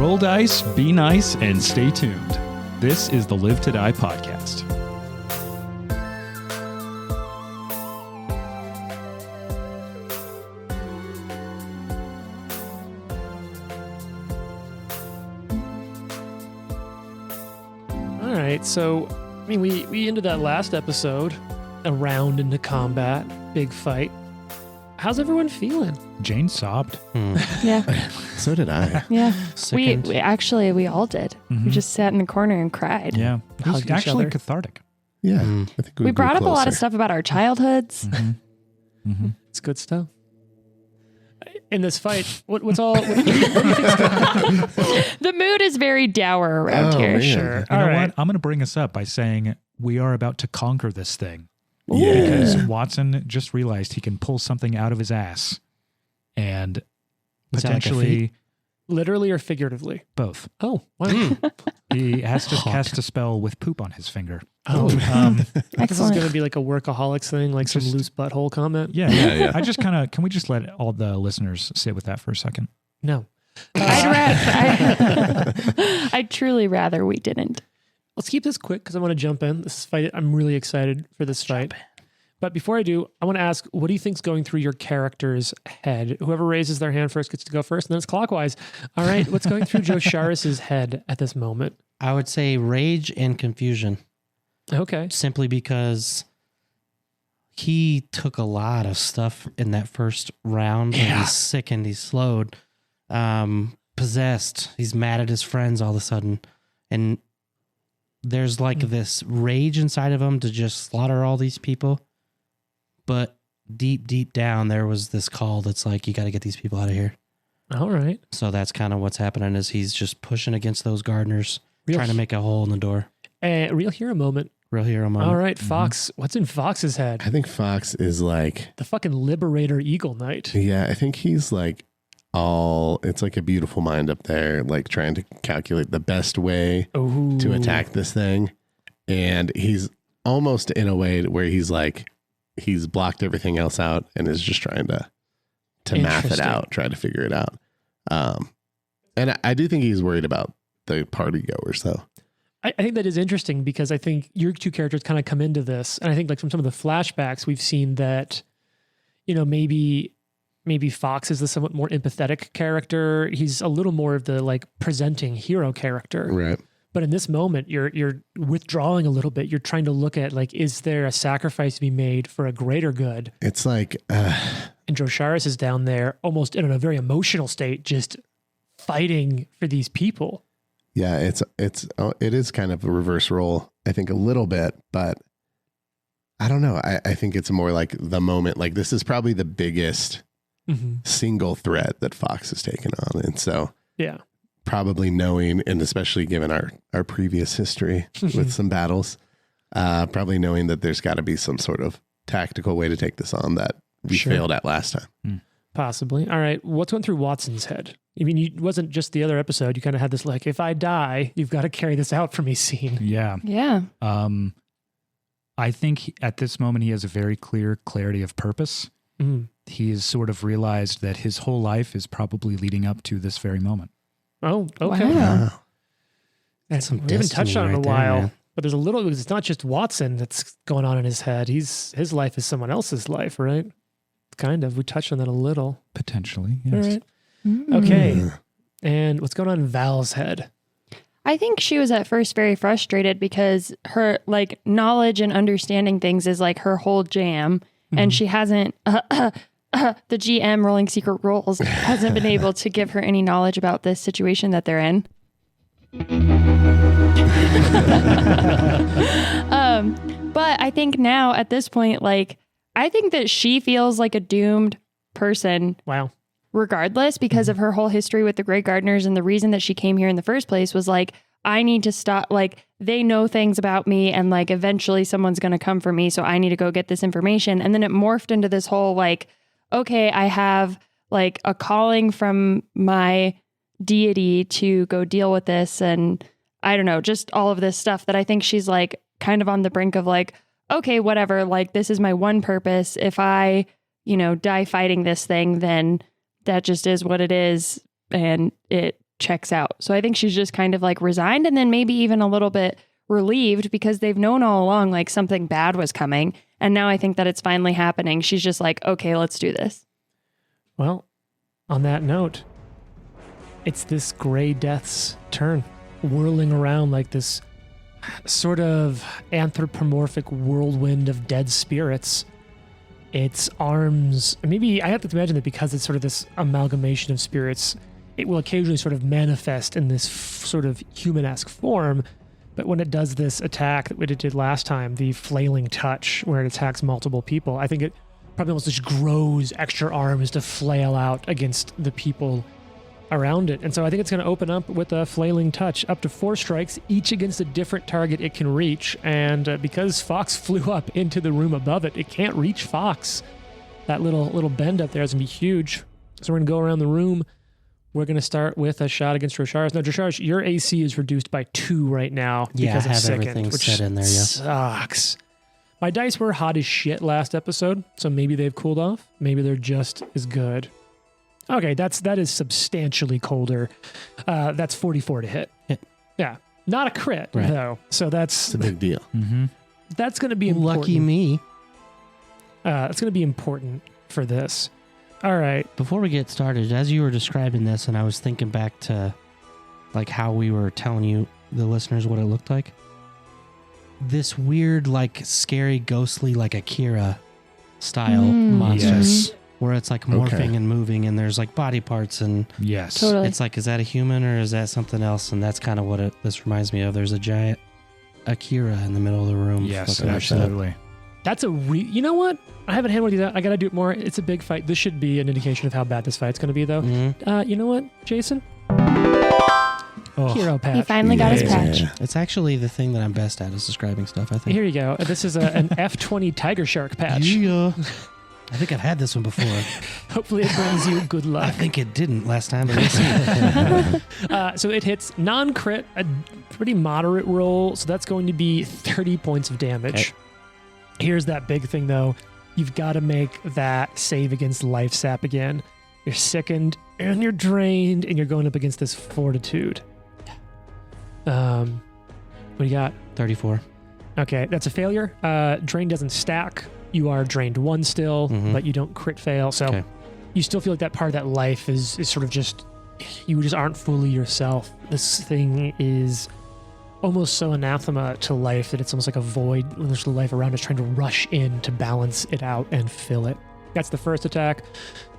Roll dice, be nice, and stay tuned. This is the Live to Die podcast. All right, so I mean, we ended that last episode, a round into combat, big fight. How's everyone feeling? Jane sobbed. Yeah. So did I. Yeah. Sickened. We all did. We just sat in the corner and cried. Yeah. It was Hugged each actually other. cathartic. Yeah. I think We brought up a lot of stuff about our childhoods. It's good stuff. In this fight, what do you think's The mood is very dour around Oh, here. man. Sure. You All know right. what? I'm going to bring us up by saying we are about to conquer this thing. Yeah. Because Watson just realized he can pull something out of his ass and Is that like a potentially Literally or figuratively? both. Oh, wow. He has to cast a spell with poop on his finger. Oh, this is Excellent. going to be like a workaholics thing, like some Just- loose butthole comment. Yeah. I just can we just let all the listeners sit with that for a second? No. I'd truly rather we didn't. Let's keep this quick because I want to jump in. This is fight. I'm really excited for this fight. But before I do, I want to ask, what do you think's going through your character's head? Whoever raises their hand first gets to go first, and then it's clockwise. All right, what's going through Joe Charis's head at this moment? I would say rage and confusion, Okay. simply because he took a lot of stuff in that first round. And Yeah. he's sickened, he's slowed, possessed. He's mad at his friends all of a sudden. And there's like this rage inside of him to just slaughter all these people. But deep down, there was this call that's like, you got to get these people out of here. All right. So that's kind of what's happening is he's just pushing against those gardeners, trying to make a hole in the door. Real hero moment. Real hero moment. All right, Fox. What's in Fox's head? I think Fox is like, The fucking Liberator Eagle Knight. yeah, I think he's like it's like a beautiful mind up there, like trying to calculate the best way Ooh. to attack this thing. And he's almost in a way where he's like, he's blocked everything else out and is just trying to math it Interesting. out, try to figure it out. And I do think he's worried about the party goers though. I think that is interesting because I think your two characters kind of come into this. And I think like from some of the flashbacks, we've seen that, you know, maybe Fox is the somewhat more empathetic character. He's a little more of the like presenting hero character. Right. But in this moment, you're withdrawing a little bit. You're trying to look at like, is there a sacrifice to be made for a greater good? It's like, And Joe Charis is down there almost in a very emotional state, just fighting for these people. yeah, it is kind of a reverse role, I think a little bit, but I don't know. I think it's more like the moment, like this is probably the biggest single threat that Fox has taken on. And so Yeah. probably knowing, and especially given our previous history with some battles, probably knowing that there's got to be some sort of tactical way to take this on that we Sure. failed at last time. Possibly. All right. What's going through Watson's head? I mean, it wasn't just the other episode. You kind of had this like, if I die, you've got to carry this out for me scene. Yeah. Yeah. I think at this moment he has a very clear clarity of purpose. Mm. He's sort of realized that his whole life is probably leading up to this very moment. Oh, okay. Wow. And Some we haven't touched destiny on it in a right there, while, man. but there's a little, it's not just Watson that's going on in his head. His life is someone else's life, right? Kind of. We touched on that a little. Potentially, All yes. right. Mm. Okay. And what's going on in Val's head? I think she was at first very frustrated because her like knowledge and understanding things is like her whole jam. And she hasn't, the GM rolling secret rolls hasn't been able to give her any knowledge about this situation that they're in. But I think now at this point, like, I think that she feels like a doomed person Wow. regardless because of her whole history with the Grey Gardeners. And the reason that she came here in the first place was like, I need to stop, like, they know things about me and like eventually someone's going to come for me. So I need to go get this information. And then it morphed into this whole like, okay, I have like a calling from my deity to go deal with this. And I don't know, just all of this stuff that I think she's like kind of on the brink of like, okay, whatever, like this is my one purpose. If I, you know, die fighting this thing, then that just is what it is. And it checks out. So I think she's just kind of like resigned and then maybe even a little bit relieved because they've known all along like something bad was coming. And now I think that it's finally happening. She's just like, okay, let's do this. Well, on that note, it's this Gray Death's turn, whirling around like this sort of anthropomorphic whirlwind of dead spirits. Its arms, maybe I have to imagine that because it's sort of this amalgamation of spirits, it will occasionally sort of manifest in this sort of human-esque form. But when it does this attack that it did last time, the flailing touch, where it attacks multiple people, I think it probably almost just grows extra arms to flail out against the people around it. And so I think it's going to open up with a flailing touch, up to 4 strikes, each against a different target it can reach. And because Fox flew up into the room above it, it can't reach Fox. That little bend up there is going to be huge. So we're going to go around the room. We're going to start with a shot against Rosharis. Now, Rosharis, your AC is reduced by 2 right now because I have of Sickened, everything which set in there, yeah. sucks. My dice were hot as shit last episode, so maybe they've cooled off. Maybe they're just as good. Okay, that is substantially colder. That's 44 to hit. Yeah, not a crit Right. though. So It's a big deal. Mm-hmm. that's going to be important. Lucky me. It's going to be important for this. All right. Before we get started, as you were describing this, and I was thinking back to like how we were telling you, the listeners, what it looked like. This weird, like scary, ghostly, like Akira style monster. Yes. Where it's like morphing and moving, and there's like body parts, and Yes. Totally. it's like, is that a human or is that something else? And that's kind of what this reminds me of. There's a giant Akira in the middle of the room. Yes, fucking us up. absolutely. That's you know what? I haven't handled these out. I got to do it more. It's a big fight. This should be an indication of how bad this fight's going to be, though. Mhm. You know what, Jason? Oh, Hero patch. He finally got his Yeah. patch. It's actually the thing that I'm best at is describing stuff, I think. Here you go. This is an F20 Tiger Shark patch. Yeah. I think I've had this one before. Hopefully it brings you good I luck. think it didn't last time, but we'll see. So it hits non-crit, a pretty moderate roll. So that's going to be 30 points of damage. Okay. Here's that big thing, though. You've got to make that save against life sap again. You're sickened and you're drained, and you're going up against this fortitude. What do you got? 34. Okay, that's a failure. Drain doesn't stack. You are drained 1 still, but you don't crit fail. So Okay. you still feel like that part of that life is sort of just, you just aren't fully yourself. This thing is almost so anathema to life that it's almost like a void when there's life around us trying to rush in to balance it out and fill it. That's the first attack.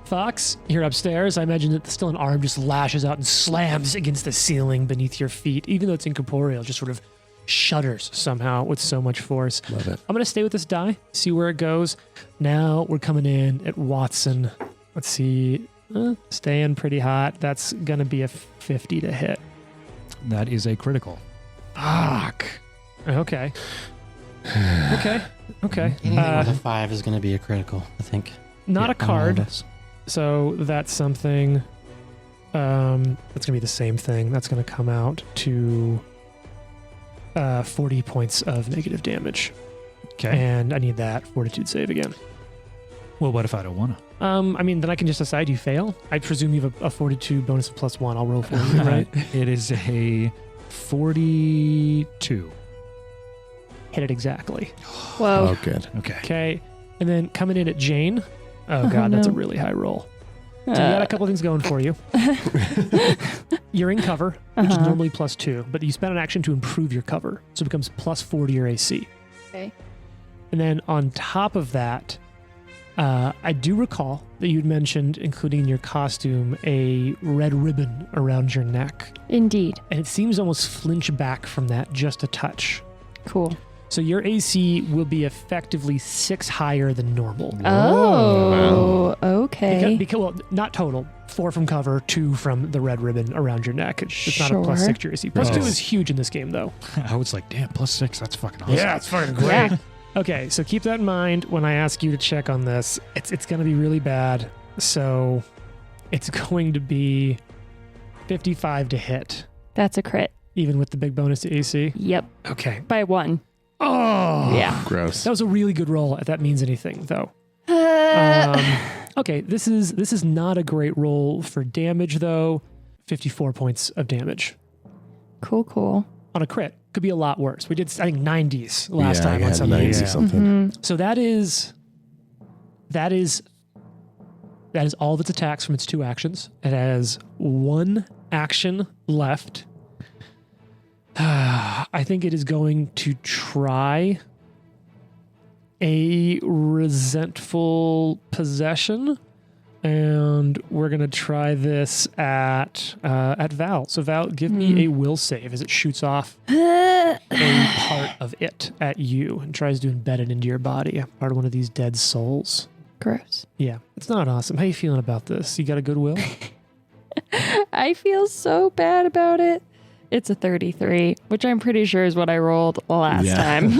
Fox, you're upstairs. I imagine that still an arm just lashes out and slams against the ceiling beneath your feet, even though it's incorporeal, just sort of shudders somehow with so much force. Love it. I'm going to stay with this die, see where it goes. Now we're coming in at Watson. Let's see. Staying pretty hot. That's going to be a 50 to hit. that is a critical. Fuck. Okay. Okay. Anything with a 5 is going to be a critical, I think. Not a on all of card. us. So that's something. That's going to be the same thing. That's going to come out to 40 points of negative damage. Okay. And I need that fortitude save again. Well, what if I don't want to? I mean, then I can just decide you fail. I presume you have a fortitude bonus of +1. I'll roll for you, right? It is a 42. Hit it exactly. Whoa. Oh, good. Okay. Okay. And then coming in at Jane. Oh, God, that's a no. really high roll. So you got a couple things going for you. You're in cover, which is normally +2, but you spend an action to improve your cover. So it becomes +4 to your AC. Okay. And then on top of that, I do recall that you'd mentioned, including in your costume, a red ribbon around your neck. Indeed. And it seems to almost flinch back from that just a touch. Cool. So your AC will be effectively 6 higher than normal. Oh, okay. Because, well, not total. 4 from cover, 2 from the red ribbon around your neck. It's not a Sure. +6 to your AC. +2 Oh. is huge in this game, though. I was like, damn, +6. That's fucking awesome. it's fucking Yeah. Okay, so keep that in mind when I ask you to check on this. It's going to be really bad. So it's going to be 55 to hit, That's a crit. even with the big bonus to AC. Yep. Okay. By 1. Oh, Yeah. Gross. That was a really good roll, if that means anything, though. Okay, this is not a great roll for damage, though. 54 points of damage Cool. on a crit. Could be a lot worse. We did, I think, 90s last time I on had some 90 of these. something. So that is all of its attacks from its 2 actions. It has 1 action left. I think it is going to try a resentful possession, and we're gonna try this at Val. So Val, give me a will save as it shoots off a part of it at you and tries to embed it into your body, part of one of these dead souls. Gross. Yeah, it's not awesome. How you feeling about this? You got a good will? I feel so bad about it. It's a 33, which I'm pretty sure is what I rolled last time.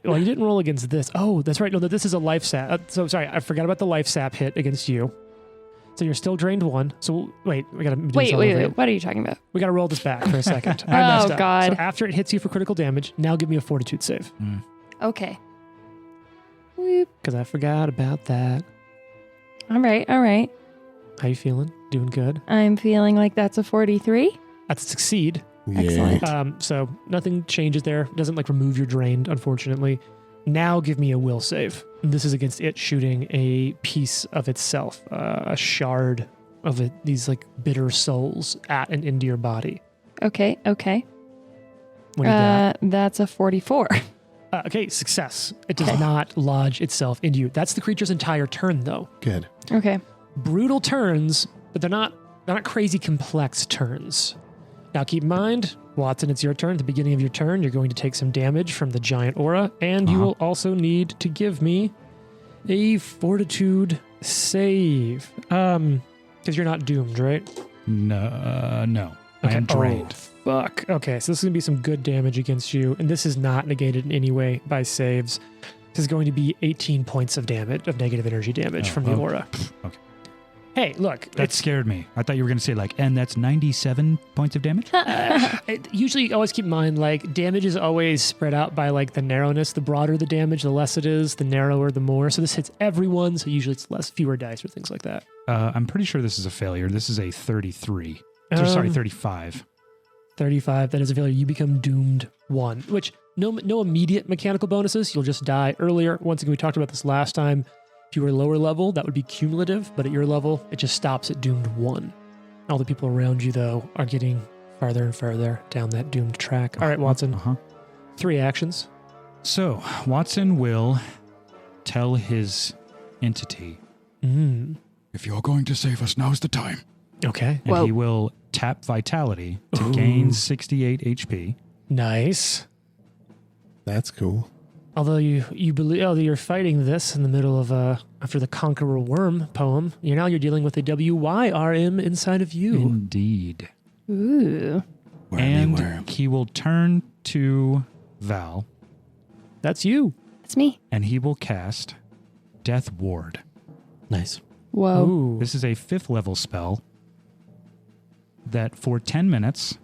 Well, you didn't roll against this. Oh, that's right. No, this is a life sap. So sorry, I forgot about the life sap hit against you. So you're still drained 1. So wait, we gotta do this all over again. Wait. What are you talking about? We gotta roll this back for a second. I messed up. God. So after it hits you for critical damage, now give me a fortitude save Okay. Whoop. because I forgot about that. All right. How you feeling? Doing good. I'm feeling like that's a 43. That's a succeed. Excellent. So nothing changes there. Doesn't like remove your drained, unfortunately. Now give me a will save. This is against it shooting a piece of itself, a shard of it, these like bitter souls at and into your body. Okay. What do you got? That's a 44. Okay, success. It does not lodge itself into you. That's the creature's entire turn, though. Good. Okay. Brutal turns, but they're not crazy complex turns. Now keep in mind, Watson, it's your turn. At the beginning of your turn, you're going to take some damage from the giant aura, and you will also need to give me a fortitude save. Because you're not doomed, right? No. Okay. I am drained. Oh, fuck. Okay, so this is going to be some good damage against you, and this is not negated in any way by saves. This is going to be 18 points of damage, of negative energy damage from the aura. Okay. Hey, look. That scared me. I thought you were going to say and that's 97 points of damage? Usually always keep in mind, damage is always spread out by, the narrowness. The broader the damage, the less it is. The narrower, the more. So this hits everyone, so usually it's fewer dice or things like that. I'm pretty sure this is a failure. This is a 33. Sorry, 35. 35, that is a failure. You become doomed 1, which no immediate mechanical bonuses. You'll just die earlier. Once again, we talked about this last time. If you were lower level, that would be cumulative, but at your level, it just stops at doomed 1. All the people around you, though, are getting farther and farther down that doomed track. All right, Watson. 3 actions. So, Watson will tell his entity, if you're going to save us, now's the time. Okay. And he will tap Vitality to gain 68 HP. Nice. That's cool. Although you believe, although you're fighting this in the middle of after the Conqueror Worm poem, you're dealing with a WYRM inside of you. Indeed. Ooh. And he will turn to Val. That's you. That's me. And he will cast Death Ward. Nice. Whoa. Ooh. This is a 5th level spell that for 10 minutes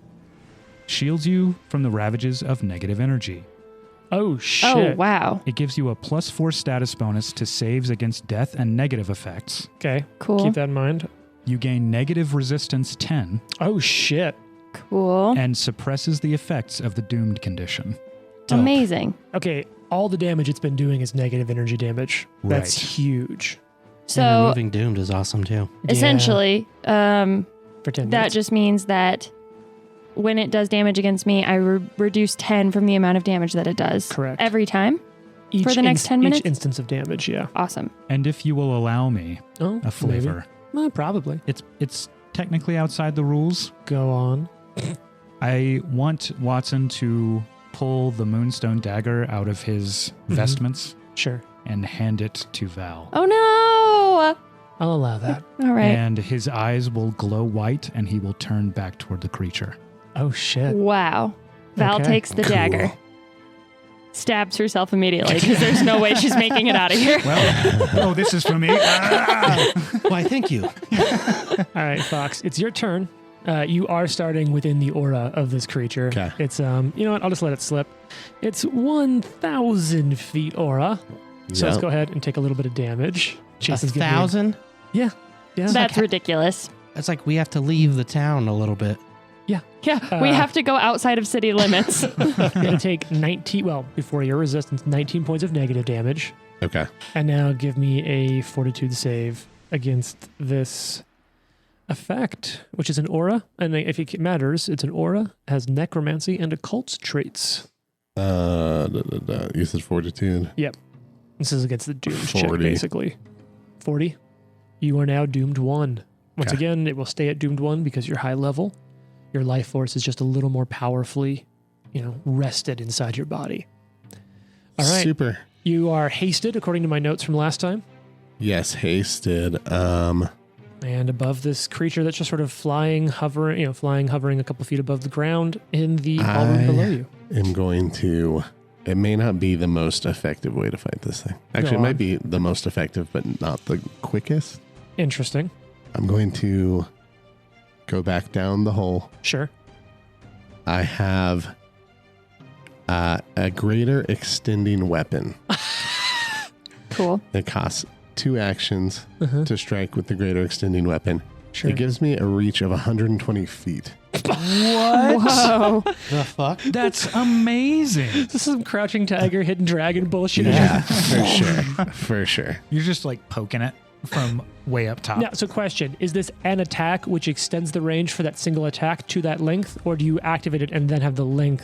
shields you from the ravages of negative energy. Oh, shit. Oh, wow. It gives you a +4 status bonus to saves against death and negative effects. Okay. Cool. Keep that in mind. You gain negative resistance 10 Oh, shit. Cool. and suppresses the effects of the doomed condition. Amazing. Okay. All the damage it's been doing is negative energy damage. That's Right. huge. And So removing Doomed is awesome too. essentially, For 10 that minutes. just means that when it does damage against me, I reduce 10 from the amount of damage that it does. Correct. Every time? Each for the next 10 minutes? Each instance of damage, yeah. Awesome. And if you will allow me Oh, a flavor, maybe. Probably. it's technically outside the rules. Go on. I want Watson to pull the Moonstone dagger out of his vestments Sure. and hand it to Val. Oh, no. I'll allow that. All right. And his eyes will glow white and he will turn back toward the creature. Oh, shit. Wow. Val Okay. takes the dagger. Stabs herself immediately because there's no way she's making it out of here. Well, this is for me. Why, thank you. All right, Fox, it's your turn. You are starting within the aura of this creature. Okay. It's, you know what? I'll just let it slip. It's 1,000 feet aura. So let's Yep. go ahead and take a little bit of damage. Jason's giving me 1,000? Yeah. That's ridiculous. It's like we have to leave the town a little bit. Yeah. Yeah, we have to go outside of city limits. You're going to take 19, well, before your resistance, 19 points of negative damage. Okay. And now give me a fortitude save against this effect, which is an aura. And if it matters, it's an aura, has necromancy and occult traits. You said fortitude. Yep. This is against the dooms 40. check, basically. 40. You are now doomed 1. Once Okay. again, it will stay at doomed 1 because you're high level. Your life force is just a little more powerfully, rested inside your body. All right. Super. You are hasted, according to my notes from last time. Yes, hasted. And above this creature that's just sort of hovering a couple feet above the ground in the ballroom below you. I'm going to. It may not be the most effective way to fight this thing. Actually, it might be the most effective, but not the quickest. Interesting. I'm going to go back down the hole. Sure. I have a greater extending weapon. Cool. It costs 2 actions to strike with the greater extending weapon. Sure. It gives me a reach of 120 feet. What? Whoa. The fuck? That's amazing. This is some crouching tiger, hidden dragon bullshit. Yeah, for sure. For sure. You're just like poking it from way up top. Now, so question, is this an attack which extends the range for that single attack to that length, or do you activate it and then have the reach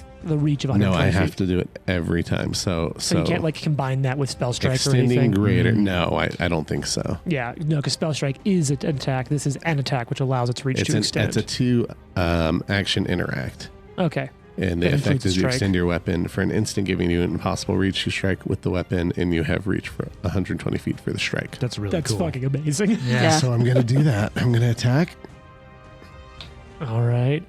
of 120 No, I feet? have to do it every time. So you can't like combine that with spell strike or extending anything? greater. No, I don't think so. Yeah, no, because spell strike is an attack. This is an attack which allows its reach to extend. It's a 2 action interact. Okay. And the That effect includes is you strike. extend your weapon for an instant, giving you an impossible reach. You strike with the weapon, and you have reach for 120 feet for the strike. That's really That's cool. fucking amazing. Yeah. So I'm going to do that. I'm going to attack. All right.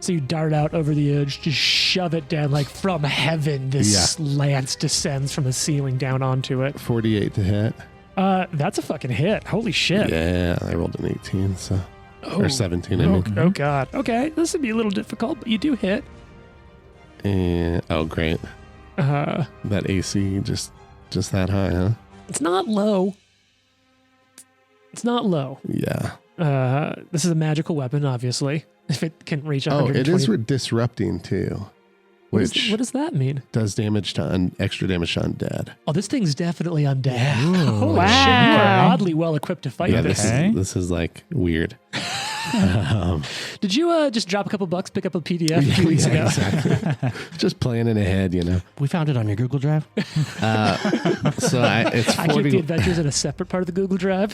So you dart out over the edge, just shove it down like from heaven. This lance descends from the ceiling down onto it. 48 to hit. That's a fucking hit. Holy shit. Yeah, I rolled an 18, so Oh. or 17. I mean, Oh god. Okay, this would be a little difficult, but you do hit. and, oh great, that AC just that high, huh? It's not low. It's not low. Yeah. This is a magical weapon, obviously. If it can reach Oh, 120. it is disrupting too, which What does that mean? does damage to extra damage to undead. Oh, this thing's definitely undead. Ooh. Holy Wow. shit! You are oddly well equipped to fight Yeah, this. Okay. this is like weird. Did you just drop a couple bucks, pick up a PDF a few weeks ago? Exactly. Just planning ahead, We found it on your Google Drive. So it's I keep the 40. adventures in a separate part of the Google Drive.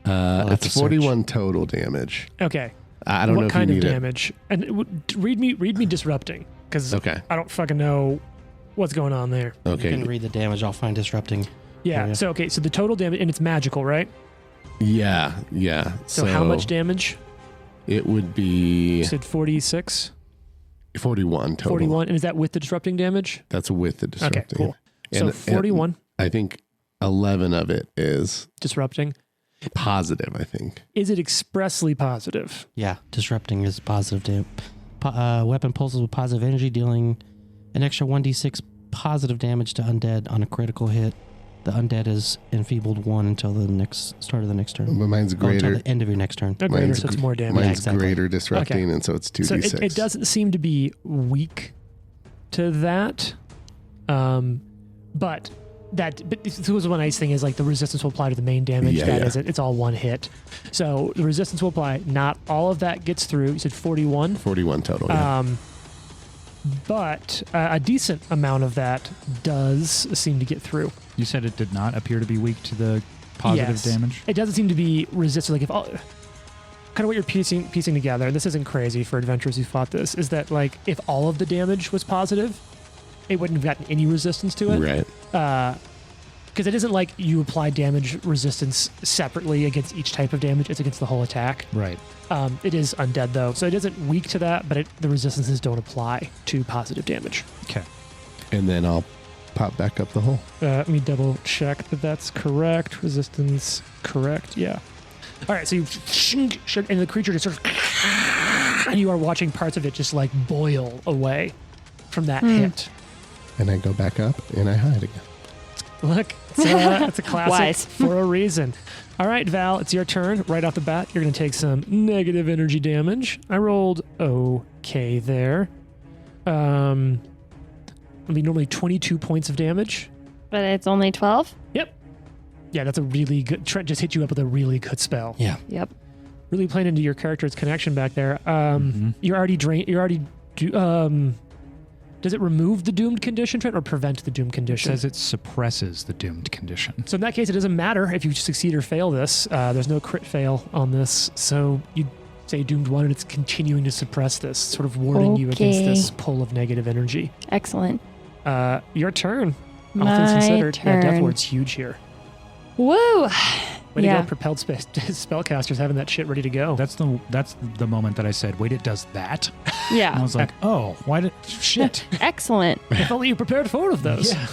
I'll have It's to search. 41 total damage. Okay. I don't know What if kind you of need damage? And read me disrupting, because Okay. I don't fucking know what's going on there. You Okay. can read the damage. I'll find disrupting. Yeah. Yeah. So so the total damage, and it's magical, right? Yeah. So how much damage? It would be You said 46, 41 total. 41, and is that with the disrupting damage? That's with the disrupting. Okay, cool. So And- 41 I think 11 of it is disrupting. positive, I think. Is it expressly positive? Yeah, disrupting is positive. Weapon pulses with positive energy, dealing an extra 1d6 positive damage to undead on a critical hit. The undead is enfeebled 1 until the next start of the next turn. But mine's Until greater. the end of your next turn. No greater, Mine's so it's gr- more damage. Mine's Yeah, exactly. greater disrupting, Okay. and so it's So 2d6. it doesn't seem to be weak to that. But this was one nice thing is like the resistance will apply to the main damage. Yeah, That yeah. is it. It's all one hit. So the resistance will apply. Not all of that gets through. You said 41. 41 total. Yeah. But a decent amount of that does seem to get through. You said it did not appear to be weak to the positive Yes. damage? It doesn't seem to be resistant. Like if all, kind of what you're piecing together, and this isn't crazy for adventurers who fought this, is that like if all of the damage was positive, it wouldn't have gotten any resistance to it. Right. Because it isn't like you apply damage resistance separately against each type of damage. It's against the whole attack. Right. It is undead though, so it isn't weak to that, but the resistances don't apply to positive damage. Okay. And then I'll pop back up the hole. Let me double check that that's correct. Resistance correct. Yeah. All right. So you and the creature just sort of, and you are watching parts of it just like boil away from that hit. And I go back up and I hide again. Look, it's a classic Wise. for a reason. All right, Val, it's your turn. Right off the bat, you're going to take some negative energy damage. I rolled okay there. It'll be normally 22 points of damage. But it's only 12? Yep. Yeah, that's a really good... Trent just hit you up with a really good spell. Yeah. Yep. Really playing into your character's connection back there. You're already drained... Does it remove the doomed condition, Trent, or prevent the doomed It condition? says it suppresses the doomed condition. So in that case, it doesn't matter if you succeed or fail this. There's no crit fail on this. So you say doomed 1 and it's continuing to suppress this, sort of warding you against Okay. this pull of negative energy. Excellent. Your turn. All My things considered. Yeah, Death turn. Ward's huge here. Woo! Way to Yeah. go, propelled spellcasters having that shit ready to go. That's the moment that I said, wait, it does that? And I Yeah. was like, oh, why did... Shit. Excellent. If only you prepared 4 of those. Yeah.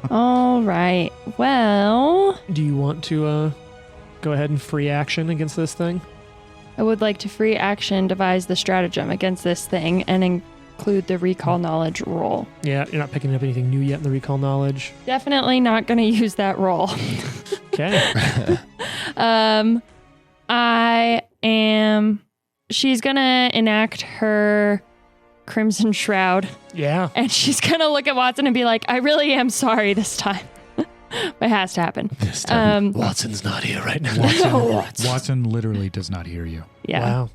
All right. Well, Do you want to go ahead and free action against this thing? I would like to free action devise the stratagem against this thing and include the recall knowledge roll. Yeah, you're not picking up anything new yet in the recall knowledge. Definitely not going to use that roll. Okay. She's going to enact her Crimson Shroud Yeah. and she's going to look at Watson and be like, I really am sorry this time. It has to happen. This time. Watson's not here right now. Watson literally does not hear you. Yeah. Wow.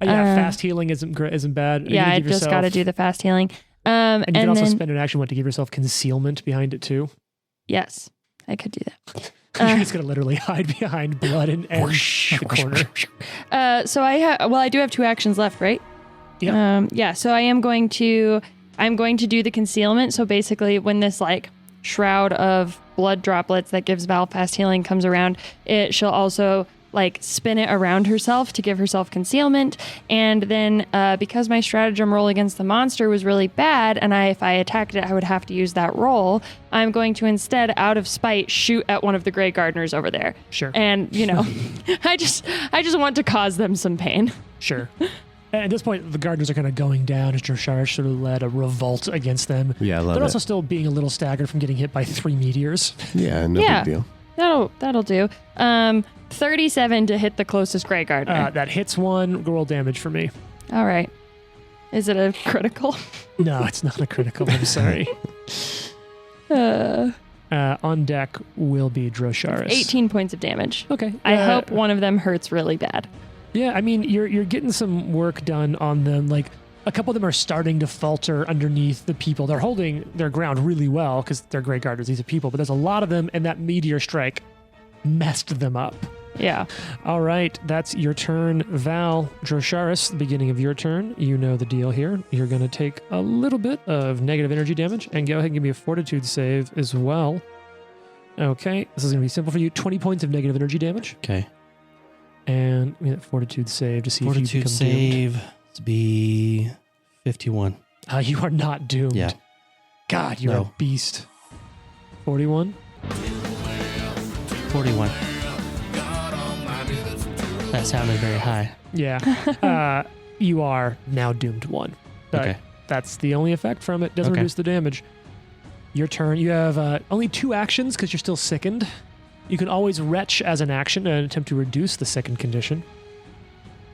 Fast healing isn't bad. You're Yeah, gonna I give just got to yourself- do the fast healing. And you can also then, spend an action to give yourself concealment behind it too. yes, I could do that. You're just gonna literally hide behind blood and the corner. So I do have 2 actions left, right? Yep. So I'm going to do the concealment. So basically when this like shroud of blood droplets that gives Val fast healing comes around, she'll also like spin it around herself to give herself concealment. And then because my stratagem roll against the monster was really bad, and if I attacked it, I would have to use that roll, I'm going to instead, out of spite, shoot at one of the Grey Gardeners over there. Sure. And, I just want to cause them some pain. Sure. At this point, the gardeners are kind of going down as Drosharis sort of led a revolt against them. Yeah, I love They're it. also still being a little staggered from getting hit by 3 meteors. Yeah, no Yeah. big deal. That'll do. 37 to hit the closest Grey Gardener. That hits one. Roll damage for me. All right. Is it a critical? No, it's not a critical. I'm sorry. On deck will be Drosharis. 18 points of damage. Okay. I hope one of them hurts really bad. Yeah, I mean, you're getting some work done on them. Like, a couple of them are starting to falter underneath the people. They're holding their ground really well because they're Grey Gardeners. These are people, but there's a lot of them, and that meteor strike messed them up. Yeah. All right, that's your turn, Val. Drosharis, the beginning of your turn. You know the deal here. You're going to take a little bit of negative energy damage, and go ahead and give me a fortitude save as well. Okay, this is going to be simple for you. 20 points of negative energy damage. Okay. And give me that fortitude save to see if you Fortitude become save to be 51. doomed. You are not doomed. Yeah. God, you're No. a beast. 41? 41. That sounded very high. Yeah. You are now doomed 1. But Okay. that's the only effect from it. Doesn't Okay. reduce the damage. Your turn. You have only 2 actions because you're still sickened. You can always retch as an action and attempt to reduce the sickened condition.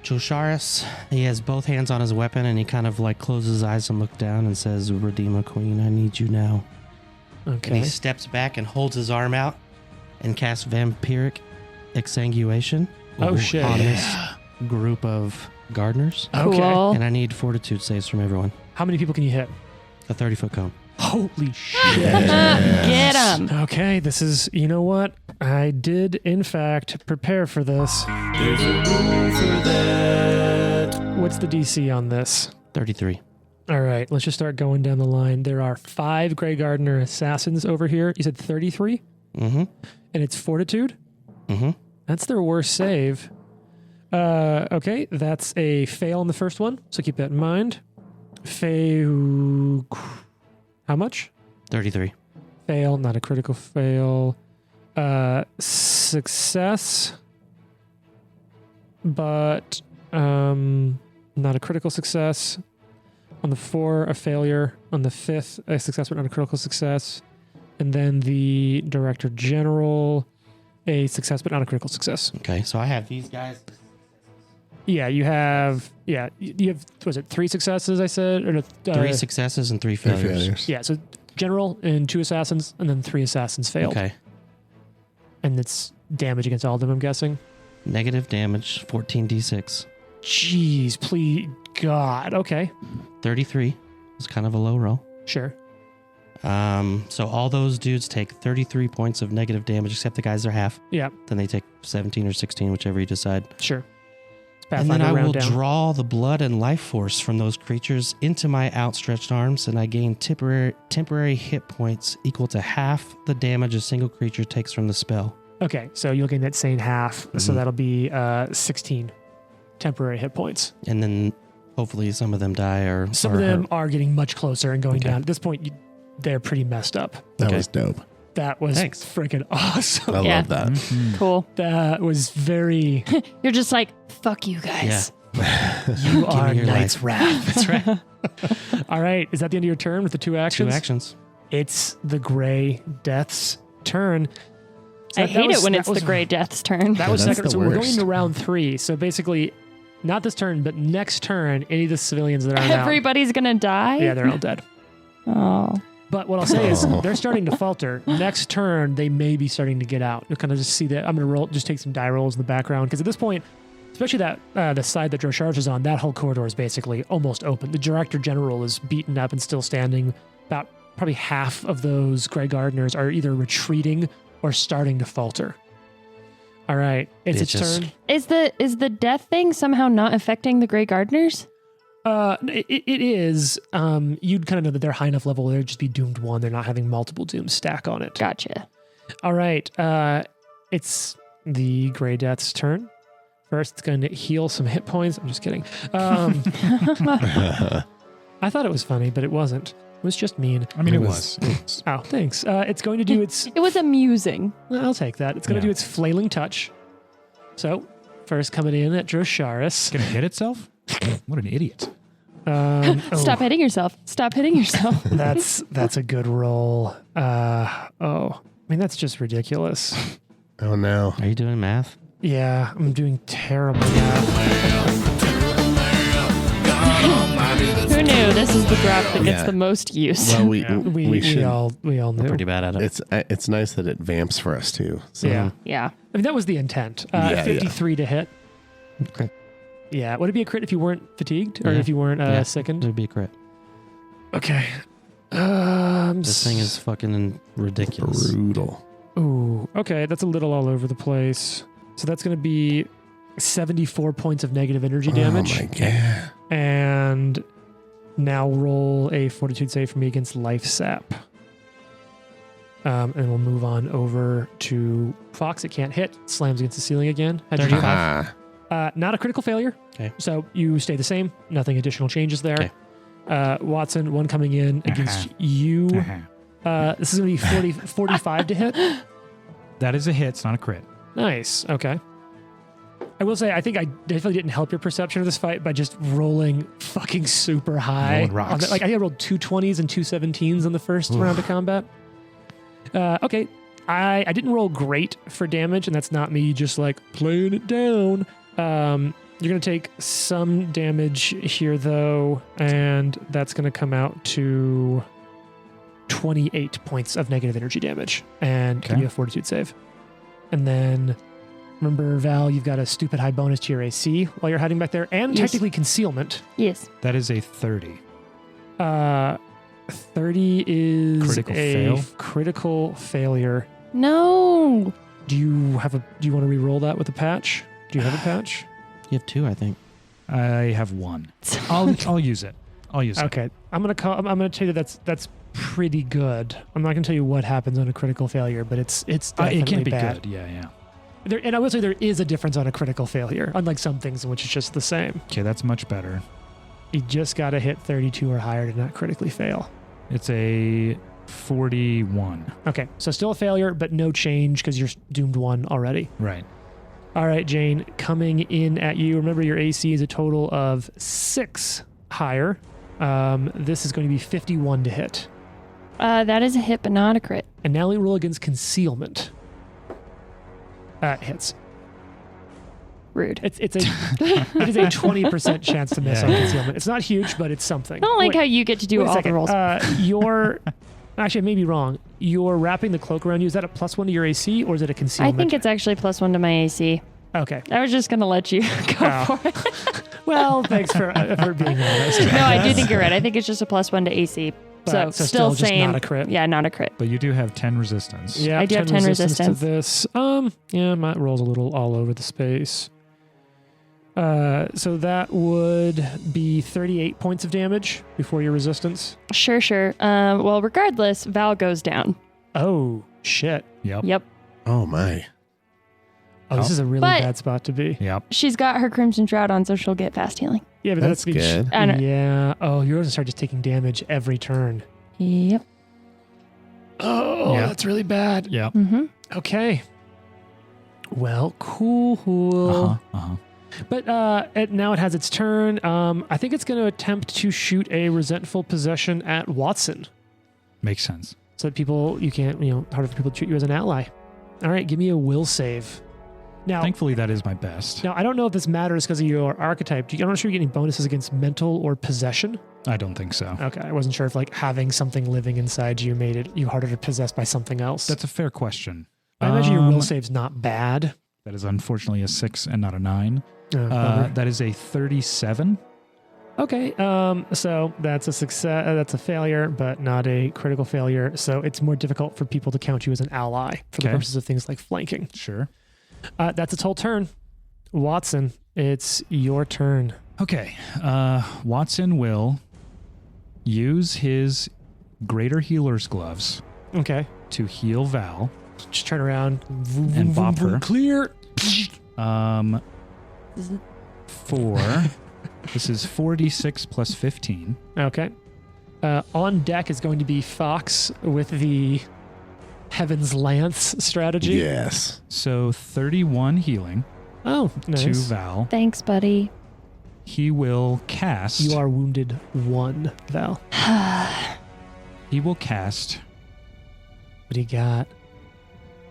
Drosharis, he has both hands on his weapon and he kind of like closes his eyes and looks down and says, Redeemer Queen, I need you now. Okay. And he steps back and holds his arm out and casts Vampiric Exsanguination Oh, shit. on this group of gardeners. Okay. Cool. And I need fortitude saves from everyone. How many people can you hit? A 30-foot cone. Holy shit. Get him. Okay, this is, you know what? I did, in fact, prepare for this. There's a room for that. What's the DC on this? 33. All right, let's just start going down the line. There are 5 Grey Gardener assassins over here. You said 33? Mm-hmm. And it's fortitude? Mm-hmm. That's their worst save. Okay, that's a fail on the first one, so keep that in mind. How much? 33. Fail, not a critical fail. Success, but not a critical success. On the 4, a failure. On the 5th, a success, but not a critical success. And then the Director General, a success, but not a critical success. Okay, so I have these guys. Yeah, you have, was it 3 successes, I said? Or no, 3 successes and 3 Three failures. failures. Yeah, so General and 2 assassins, and then 3 assassins failed. Okay. And it's damage against all of them, I'm guessing. Negative damage, 14d6. Jeez, please, God. Okay, 33 is kind of a low roll. sure. So all those dudes take 33 points of negative damage, except the guys are half. Yeah, Then they take 17 or 16, whichever you decide. sure. It's And then Pathfinder I will round down. draw the blood and life force from those creatures into my outstretched arms, and I gain temporary hit points equal to half the damage a single creature takes from the spell. Okay, so you'll gain that same half, so Mhm. that'll be 16 temporary hit points. And then hopefully some of them die or Some or of them hurt. are getting much closer and going Okay. down. At this point, they're pretty messed up. That Okay. was dope. That was Thanks. freaking awesome. I Yeah. love that. Mhm. Cool. That was very. You're just like, fuck you guys. You are your Knight's Wrath. That's right. All right, is that the end of your turn with the 2 actions? 2 actions. It's the Gray Death's turn. So I that hate was- it when that it's was- the Gray Death's turn. That was that's second. the So we're going worst. into round 3. So basically, not this turn, but next turn, any of the civilians that are now. Everybody's gonna die. Yeah, they're all dead. Oh. But what I'll say is Oh. they're starting to falter. Next turn, they may be starting to get out. You'll kind of just see that. I'm going to roll, just take some die rolls in the background because at this point, especially that the side that Drosharge is on, that whole corridor is basically almost open. The Director General is beaten up and still standing. About probably half of those Grey Gardeners are either retreating or starting to falter. All right, it's its Bitches. turn. Is the death thing somehow not affecting the Grey Gardeners? It is. You'd kind of know that they're high enough level. They'd just be doomed 1. They're not having multiple dooms stack on it. Gotcha. All right. It's the Grey Death's turn. First, it's going to heal some hit points. I'm just kidding. I thought it was funny, but it wasn't. It was just mean. I mean, It it was- was. Oh, thanks. It's going to do its... It was amusing. I'll take that. It's going to do Yeah. its flailing touch. So, first coming in at Drosharis. Gonna hit itself? What an idiot. Stop hitting yourself. Stop hitting yourself. That's a good roll. I mean, that's just ridiculous. Oh no. Are you doing math? Yeah, I'm doing terrible math. Who knew this is the graph that gets Yeah. the most use? Well, we Yeah. We should. all knew. Pretty bad at it. It's nice that it vamps for us too. So Yeah. Yeah. I mean, that was the intent. Yeah, 53 to hit. Okay. Yeah. Would it be a crit if you weren't fatigued or Yeah. if you weren't Yeah. sickened? It would be a crit. Okay. This thing is fucking ridiculous. brutal. Ooh. Okay. That's a little all over the place. So that's going to be 74 points of negative energy damage. Oh my god. And now roll a fortitude save for me against life sap. And we'll move on over to Fox. It can't hit. Slams against the ceiling again. How'd you do? 35. Not a critical failure. Okay. So you stay the same. Nothing additional changes there. Okay. Watson, one coming in against you. This is going to be 45 to hit. That is a hit. It's not a crit. Nice. Okay. I will say, I think I definitely didn't help your perception of this fight by just rolling fucking super high. Rolling rocks. On the- like I think I rolled 2 20s and 2 17s in the first round of combat. Okay. I didn't roll great for damage, and that's not me just like playing it down. You're going to take some damage here, though, and that's going to come out to 28 points of negative energy damage and give Okay. you a fortitude save. And then remember, Val, you've got a stupid high bonus to your AC while you're hiding back there, and Yes. technically concealment. Yes. That is a 30. 30 is Critical a fail? critical failure. No. Do you want to re-roll that with a patch? Do you have a patch? You have 2, I think. I have 1. I'll use it. I'll use it. Okay, I'm gonna tell you that's pretty good. I'm not gonna tell you what happens on a critical failure, but it's definitely It can't be bad. good. Yeah, yeah. And I will say there is a difference on a critical failure, unlike some things in which it's just the same. Okay, that's much better. You just got to hit 32 or higher to not critically fail. It's a 41. Okay, so still a failure, but no change because you're doomed 1 already. Right. All right, Jane, coming in at you. Remember, your AC is a total of 6 higher. This is going to be 51 to hit. That is a hit, but not a crit. And now we roll against concealment. Hits. Rude. It is a 20% chance to miss on concealment. It's not huge, but it's something. I don't like how you get to do all the rolls. Actually, I may be wrong. You're wrapping the cloak around you. Is that a +1 to your AC, or is it a I concealment? think it's actually +1 to my AC. Okay. I was just going to let you go for it. Well, thanks for being honest. No, I do think you're right. I think it's just a +1 to AC. So still just same. not a crit. Yeah, not a crit. But you do have 10 resistance. Yeah, I do have 10 resistance. to this. My roll's a little all over the space. So that would be 38 points of damage before your resistance. Sure. Well, regardless, Val goes down. Oh, shit. Yep. Oh my. Oh, this is a really But- bad spot to be. Yep. She's got her Crimson Shroud on, so she'll get fast healing. Yeah, but That's being good. I know. Yeah. Oh, you're going to start just taking damage every turn. Yep. Oh, Yeah. that's really bad. Yep. Mm-hmm. Okay. Well, cool. But now it has its turn. I think it's going to attempt to shoot a resentful possession at Watson. Makes sense. So that harder for people to treat you as an ally. All right, give me a will save. Now, Thankfully, that is my best. I don't know if this matters because of your archetype. I'm not sure you're getting bonuses against mental or possession. I don't think so. Okay, I wasn't sure if having something living inside you made it you harder to possess by something else. That's a fair question. I imagine your will save's not bad. That is unfortunately a 6 and not a 9. Bummer. That is a 37. Okay, so that's a success. That's a failure, but not a critical failure. So it's more difficult for people to count you as an ally for the Okay. purposes of things like flanking. Sure. That's its whole turn. Watson, it's your turn. Okay. Watson will use his Greater Healer's Gloves Okay, to heal Val. just turn around And bop her. Clear. This is 4d6 plus 15. Okay. On deck is going to be Fox with the Heaven's Lance strategy. Yes. So 31 healing Oh, nice. to Val. Thanks, buddy. He will cast. You are wounded 1, Val. He will cast What do you got?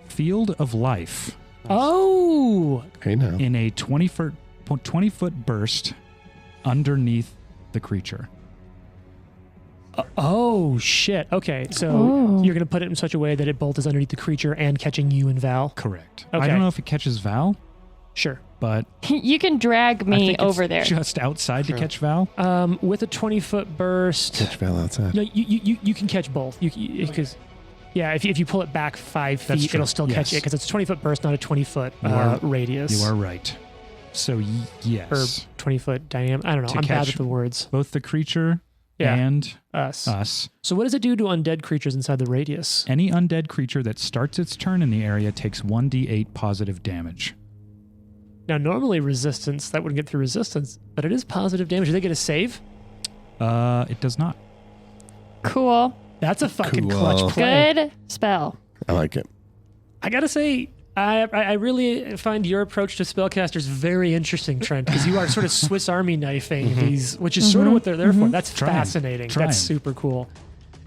Field of Life Oh, Hey now. in a 20-foot burst underneath the creature. oh shit. Okay, so Oh. you're gonna put it in such a way that it both is underneath the creature and catching you and Val. Correct. Okay. I don't know if it catches Val, Sure. but You can drag I me think it's over there. just outside Sure. to catch Val. With a 20-foot burst. Catch Val outside. No, you can catch both. Because if you pull it back 5 That's feet, true. it'll still catch Yes. it because it's a 20-foot burst, not a 20-foot You are- radius. You are right. So yes, Or 20-foot diameter. I don't know. To I'm bad catch- with the words. both the creature Yeah. and Us. us. So what does it do to undead creatures inside the radius? Any undead creature that starts its turn in the area takes 1d8 positive damage. Now, normally resistance, that wouldn't get through resistance, but it is positive damage. Do they get a save? It does not. Cool. That's a fucking Cool. clutch play. Good spell. I like it. I gotta say, I really find your approach to spellcasters very interesting, Trent, because you are sort of Swiss Army knifing these, which is sort of what they're there for. That's Trying. fascinating. Trying. That's super cool.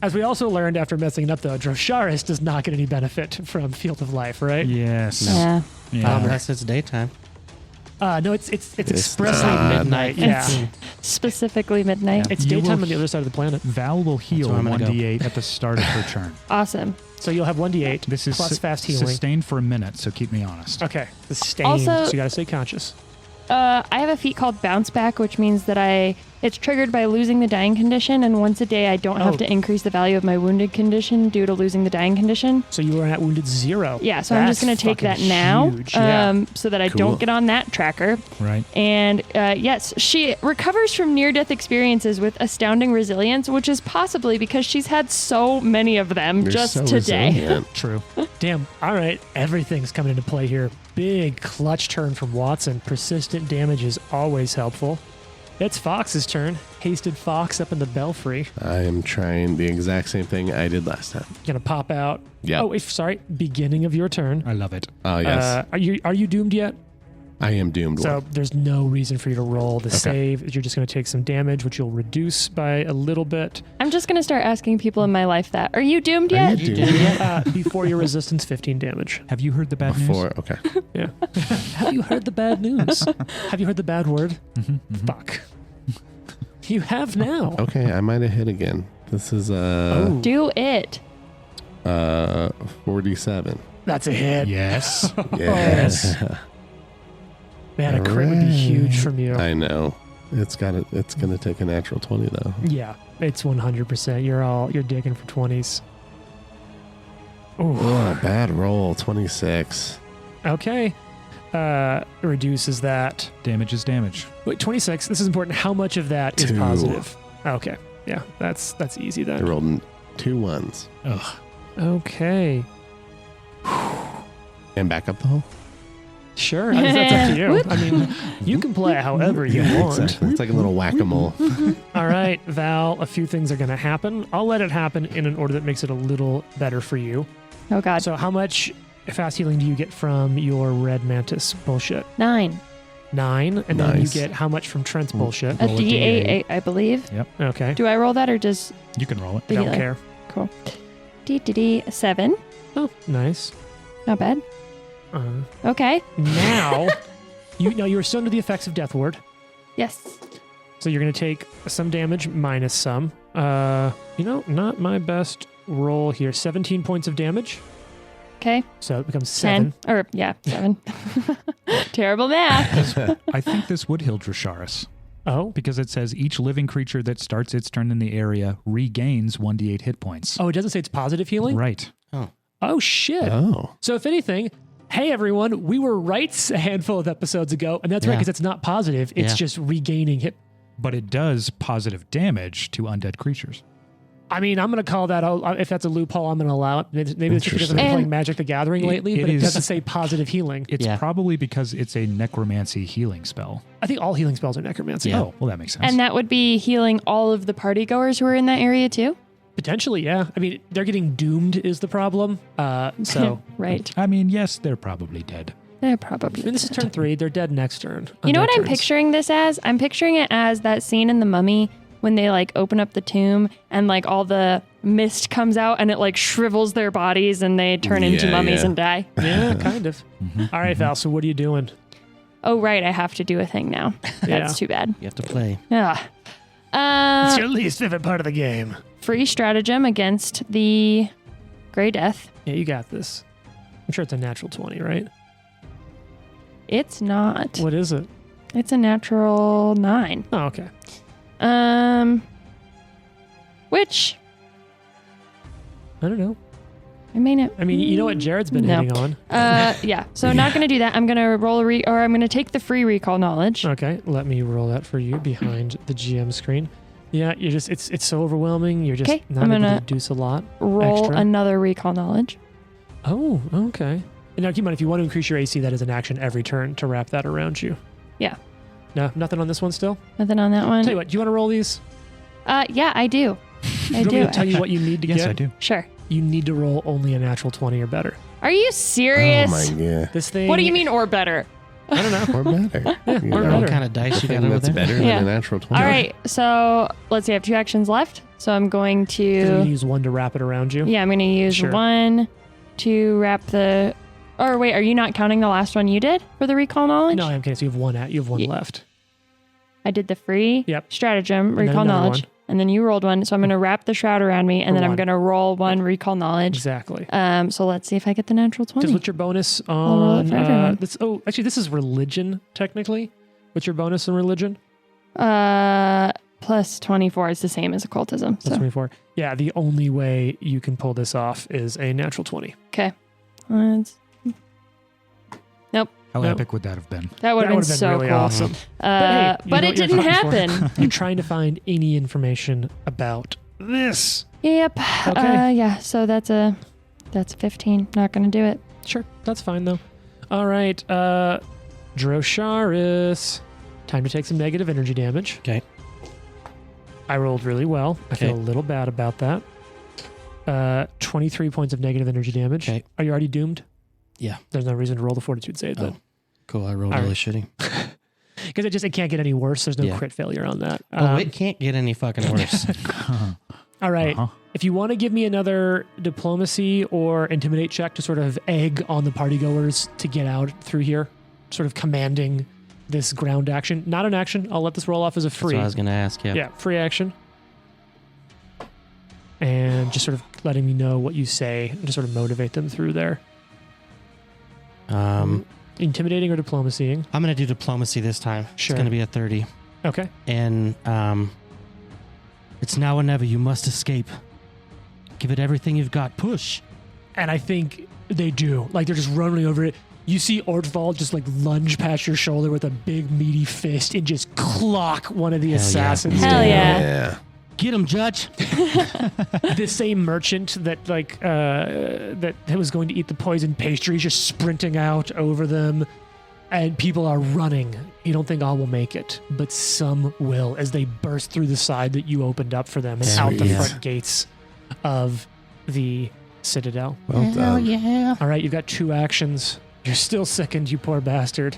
As we also learned after messing it up, though, Drosharis does not get any benefit from Field of Life, right? Yes. Yeah. Yeah. Unless it's daytime. No, it's expressly not. midnight. Yeah, Specifically midnight. it's You will daytime on the other side of the planet. Val will heal where I'm gonna go. 1d8 at the start of her turn. Awesome. So you'll have 1d8 This is plus fast healing. sustained for a minute, so keep me honest. Okay, sustained. Also- So you gotta stay conscious. I have a feat called Bounce Back, which means that it's triggered by losing the dying condition, and once a day I don't have Oh. to increase the value of my wounded condition due to losing the dying condition. So you are at wounded 0. Yeah, so I'm just That's going to take that fucking now huge. Yeah. so that I Cool. don't get on that tracker. Right? And yes, she recovers from near-death experiences with astounding resilience, which is possibly because she's had so many of them You're just so today. resilient. True. Damn. All right. Everything's coming into play here. Big clutch turn from Watson. Persistent damage is always helpful. It's Fox's turn. Hasted Fox up in the belfry. I am trying the exact same thing I did last time. Gonna pop out. Yeah. Oh, sorry. Beginning of your turn. I love it. Oh, yes. Are you doomed yet? I am doomed. So one. there's no reason for you to roll the save. You're just going to take some damage, which you'll reduce by a little bit. I'm just going to start asking people in my life that. Are you doomed Are yet? you doomed yet? Before your resistance, 15 damage. Have you heard the bad news? Okay. Yeah. Have you heard the bad news? Have you heard the bad word? Fuck. You have now. Okay, I might have hit again. This is Do it. 47. That's a hit. Yes. Yes. Man, a crit would be huge from you. I know. It's gonna take a natural 20 though. Yeah, it's 100%. You're digging for 20s. Oh, bad roll. 26. Okay. Reduces that. Damage is damage. Wait, 26. This is important. How much of that is 2. positive? Okay. Yeah, that's easy I then. rolled 2 ones. Ugh. Okay. And back up the hole. Sure. I mean, that's up to you. I mean, you can play it however you want. Exactly. It's like a little whack-a-mole. All right, Val, a few things are going to happen. I'll let it happen in an order that makes it a little better for you. Oh, God. So how much fast healing do you get from your red mantis bullshit? 9. 9. And then you Nice. get how much from Trent's bullshit? A Roll a D8, I believe. Okay. Do I roll that or just You can roll it. the Don't healer? care. Cool. D 7. Oh, nice. Not bad. Uh, Okay. now, you are still under the effects of Death Ward. Yes. So you're going to take some damage minus some. Not my best roll here. 17 points of damage. Okay. So it becomes 7. 10. Or, yeah, 7. Terrible math. I think this would heal Drasharis Oh. because it says each living creature that starts its turn in the area regains 1d8 hit points. Oh, it doesn't say it's positive healing? Right. Oh, shit. Oh. So if anything, hey, everyone, we were right a handful of episodes ago. And that's right, Yeah. because it's not positive. It's Yeah. just regaining hit. But it does positive damage to undead creatures. I mean, I'm going to call that, if that's a loophole, I'm going to allow it. Maybe it's just because I've been Interesting. playing Magic the Gathering lately, It but it is- doesn't say positive healing. It's Yeah. probably because it's a necromancy healing spell. I think all healing spells are necromancy. Yeah. Oh, well, that makes sense. And that would be healing all of the party goers who are in that area too? Potentially, yeah. I mean, they're getting doomed is the problem. So, Right. I mean, yes, they're probably dead. They're I probably. mean, this is turn 3. They're dead next turn. You know Undead what I'm turns. picturing this as? I'm picturing it as that scene in The Mummy when they like open up the tomb and like all the mist comes out and it like shrivels their bodies and they turn into Yeah, mummies yeah. and die. Yeah, kind of. All right, Val, so what are you doing? Oh, right. I have to do a thing now. That's too bad. You have to play. Yeah. It's your least favorite part of the game. Free stratagem against the Grey Death. Yeah, you got this. I'm sure it's a natural 20, right? It's not. What is it? It's a natural 9. Oh, okay. Which I don't know. I mean it. I mean, you know what Jared's been No. hitting on. Yeah. So not going to do that. I'm going to roll I'm going to take the free recall knowledge. Okay, let me roll that for you behind the GM screen. Yeah, you're just it's so overwhelming. You're just Okay, not I'm able to gonna deduce a lot. Roll extra. another recall knowledge. Oh, okay. And now keep in mind, if you want to increase your AC, that is an action every turn to wrap that around you. Yeah. No, nothing on this one still? Nothing on that one. Tell you what, do you want to roll these? Yeah, I do. I Do you want do. me to tell you actually. what you need to Yes, get? I do. Sure. You need to roll only a natural 20 or better. Are you serious? Oh my god. This thing. What do you mean or better? I don't know. Or better. You or know, better. What kind of dice you got over that's there? better Yeah. than a natural 20. All right. So let's see. I have 2 actions left. So I'm going You're going to to. use one to wrap it around you. Yeah, I'm going to use Sure. 1 to wrap the. Or wait, are you not counting the last one you did for the recall knowledge? No, I'm kidding. So you have one Yeah. left. I did the free Yep. stratagem, then recall another knowledge. one. And then you rolled one. So I'm going to wrap the shroud around me and For then I'm one. going to roll 1 recall knowledge. Exactly. So let's see if I get the natural 20. Because what's your bonus roll it on? for everyone. Actually, this is religion technically. What's your bonus in religion? Plus 24 is the same as occultism. That's So 24. Yeah, the only way you can pull this off is a natural 20. okay. Let's- How No. epic would that have been? That would That have been would've so really cool. awesome. But hey, you know it what you're didn't fighting for? happen. You're trying to find any information about this. Yep. Okay. Yeah. So that's 15. Not gonna do it. Sure, that's fine though. All right, Drosharis. Time to take some negative energy damage. Okay. I rolled really well. I feel a Okay. little bad about that. 23 points of negative energy damage. Okay. Are you already doomed? Yeah. There's no reason to roll the fortitude save then. Cool. I rolled All really right. shitty. Because it can't get any worse. There's no Yeah. crit failure on that. Oh, it can't get any fucking worse. All right. If you want to give me another diplomacy or intimidate check to sort of egg on the partygoers to get out through here, sort of commanding this ground action. Not an action. I'll let this roll off as a That's free. what I was going to ask. Yeah. Yeah, free action. And just sort of letting me know what you say and to sort of motivate them through there. Intimidating or diplomacying? I'm going to do diplomacy this time. Sure. It's going to be a 30. Okay. And it's now or never. You must escape. Give it everything you've got. Push. And I think they do. Like, they're just running over it. You see Ortval just like lunge past your shoulder with a big meaty fist and just clock one of the Hell yeah. assassins. Hell down. yeah. Get him, Judge. The same merchant that that was going to eat the poison pastry is just sprinting out over them, and people are running. You don't think all will make it, but some will as they burst through the side that you opened up for them and Hell out the yeah. front gates of the Citadel. Well done. yeah. All right, you've got 2 actions. You're still sickened, you poor bastard.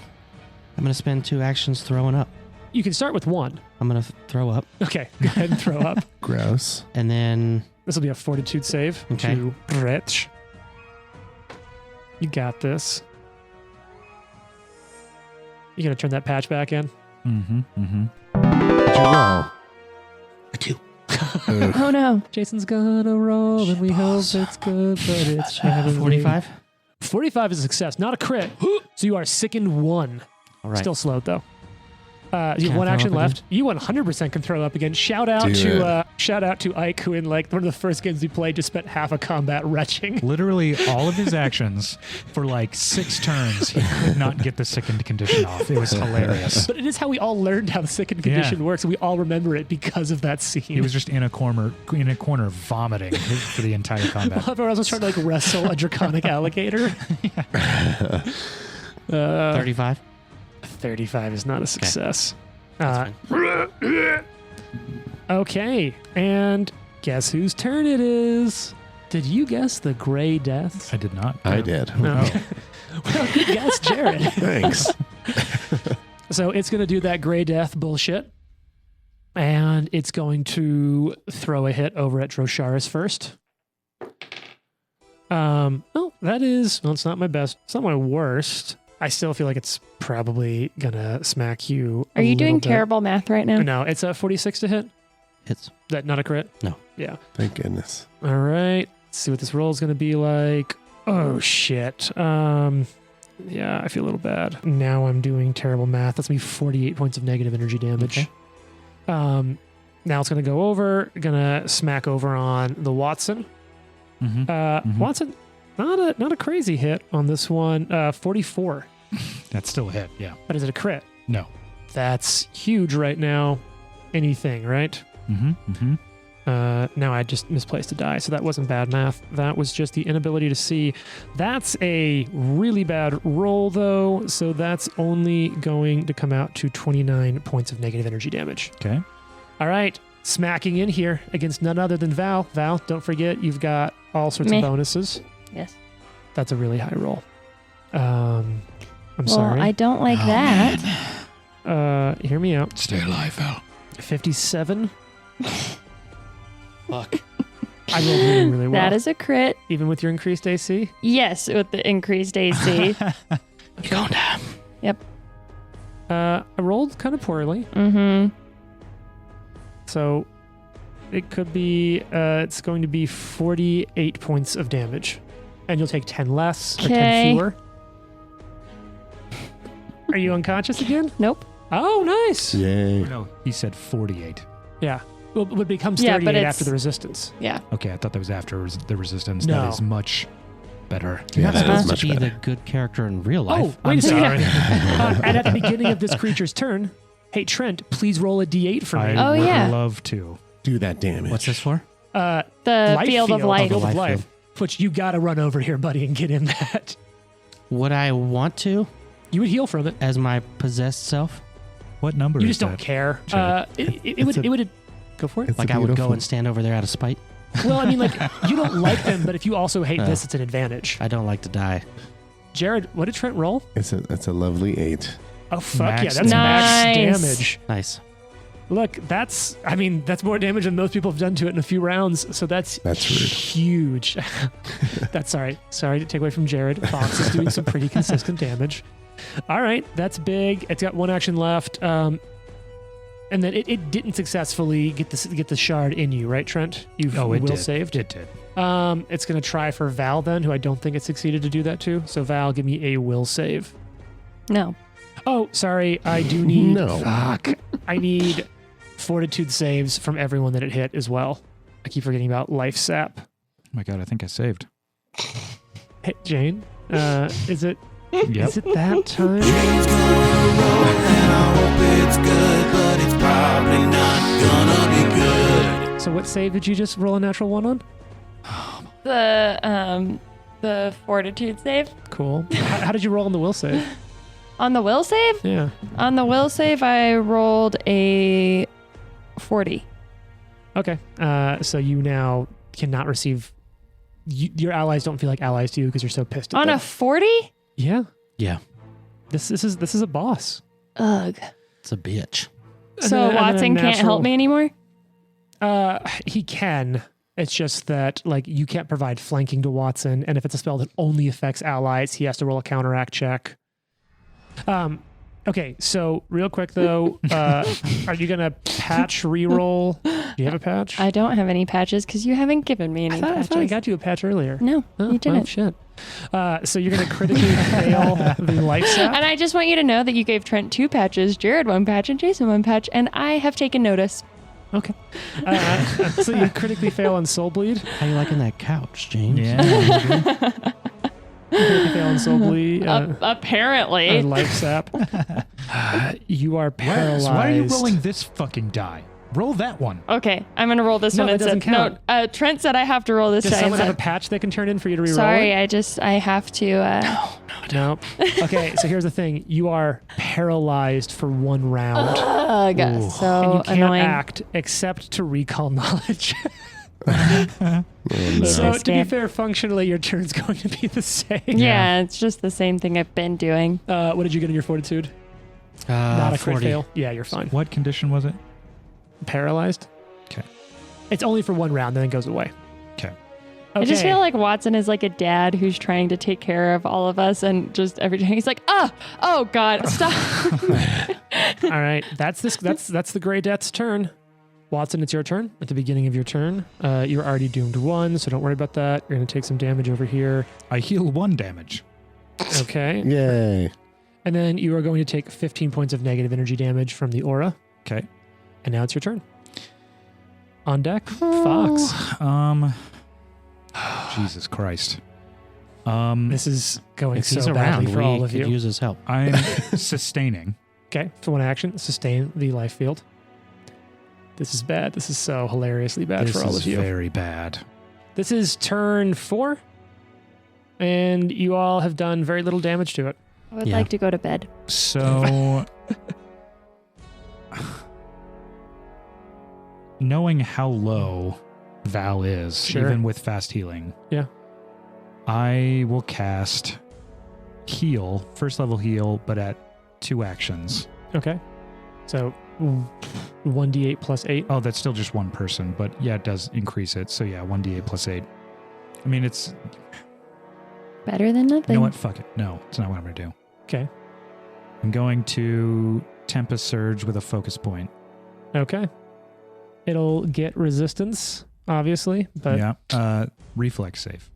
I'm going to spend 2 actions throwing up. You can start with 1. I'm going to throw up. Okay, go ahead and throw up. Gross. And then This will be a fortitude save Okay. to Brett. You got this. You gonna turn that patch back in? Did you roll? a 2. Ugh. Oh no. Jason's gonna roll, and we hope it's good, but it's heavenly. 45. 45 is a success, not a crit. So you are sickened 1. All right. Still slowed though. You Can I have 1 throw action up left. You 100% can throw up again. Shout out Do to Ike, who in like one of the first games we played just spent half a combat retching. Literally all of his actions for like 6 turns, he could not get the sickened condition off. It was hilarious. But it is how we all learned how the sickened condition works. We all remember it because of that scene. He was just in a corner vomiting for the entire combat. While everyone else was trying to like wrestle a draconic alligator. 35. 35 is not a success. That's Okay, and guess whose turn it is? Did you guess the Gray Death? I did not. I did. No. Well, good guess, Jared. Thanks. So it's going to do that Gray Death bullshit, and it's going to throw a hit over at Drosharis first. Oh, that is, well, it's not my best. It's not my worst. I still feel like it's probably gonna smack you. Are you doing bit. terrible math right now? No, it's a 46 to hit. Hits. That not a crit? No. Yeah. Thank goodness. All right. Let's see what this roll is gonna be like. Oh shit. Yeah, I feel a little bad. Now I'm doing terrible math. That's gonna be 48 points of negative energy damage. Okay. Now it's gonna go over. Gonna smack over on the Watson. Watson, not a crazy hit on this one. 44. That's still a hit, yeah. But is it a crit? No. That's huge right now. Anything, right? Now I just misplaced a die, so that wasn't bad math. That was just the inability to see. That's a really bad roll, though, so that's only going to come out to 29 points of negative energy damage. Okay. All right, smacking in here against none other than Val. Val, don't forget, you've got all sorts Meh. of bonuses. Yes. That's a really high roll. I'm Well, sorry. I don't like that. Hear me out. Stay alive, Val. 57. Fuck. I rolled really, really well. That is a crit. Even with your increased AC? Yes, with the increased AC. You're going down. I rolled kind of poorly. Mm-hmm. So it could be, it's going to be 48 points of damage. And you'll take 10 less or 10 Okay. fewer. Are you unconscious again? Nope. Oh, nice. Yay. No, he said 48. Yeah. Well, it becomes Yeah, 38 but after it's- the resistance. Yeah. Okay, I thought that was after the resistance. No. That is much better. You're Yeah, not that is supposed much to be better. the good character in real life. Oh, wait a second. sorry. And at the beginning of this creature's turn, hey, Trent, please roll a d8 for me. I Oh, would yeah. love to. Do that damage. What's this for? The Life field of life. Field of Life life. field. Which you got to run over here, buddy, and get in that. Would I want to You would heal from it. as my possessed self? What number You is just don't that? care. Sure. It would go for it. It's Like a I would go beautiful- and stand over there out of spite? Well, I mean, like you don't like them, but if you also hate this, it's an advantage. I don't like to die. Jared, what did Trent roll? It's a lovely 8. Oh, fuck Max yeah. That's damage. max Nice. damage. Nice. Look, that's more damage than most people have done to it in a few rounds. So that's rude. huge. That's sorry. Sorry to take away from Jared. Fox is doing some pretty consistent damage. All right, that's big. It's got one action left. And then it didn't successfully get the shard in you, right, Trent? You've will saved. It did. It's gonna try for Val then, who I don't think it succeeded to do that to. So Val, give me a will save. No. Oh, sorry. I do need. No. Fuck. I need fortitude saves from everyone that it hit as well. I keep forgetting about life sap. Oh my god, I think I saved. Hey, Jane, is it Yep. is it that time? Jane's gonna roll and I hope it's good, but it's probably not gonna be good. So what save did you just roll a natural one on? The fortitude save. Cool. How did you roll on the will save? On the will save? Yeah. On the will save, I rolled a 40. Okay. So you now cannot receive. Your allies don't feel like allies to you because you're so pissed at On them. a 40? Yeah. Yeah. This is a boss. Ugh. It's a bitch. So And then a Watson can't natural- help me anymore? He can. It's just that like you can't provide flanking to Watson, and if it's a spell that only affects allies, he has to roll a counteract check. Okay, so real quick though, are you gonna patch reroll? Do you have a patch? I don't have any patches because you haven't given me any I patches. thought I got you a patch earlier. No, Oh, you didn't. Oh, shit. So you're gonna critically fail the life sap. And I just want you to know that you gave Trent 2 patches, Jared 1 patch, and Jason 1 patch, and I have taken notice. Okay. So you critically fail on soul bleed. How you liking that couch, James? Yeah. Critically fail on soul bleed. Apparently. Life sap. You are paralyzed. Why are you rolling this fucking die? Roll that one. Okay, I'm going to roll this No, one that doesn't instead. No, Trent said I have to roll this Does die someone have a instead. patch they can turn in for you to reroll Sorry, it? I have to. No. Okay, so here's the thing. You are paralyzed for 1 round. Ugh, and you so can't annoying. act except to recall knowledge. Oh, no. So to be Escape. fair, functionally, your turn's going to be the same. Yeah, it's just the same thing I've been doing. What did you get in your fortitude? Not a crit 40. fail. Yeah, you're fine. What condition was it? Paralyzed? Okay. It's only for 1 round, then it goes away. Okay. I just feel like Watson is like a dad who's trying to take care of all of us, and just every time he's like, oh God, stop. All right, that's the Grey Death's turn. Watson, it's your turn. At the beginning of your turn, you're already doomed 1, so don't worry about that. You're going to take some damage over here. I heal 1 damage. Okay. Yay. And then you are going to take 15 points of negative energy damage from the aura. Okay. And now it's your turn. On deck, Fox. Jesus Christ. This is going If he's so around, badly for we all of could you. use his help. I'm sustaining. Okay, for 1 action, sustain the life field. This is bad. This is so hilariously bad This for all is of you. very bad. This is turn 4, and you all have done very little damage to it. I would Yeah. like to go to bed. So, knowing how low Val is, Sure. even with fast healing, Yeah. I will cast heal, first level heal, but at 2 actions. Okay. So 1d8 plus 8. Oh, that's still just 1 person, but yeah, it does increase it. So yeah, 1d8 plus 8. I mean, it's, Better than nothing. you know what? Fuck it. No, it's not what I'm going to do. Okay. I'm going to Tempest Surge with a focus point. Okay. It'll get resistance, obviously, but Yeah. Reflex save.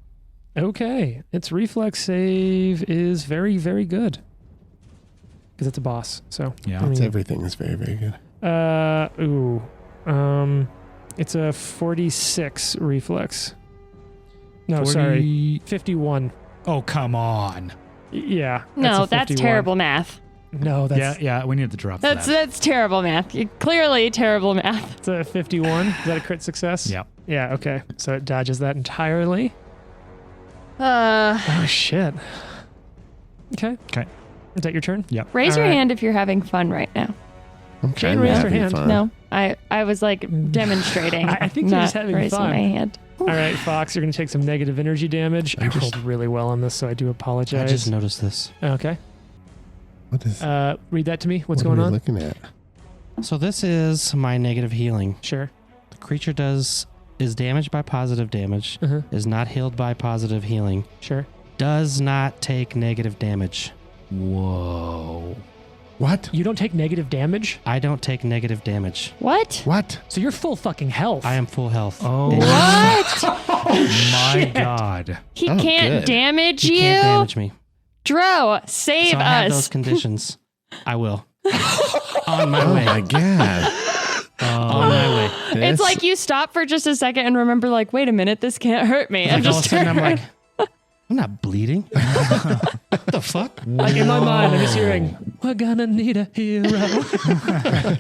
okay. Its reflex save is very, very good. Because it's a boss. So Yeah. It's everything is very, very good. it's a 46 reflex. No, 40 sorry. 51. Oh, come on. Yeah. No, a that's 51. terrible math. No, that's Yeah, we need to drop That's that. terrible math. Clearly terrible math. it's a 51. Is that a crit success? Yeah. Yeah, okay. So it dodges that entirely. Uh, Oh, shit. Okay. Okay. Is that your turn? raise your All right. hand if you're having fun right now. I'm Jane kinda raised her having hand. fun. No, I was like demonstrating. I think you're not just having raising fun. my hand. All right, Fox, you're going to take some negative energy damage. I rolled really well on this, so I do apologize. I just noticed this. Okay. What is Read that to me. What's what going are we on? looking at? So this is my negative healing. Sure. The creature is damaged by positive damage, Uh-huh. is not healed by positive healing, Sure. does not take negative damage. Whoa. What? You don't take negative damage, I don't take negative damage. What? What? so you're full fucking health. I am full health. Oh, What? my God. He Oh, can't good. damage You you? can't damage me. Dro, save So I have those us. conditions. I will. On my Oh way. my god. On my way. It's This- like you stop for just a second and remember, like, wait a minute, this can't hurt me. Like And all of a just sudden I'm turn like, I'm not bleeding. What the fuck? Like in my mind, I'm just hearing, we're gonna need a hero.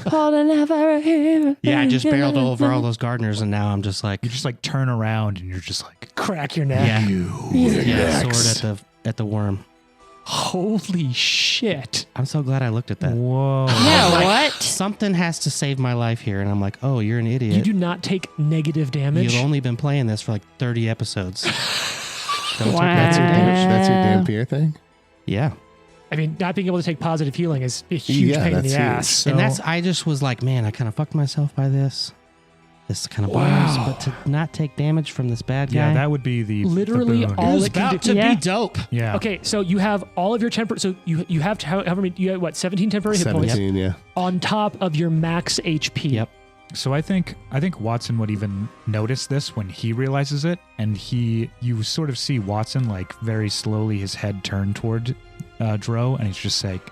holding out for a hero. Yeah, I just barreled over all those gardeners and now I'm just like, You just like turn around and you're just like, Crack your neck. yeah, sword at the worm. Holy shit. I'm so glad I looked at that. whoa. Yeah, what? Something has to save my life here, and I'm like, oh, you're an idiot. You do not take negative damage. You've only been playing this for like 30 episodes. Don't take Wow. That's your damage. That's your Dampier thing? Yeah. I mean, not being able to take positive healing is a huge Yeah, pain in that's the huge. ass. So, And I just was like, man, I kind of fucked myself by this. This kind of bonus, but to not take damage from this bad guy. yeah, that would be the Literally the boon. all was it can about do. to Yeah. be dope. Yeah. Okay, so you have all of your temporary. So you have however many. You have what? 17 temporary hit points 17, yeah. on top of your max HP. Yep. So I think Watson would even notice this when he realizes it, and you sort of see Watson like very slowly his head turn toward Dro, and he's just like,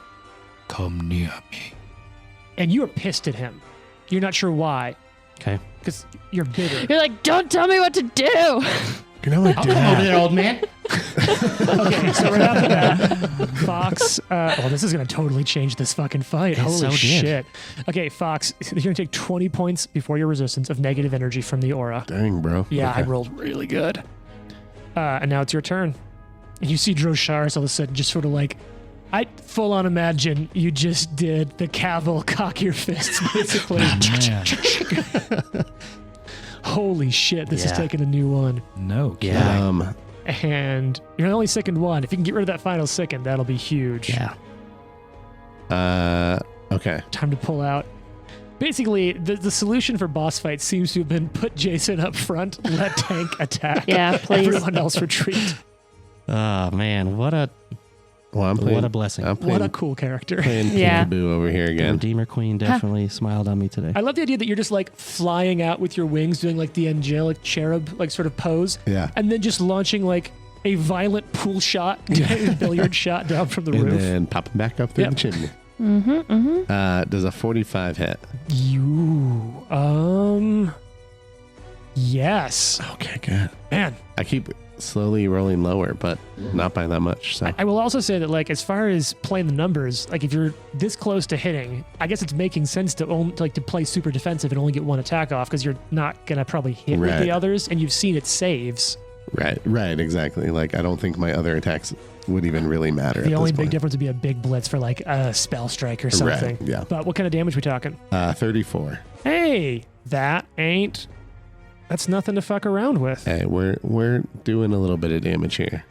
"Come near me." And you are pissed at him. You're not sure why, Okay. because you're bitter. You're like, don't tell me what to do. You know what, Come over there, old man. Okay, so right after that, Fox. Well, this is going to totally change this fucking fight. It Holy so did. shit. Okay, Fox, you're going to take 20 points before your resistance of negative energy from the aura. Dang, bro. Yeah, I Okay. rolled really good. And now it's your turn. And you see Droshars all of a sudden just sort of like, I full on imagine you just did the Cavill cock your fists, basically. Oh, man. Holy shit, this is Yeah. taking a new one. No. kidding. Yeah. And you're the only sickened one. If you can get rid of that final sicken, that'll be huge. Yeah. Okay. Time to pull out. Basically, the solution for boss fights seems to have been put Jason up front, let tank attack. Yeah, please. Everyone else retreat. Oh man, what a Well, I'm playing. what a blessing. I'm What playing, a cool character. playing Yeah. Peekaboo over here The again. Redeemer Queen definitely smiled on me today. I love the idea that you're just like flying out with your wings, doing like the angelic cherub like sort of pose, Yeah. and then just launching like a violent pool shot, billiard shot down from the And roof. then popping back up through Yep. the chimney. Mm-hmm. Does a 45 hit? Yes, Okay, good. man. I keep slowly rolling lower, but not by that much. So I will also say that, like, as far as playing the numbers, like, if you're this close to hitting, I guess it's making sense to to play super defensive and only get one attack off because you're not gonna probably hit with Right. the others, and you've seen it saves. right, exactly. Like I don't think my other attacks would even really matter. The at only this big point. difference would be a big blitz for like a spell strike or something. Right, yeah. But what kind of damage we talking? 34. Hey, that's nothing to fuck around with. Hey, we're doing a little bit of damage here.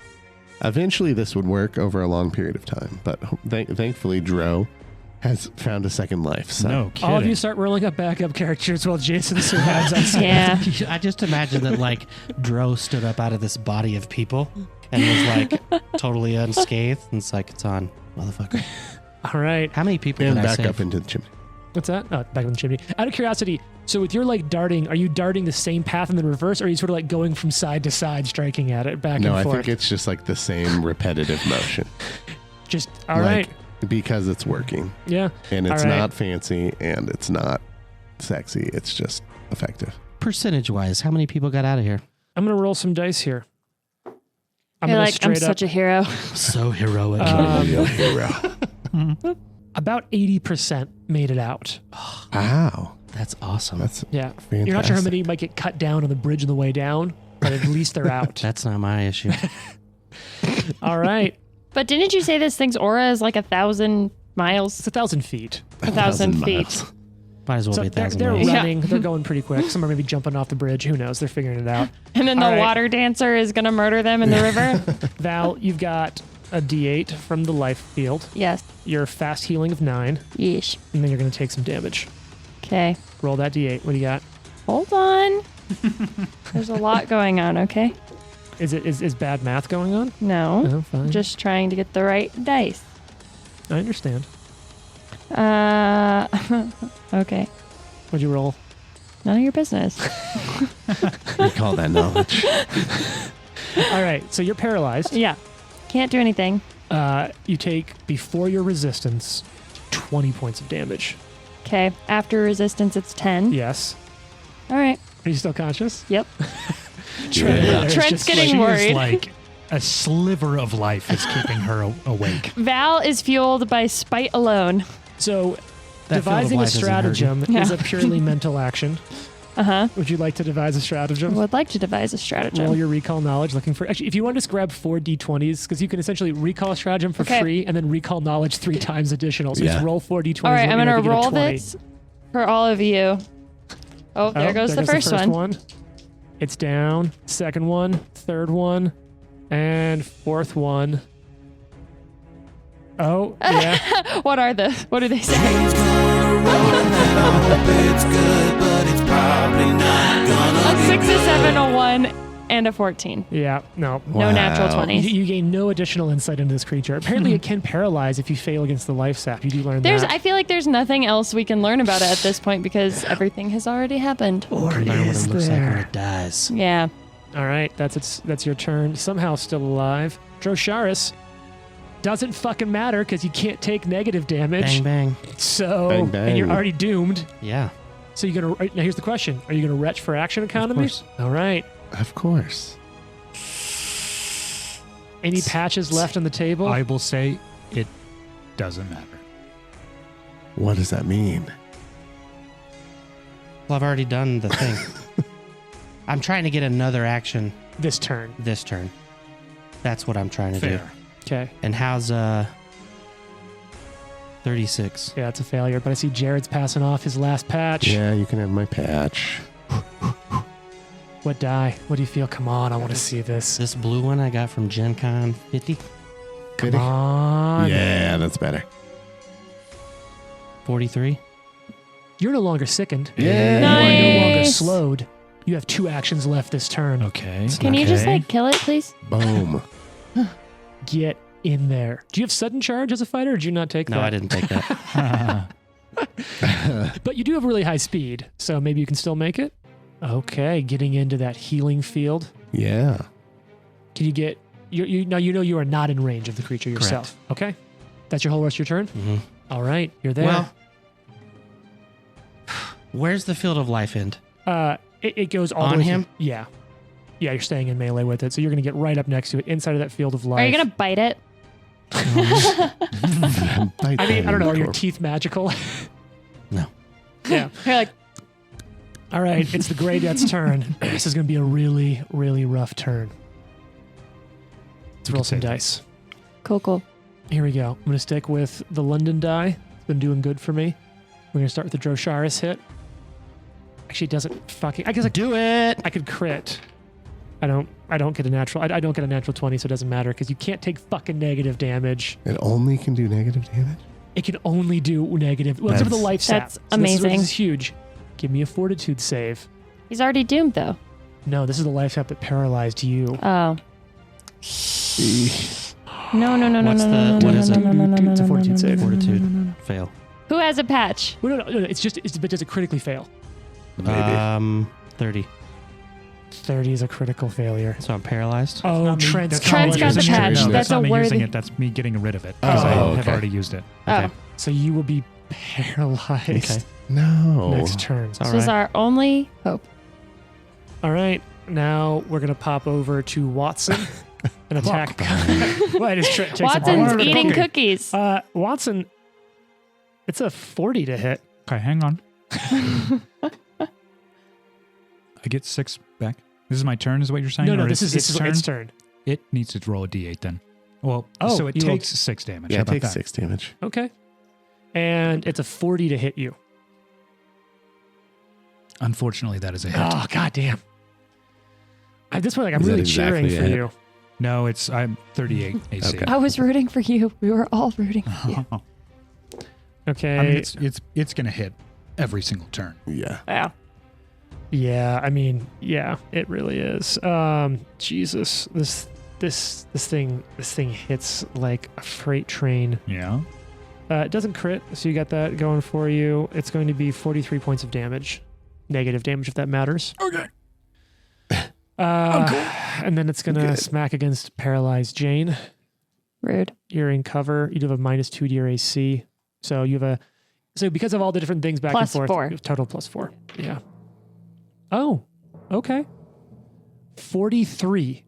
Eventually, this would work over a long period of time, but thankfully, Dro has found a second life. So No kidding. All of you start rolling up backup characters while Jason survives on stage. Yeah. I just imagine that like Dro stood up out of this body of people and was like totally unscathed. And it's like, it's on, motherfucker. All right. How many people and did I back save? up into the chimney. What's that? Oh, back in the chimney. Out of curiosity, so with your like darting, are you darting the same path in the reverse, or are you sort of like going from side to side, striking at it back No, and I forth? think it's just like the same repetitive motion. Just all right. Because it's working. Yeah. And it's All right. not fancy and it's not sexy. It's just effective. Percentage wise, how many people got out of here? I'm gonna roll some dice here. I'm You're gonna like, I'm straight up such a hero. So heroic. Real hero. about 80% made it out. Wow. That's awesome. That's Yeah. fantastic. You're not sure how many might get cut down on the bridge on the way down, but at least they're out. That's not my issue. All right. But didn't you say this thing's aura is like 1,000 miles? It's 1,000 feet. 1,000 feet. miles. Might as well So be they're 1,000 miles. Yeah. running. They're going pretty quick. Some are maybe jumping off the bridge. Who knows? They're figuring it out. And then the All right. water dancer is going to murder them in the river? Val, you've got a D8 from the life field. Yes. Your fast healing of 9, Yeesh. and then you're going to take some damage. Okay. Roll that D8. What do you got? Hold on. There's a lot going on, okay? Is bad math going on? No. Oh, fine. Just trying to get the right dice. I understand. Okay. What'd you roll? None of your business. Recall that knowledge. All right. So you're paralyzed. Yeah. Can't do anything. You take, before your resistance, 20 points of damage. Okay. After resistance, it's 10. Yes. All right. Are you still conscious? Yep. Yeah. There's Trent's just getting She worried. is like a sliver of life is keeping her awake. Val is fueled by spite alone. So That field of devising a life isn't hurting. stratagem is Yeah. a purely mental action. Uh-huh. Would you like to devise a I stratagem? would like to devise a stratagem. Roll your recall knowledge, looking for. Actually, if you want to just grab 4 d20s, because you can essentially recall a stratagem for Okay. free and then recall knowledge 3 times additional. So Yeah. just roll 4 d20s. All right, let I'm me know going if to you get a roll 20. this for all of you. Oh, there goes the first one. It's down. Second one, third one, and fourth one. Oh, yeah. What do they say? Train's gonna roll and I hope it's good, but it's probably not gonna A be 6, a good. 7, a 1, and a 14. Yeah, no. No natural Wow. 20s. You gain no additional insight into this creature. Apparently, it can paralyze if you fail against the life sap. You do learn There's, that. I feel like there's nothing else we can learn about it at this point because everything has already happened. Or Learn what it is looks like when there? it dies. Yeah. All right, that's your turn. Somehow still alive. Drosharis doesn't fucking matter because you can't take negative damage. Bang, bang. So Bang, bang. and you're already doomed. Yeah. So you're gonna now here's the question: are you gonna retch for action economy? course. All right. Of course. Any patches left on the table? I will say it doesn't matter. What does that mean? Well, I've already done the thing. I'm trying to get another action this turn. this turn. That's what I'm trying to do. Fair. Okay. And how's 36? Yeah, it's a failure. But I see Jared's passing off his last patch. Yeah, you can have my patch. What die? What do you feel? Come on, I want to see this. This blue one I got from Gen Con 50, Come on. Yeah, that's better. 43. You're no longer sickened. Yeah. You are no longer Nice. slowed. You have 2 actions left this turn. Okay. Can you just okay. like kill it, please? Boom. Get in there. Do you have sudden charge as a fighter, or did you not take No, that? I didn't take that. But you do have really high speed, so maybe you can still make it. Okay, getting into that healing field. Yeah. Can you get now? You know you are not in range of the creature yourself. Okay, that's your whole rest of your turn. hmm All right, you're there. Well, where's the field of life end? It goes all On the way him? through- Yeah, you're staying in melee with it, so you're gonna get right up next to it, inside of that field of life. Are you going to bite it? I mean, I don't know. Are your Corp. teeth magical? No. Yeah. You're like, All right, it's the Grey Death's turn. This is gonna be a really, really rough turn. Let's You roll could some say that. dice. cool. Here we go. I'm going to stick with the London die. It's been doing good for me. We're going to start with the Drosharis hit. Actually, it doesn't fucking... I guess Do it. I could crit. I don't get a natural... I don't get a natural 20, so it doesn't matter because you can't take fucking negative damage. It only can do negative damage? It can only do negative... Well, except for the That's- life sap. That's So amazing. This is huge. Give me a fortitude save. He's already doomed, though. No, this is the life sap that paralyzed you. Oh. No. What's the- what is it? It's a fortitude save. Fortitude. Fail. Who has a patch? Well, no. But does it critically fail? Maybe. 30. 30 is a critical failure. So I'm paralyzed. Oh, Not me. Trent's That's not Trent's me got the using it. patch. No, That's that's not a me using worthy- it. That's me getting rid of it Oh, because I have okay. already used it. Okay. Oh. So you will be paralyzed Okay. No. next turn. All This was right. our only hope. All right. Now we're going to pop over to Watson and attack. What is Trent takes a Watson's bite. eating Okay. cookies. Watson, it's a 40 to hit. Okay, hang on. I get 6 back. This is my turn, is what you're saying? No, Or this is its turn? its turn. It needs to roll a d8 then. Well, Oh, so it you rolled- takes 6 damage. Yeah, How it about takes that? 6 damage. Okay. And it's a 40 to hit you. Unfortunately, that is a hit. Oh, goddamn. At this point, like, I'm Is that really exactly cheering a for hit? you. No, I'm 38 AC. Okay. I was rooting for you. We were all rooting for you. Okay. I mean, it's going to hit every single turn. Yeah. Yeah. Yeah, I mean, yeah, it really is. Jesus, this thing hits like a freight train. Yeah. It doesn't crit, so you got that going for you. It's going to be 43 points of damage, negative damage if that matters. Okay. And then it's gonna Good. smack against paralyzed Jane. Rude. You're in cover. You do have a -2 to your AC, so you have because of all the different things back Plus and forth. 4. You have total +4. Yeah. Oh, okay. 43.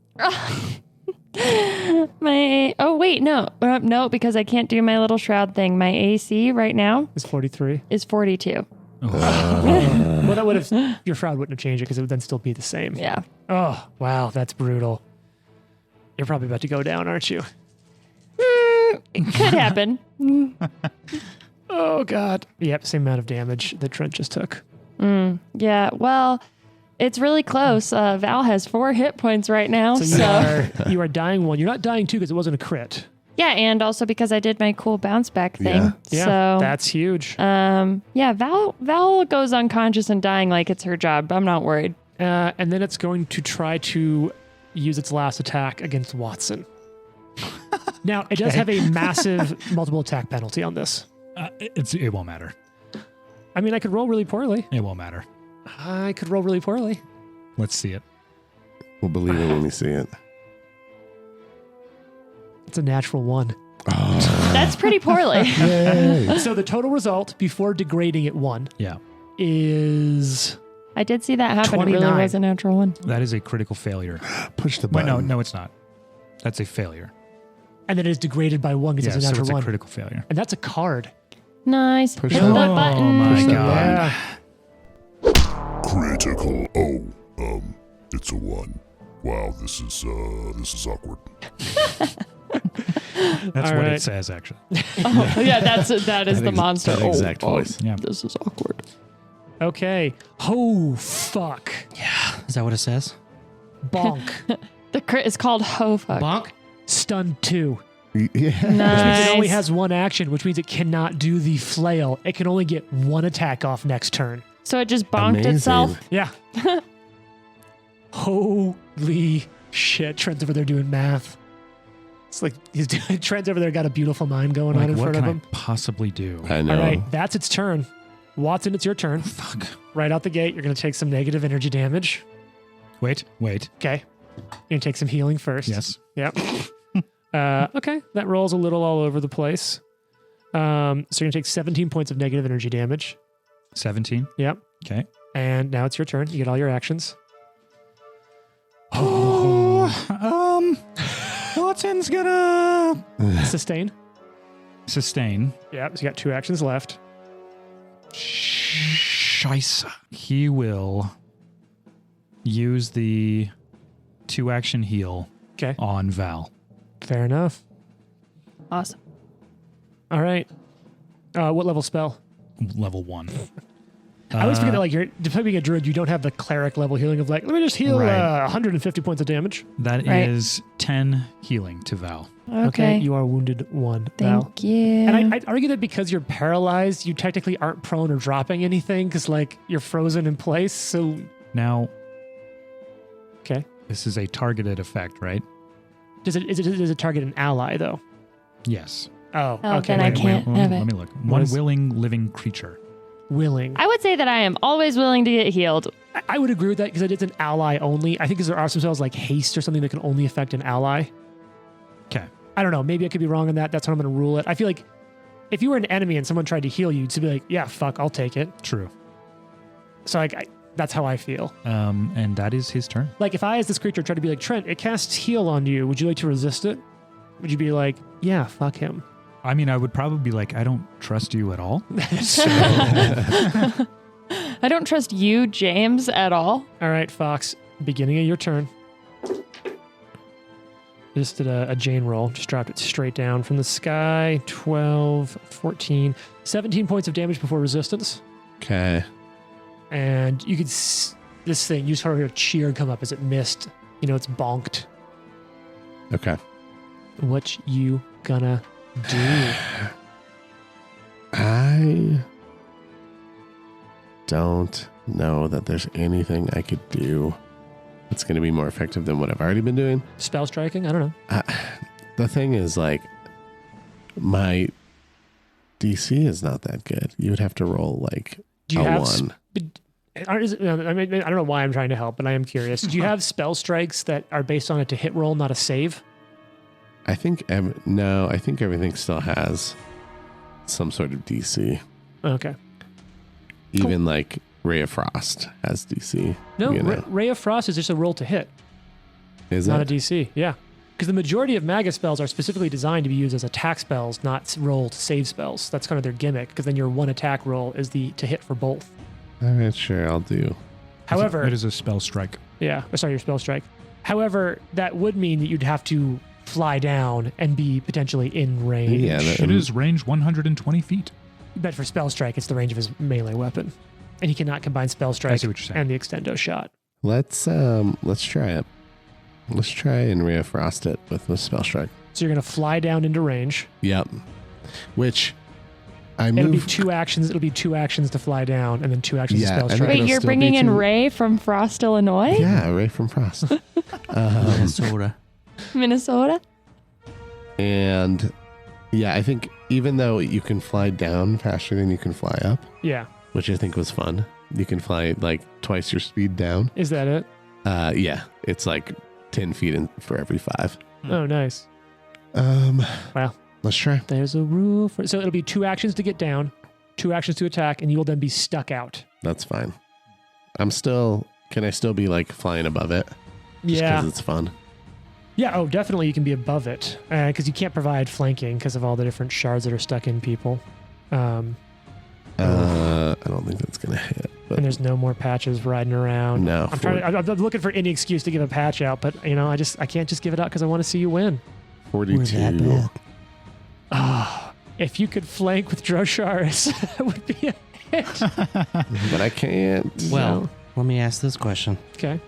No, because I can't do my little shroud thing. My AC right now Is 43. is 42. Well, that would have your shroud wouldn't have changed it because it would then still be the same. Yeah. Oh, wow, that's brutal. You're probably about to go down, aren't you? It could happen. Oh God. Yep, same amount of damage that Trent just took. Yeah. Well, it's really close. Val has 4 hit points right now. So you are dying 1. You're not dying 2 because it wasn't a crit. Yeah, and also because I did my cool bounce back thing. Yeah. Yeah, So that's huge. yeah, Val goes unconscious and dying like it's her job. I'm not worried. And then it's going to try to use its last attack against Watson. Now, it does have a massive multiple attack penalty on this. It won't matter. I mean, I could roll really poorly. It won't matter. I could roll really poorly. Let's see it. We'll believe it when we see it. It's a natural 1. That's pretty poorly. Yay. So the total result before degrading it 1 Yeah. is I did see that happen. It really 29. was a natural one. That is a critical failure. Push the Wait, button. no, it's not. That's a failure. and then it is degraded by 1 because Yeah, it's a so natural it's a 1. critical failure. And that's a card. Nice. Push Hit the the button. button. Oh my Push the God. Yeah. Critical. Oh, it's a 1. Wow, this is awkward. That's All what right. it says, actually. Oh, yeah, that is the monster. That exact voice. Yeah. This is awkward. Okay. Oh, fuck. Is that what it says? Bonk. The crit is called Ho Fuck. Bonk. Stun 2. Yeah. Which means Nice. it only has 1 action, which means it cannot do the flail. It can only get 1 attack off next turn. So it just bonked Amazing. itself. Yeah. Holy shit. Trent's over there doing math. It's like he's doing, Trent's over there got a beautiful mind going on Like, in what front can of I him. possibly do? I know. All right, that's its turn. Watson, it's your turn. Fuck. Right out the gate, you're going to take some negative energy damage. Wait. Okay. You're going to take some healing first. Yes. Yep. Okay, that rolls a little all over the place. So you're going to take 17 points of negative energy damage. 17. Yep. Okay. And now it's your turn. You get all your actions. Watson's gonna Sustain. sustain. Yep. So you got 2 actions left. Scheisse. He will use the 2-action heal Okay. on Val. Fair enough. Awesome. All right. What level spell? Level 1. I always forget that, like, you're despite being a druid, you don't have the cleric level healing of like, let me just heal Right. 150 points of damage. That Right. is 10 healing to Val. Okay. You are wounded 1. Val. Thank you. And I'd argue that because you're paralyzed, you technically aren't prone or dropping anything because, like, you're frozen in place. So, Now, okay. this is a targeted effect, right? Does it target an ally, though? Yes. Oh, Oh, okay. then I wait, can't Let have me, it. let me look. What One is- willing living creature. Willing. I would say that I am always willing to get healed. I would agree with that because it is an ally only. I think because there are some spells like haste or something that can only affect an ally. Okay. I don't know. Maybe I could be wrong on that. That's how I'm going to rule it. I feel like if you were an enemy and someone tried to heal you, you'd be like, yeah, fuck, I'll take it. True. So like, that's how I feel. And that is his turn. Like if I, as this creature, tried to be like, Trent, it casts heal on you. Would you like to resist it? Would you be like, yeah, fuck him? I mean, I would probably be like, I don't trust you at all. So, I don't trust you, James, at all. All right, Fox, beginning of your turn. Just did a Jane roll. Just dropped it straight down from the sky. 12, 14, 17 points of damage before resistance. Okay. And you could this thing, you sort of hear a cheer come up as it missed. It's bonked. Okay. What you gonna do? I don't know that there's anything I could do that's going to be more effective than what I've already been doing. Spell striking? I don't know. The thing is, like, my DC is not that good. You would have to roll like Do you a have 1. I don't know why I'm trying to help, but I am curious. Do you have spell strikes that are based on it to hit roll, not a save? I think no. I think everything still has some sort of DC. Okay. Even like Ray of Frost has DC. No, you know. Ray of Frost is just a roll to hit. Is not it? a DC. Yeah. Because the majority of Magus spells are specifically designed to be used as attack spells, not roll to save spells. That's kind of their gimmick, because then your one attack roll is to hit for both. All right, sure, I'll do. However, it is a spell strike. Yeah, sorry, your spell strike. However, that would mean that you'd have to fly down and be potentially in range. Yeah, It is range 120 feet. But for spell strike, it's the range of his melee weapon, and he cannot combine spell strike see what you're saying. and the extendo shot. Let's try it. Let's try and Ray of Frost it with the spell strike. So you're going to fly down into range. Yep. Which I It'll be move. 2 actions. It'll be 2 actions to fly down, and then 2 actions Yeah, to spell I think strike. Wait, it'll you're still bringing be in two- Ray from Frost, Illinois? Yeah, Ray from Frost. Minnesota. Minnesota? And yeah, I think even though you can fly down faster than you can fly up, Yeah. which I think was fun. You can fly like twice your speed down. Is that it? Yeah, it's like 10 feet for every 5. Oh, nice. Wow. Let's try. There's a rule for. So it'll be 2 actions to get down, 2 actions to attack, and you will then be stuck out. That's fine. Can I still be like flying above it? Just Yeah. because it's fun. Yeah. Oh, definitely you can be above it because you can't provide flanking because of all the different shards that are stuck in people. I don't think that's going to hit. But And there's no more patches riding around. no. I'm looking for any excuse to give a patch out, but I can't just give it out because I want to see you win. 42. If you could flank with Drosharis, that would be a hit. But I can't. Well, let me ask this question. Okay.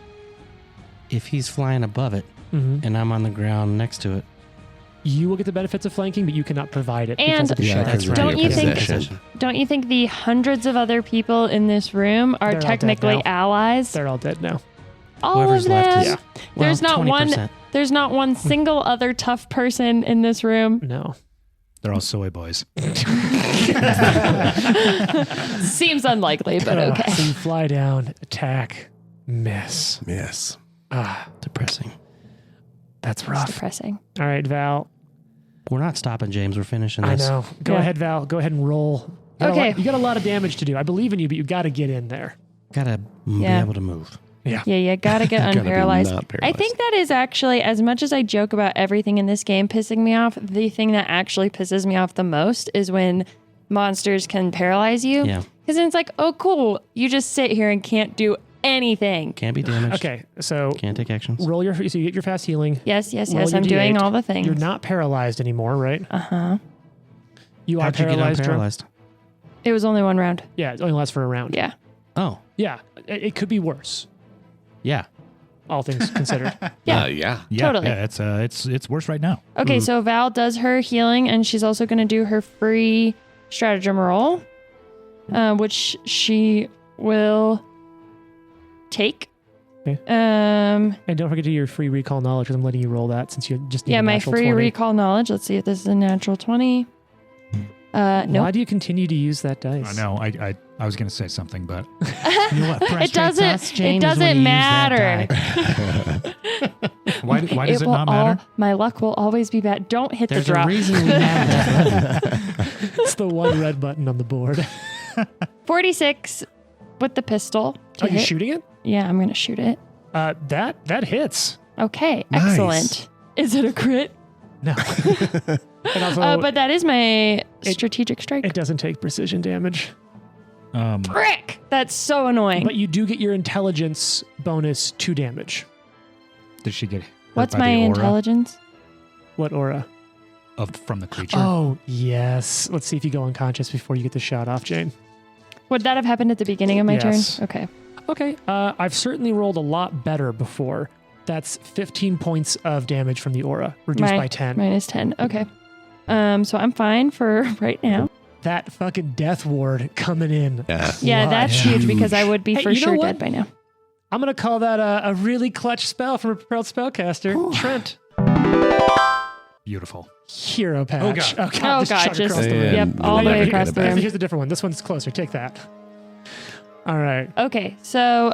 If he's flying above it Mm-hmm. and I'm on the ground next to it, You will get the benefits of flanking, but you cannot provide it And- because of the Yeah, shards. that's right. Don't you think- Possession. Don't you think the hundreds of other people in this room are They're all dead technically now. allies? They're all dead now. All whoever's of them. left is Yeah. There's well, not one. 20%. There's not one single other tough person in this room. No. They're all soy boys. Seems unlikely, but okay. So you fly down, attack, miss. Yes. Depressing. That's It's rough. depressing. All right, Val. We're not stopping, James. We're finishing I this. know. Go Yeah. ahead, Val. Go ahead and roll. Okay. You got a lot of damage to do. I believe in you, but you got to get in there. Gotta Yeah. be able to move. Yeah, you gotta get Gotta be unparalyzed. not I paralyzed. think that is actually, as much as I joke about everything in this game pissing me off, the thing that actually pisses me off the most is when monsters can paralyze you. Yeah. Because then it's like, oh, cool. You just sit here and can't do anything. Can't be damaged. Okay, so Can't take actions. roll so you get your fast healing. Yes, yes, Roll yes. your I'm doing D8. all the things. You're not paralyzed anymore, right? Uh-huh. You are How'd you get paralyzed. Drum? unparalyzed? It was only one round. Yeah, it only lasts for a round. Yeah. Oh, Yeah, it could be worse, yeah. all things considered. Yeah. Yeah. Yeah, Totally. Yeah, it's worse right now. Okay, so Val does her healing, and she's also going to do her free stratagem roll, which she will take. Okay. Um, And don't forget to do your free recall knowledge because I'm letting you roll that since you just need yeah, a my natural free 20. recall knowledge. Let's see if this is a natural 20. Why No, do you continue to use that dice? I know. I was going to say something, but You know what it frustrates doesn't. us, Jane, It is when doesn't you use matter. that die. why does it will not matter? my luck will always be bad. Don't hit There's the a drop. reason we have that. It's the one red button on the board. 46 with the pistol. To Oh, you're hit. shooting it? Yeah, I'm gonna shoot it. That hits. Okay, Nice. excellent. Is it a crit? No. And also, But that is my strategic strike. it doesn't take precision damage. Frick! That's so annoying. But you do get your intelligence bonus 2 damage. Did she get hit What's by my the aura? intelligence? What aura? From the creature. Oh, yes. Let's see if you go unconscious before you get the shot off, Jane. Would that have happened at the beginning of my Yes. turn? Okay. Okay. I've certainly rolled a lot better before. That's 15 points of damage from the aura, reduced by 10. Minus 10. Okay. So I'm fine for right now. That fucking death ward coming in. Yeah, that's huge because I would be Hey, for you know sure what? dead by now. I'm going to call that a really clutch spell from a propelled spellcaster. Trent. Beautiful. Hero patch. Oh, God. Oh, Just God. chug Just, across the room. yep, all the Yeah, way here- across the room. Here's a different one. This one's closer. Take that. All right. Okay. So,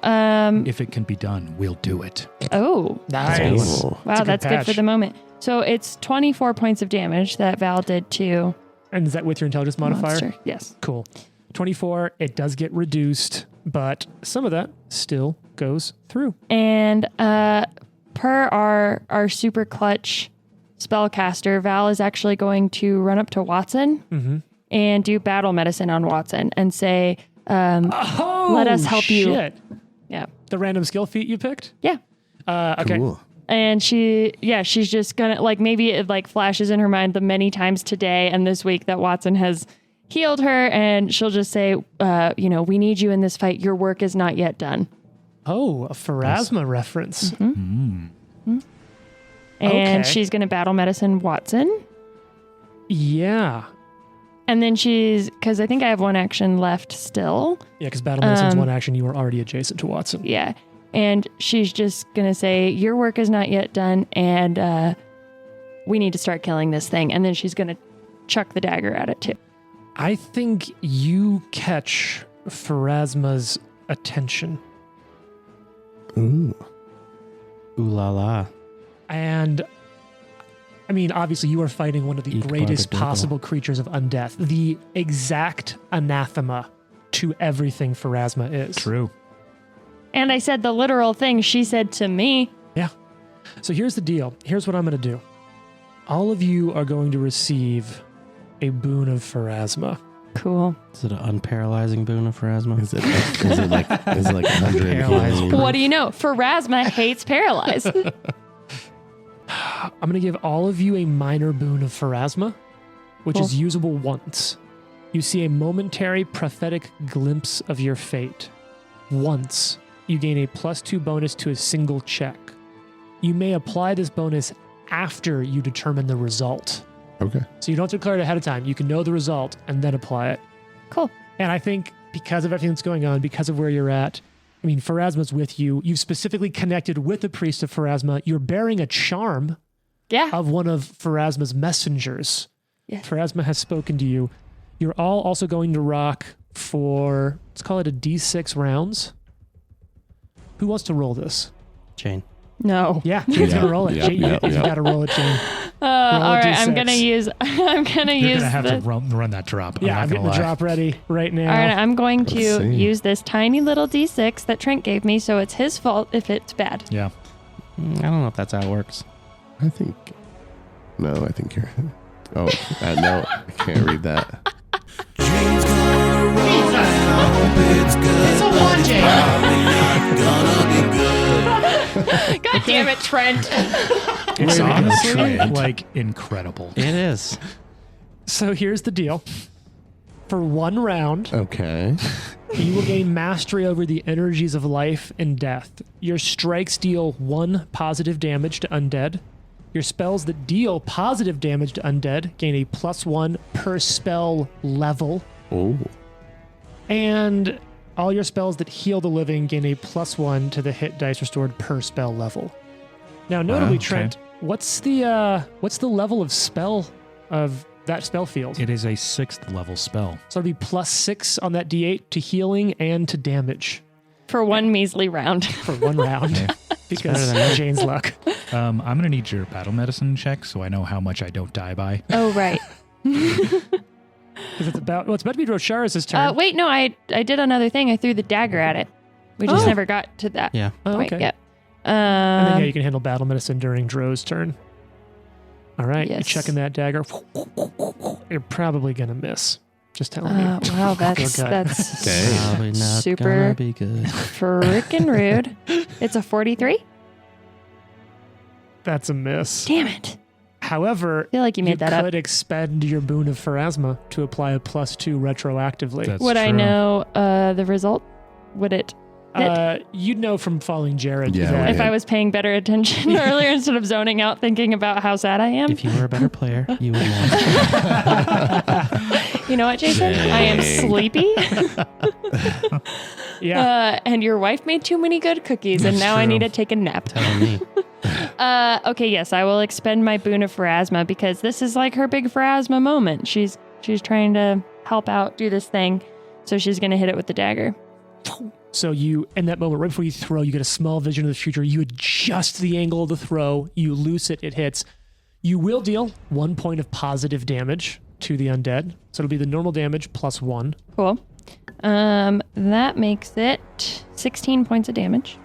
If it can be done, we'll do it. oh, Nice. Oh. wow, good that's good for patch. the moment. So it's 24 points of damage that Val did to And is that with your intelligence modifier? monster. Yes. Cool. 24. It does get reduced, but some of that still goes through. And per our super clutch spellcaster, Val is actually going to run up to Watson and do battle medicine on Watson and say, Oh, let us help you. shit. Yeah. The random skill feat you picked? Yeah. Okay. Cool. And she's just gonna, like, maybe it like flashes in her mind the many times today and this week that Watson has healed her, and she'll just say, we need you in this fight. Your work is not yet done. Oh, a Pharasma reference. And Okay. she's gonna battle medicine Watson. Yeah. And then because I think I have one action left still. Yeah, because battle medicine's one action. You were already adjacent to Watson. Yeah. And she's just going to say, your work is not yet done, and we need to start killing this thing. And then she's going to chuck the dagger at it, too. I think you catch Pharasma's attention. Ooh. Ooh la la. And, I mean, obviously you are fighting one of the Eat greatest barbadoodle. possible creatures of undeath. The exact anathema to everything Pharasma is. True. And I said the literal thing she said to me. Yeah. So here's the deal. Here's what I'm going to do. All of you are going to receive a boon of Pharasma. Cool. Is it an unparalyzing boon of Pharasma? Is it like 100 Paralyzed. healing? What do you know? Pharasma hates paralyzed. I'm going to give all of you a minor boon of Pharasma, which is usable once. You see a momentary prophetic glimpse of your fate. Once, you gain a +2 bonus to a single check. You may apply this bonus after you determine the result. Okay. So you don't declare it ahead of time. You can know the result and then apply it. Cool. And I think because of everything that's going on, because of where you're at, I mean, Pharasma's with you. You've specifically connected with the priest of Pharasma. You're bearing a charm Yeah. of one of Pharasma's messengers. Yes. Pharasma has spoken to you. You're all also going to rock for, let's call it a D6 rounds. Who wants to roll this? Jane. No. Yeah, Jane's going to roll it. Yeah, Jane, yeah, you yeah. got to roll it, Jane. All a right. D6. I'm going to use You're use gonna have to the. run that drop. Yeah, I'm I'm not getting gonna the lie. drop ready right now. All right, I'm going Let's to see. use this tiny little D6 that Trent gave me, so it's his fault if it's bad. Yeah. I don't know if that's how it works. I think you're. Oh, no, I can't read that. Jane's gonna roll and I hope it's good. It's a one, Jane. Probably not gonna be good. God damn it, Trent. It's Way to go, honestly Trent. like incredible. It is. So here's the deal. For one round, Okay. you will gain mastery over the energies of life and death. Your strikes deal 1 positive damage to undead. Your spells that deal positive damage to undead gain a +1 per spell level. Oh. And all your spells that heal the living gain a +1 to the hit dice restored per spell level. Now, notably, okay. Trent, what's the level of spell of that spell field? It is a 6th level spell. So it'll be +6 on that D8 to healing and to damage For one measly round. for one round. better Because than Jane's luck. I'm gonna need your battle medicine check so I know how much I don't die by. Oh, right. Because it's about to be Rosharis' turn. Wait, no, I did another thing. I threw the dagger at it. We just Oh. never got to that Yeah. Oh, point okay. yet. And then you can handle battle medicine during Dro's turn. All right, Yes. you're checking that dagger. You're probably gonna miss. Just telling you. Wow, that's Okay. that's Dang. Probably not Super. gonna be good. freaking rude. It's a 43. That's a miss. Damn it. However, I feel like you made that up. could expend your boon of Pharasma to apply a +2 retroactively. That's Would I true. know the result? Would it? You'd know from following Jared. Yeah, that- If I was paying better attention earlier instead of zoning out thinking about how sad I am. If you were a better player, you would know. You know what, Jason? I am sleepy. yeah. And your wife made too many good cookies, and That's now I true. need to take a nap. Telling me. Okay, yes, I will expend my boon of Pharasma because this is like her big Pharasma moment. She's trying to help out, do this thing, so she's gonna hit it with the dagger. So you, in that moment, right before you throw, you get a small vision of the future. You adjust the angle of the throw. You loose it. It hits. You will deal 1 point of positive damage to the undead. So it'll be the normal damage +1. Cool. That makes it 16 points of damage,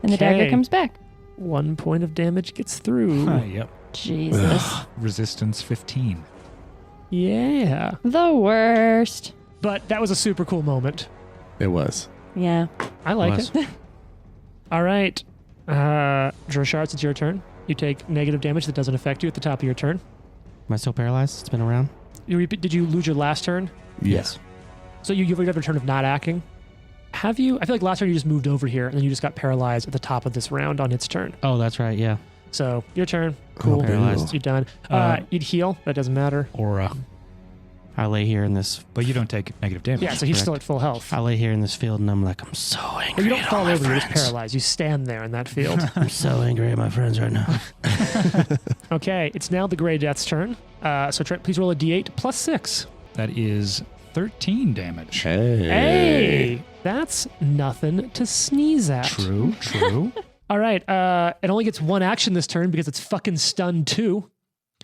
and the dagger Okay. comes back. 1 point of damage gets through. Yep. Jesus, Resistance 15. Yeah. the worst. But that was a super cool moment. It was. Yeah. I like Was. it. All right. Droshards, it's your turn. You take negative damage that doesn't affect you at the top of your turn. Am I still paralyzed? It's been around. Did you lose your last turn? Yes. So you've already have a turn of not acting. Have you? I feel like last turn you just moved over here and then you just got paralyzed at the top of this round on its turn. Oh, that's right. Yeah. So your turn. Cool. Paralyzed. You're done. You'd heal. That doesn't matter. Aura. I lay here in this. But you don't take negative damage. Yeah, so he's still at full health. I lay here in this field, and I'm like, I'm so angry. But you don't at fall all my over, you're just friends. paralyzed. You stand there in that field. I'm so angry at my friends right now. Okay, it's now the Grey Death's turn. So Trent, please roll a d8 +6. That is 13 damage. Hey, that's nothing to sneeze at. True, true. All right, it only gets one action this turn because it's fucking stunned too.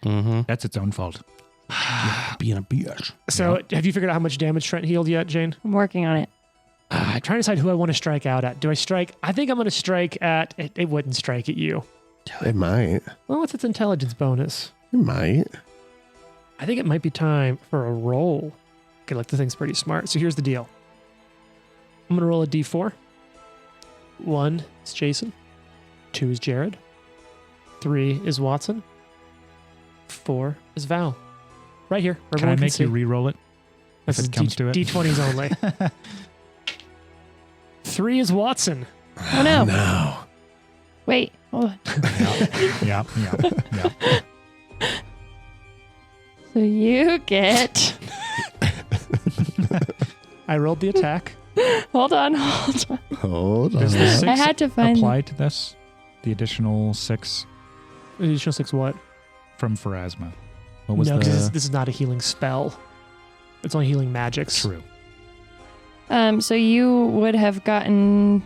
Mm-hmm. That's its own fault. Being a bitch. So have you figured out how much damage Trent healed yet, Jane? I'm working on it. I'm trying to decide who I want to strike out at. Do I strike? I think I'm going to strike at... It wouldn't strike at you. It might. Well, what's its intelligence bonus? It might. I think it might be time for a roll. Okay, look, the thing's pretty smart. So here's the deal. I'm going to roll a d4. 1 is Jason. 2 is Jared. 3 is Watson. 4 is Val. Right here. Where Can I everyone make see. you re-roll it? This if is it comes to it? D20s only. 3 is Watson. Oh no. No. Wait. Hold on. Yeah. So you get. I rolled the attack. Hold on. Hold Does on. the I 6 had to find. apply to this? The additional 6 Additional 6 what? from Pharasma. What was No, the... because this is not a healing spell. It's only healing magics. True. So you would have gotten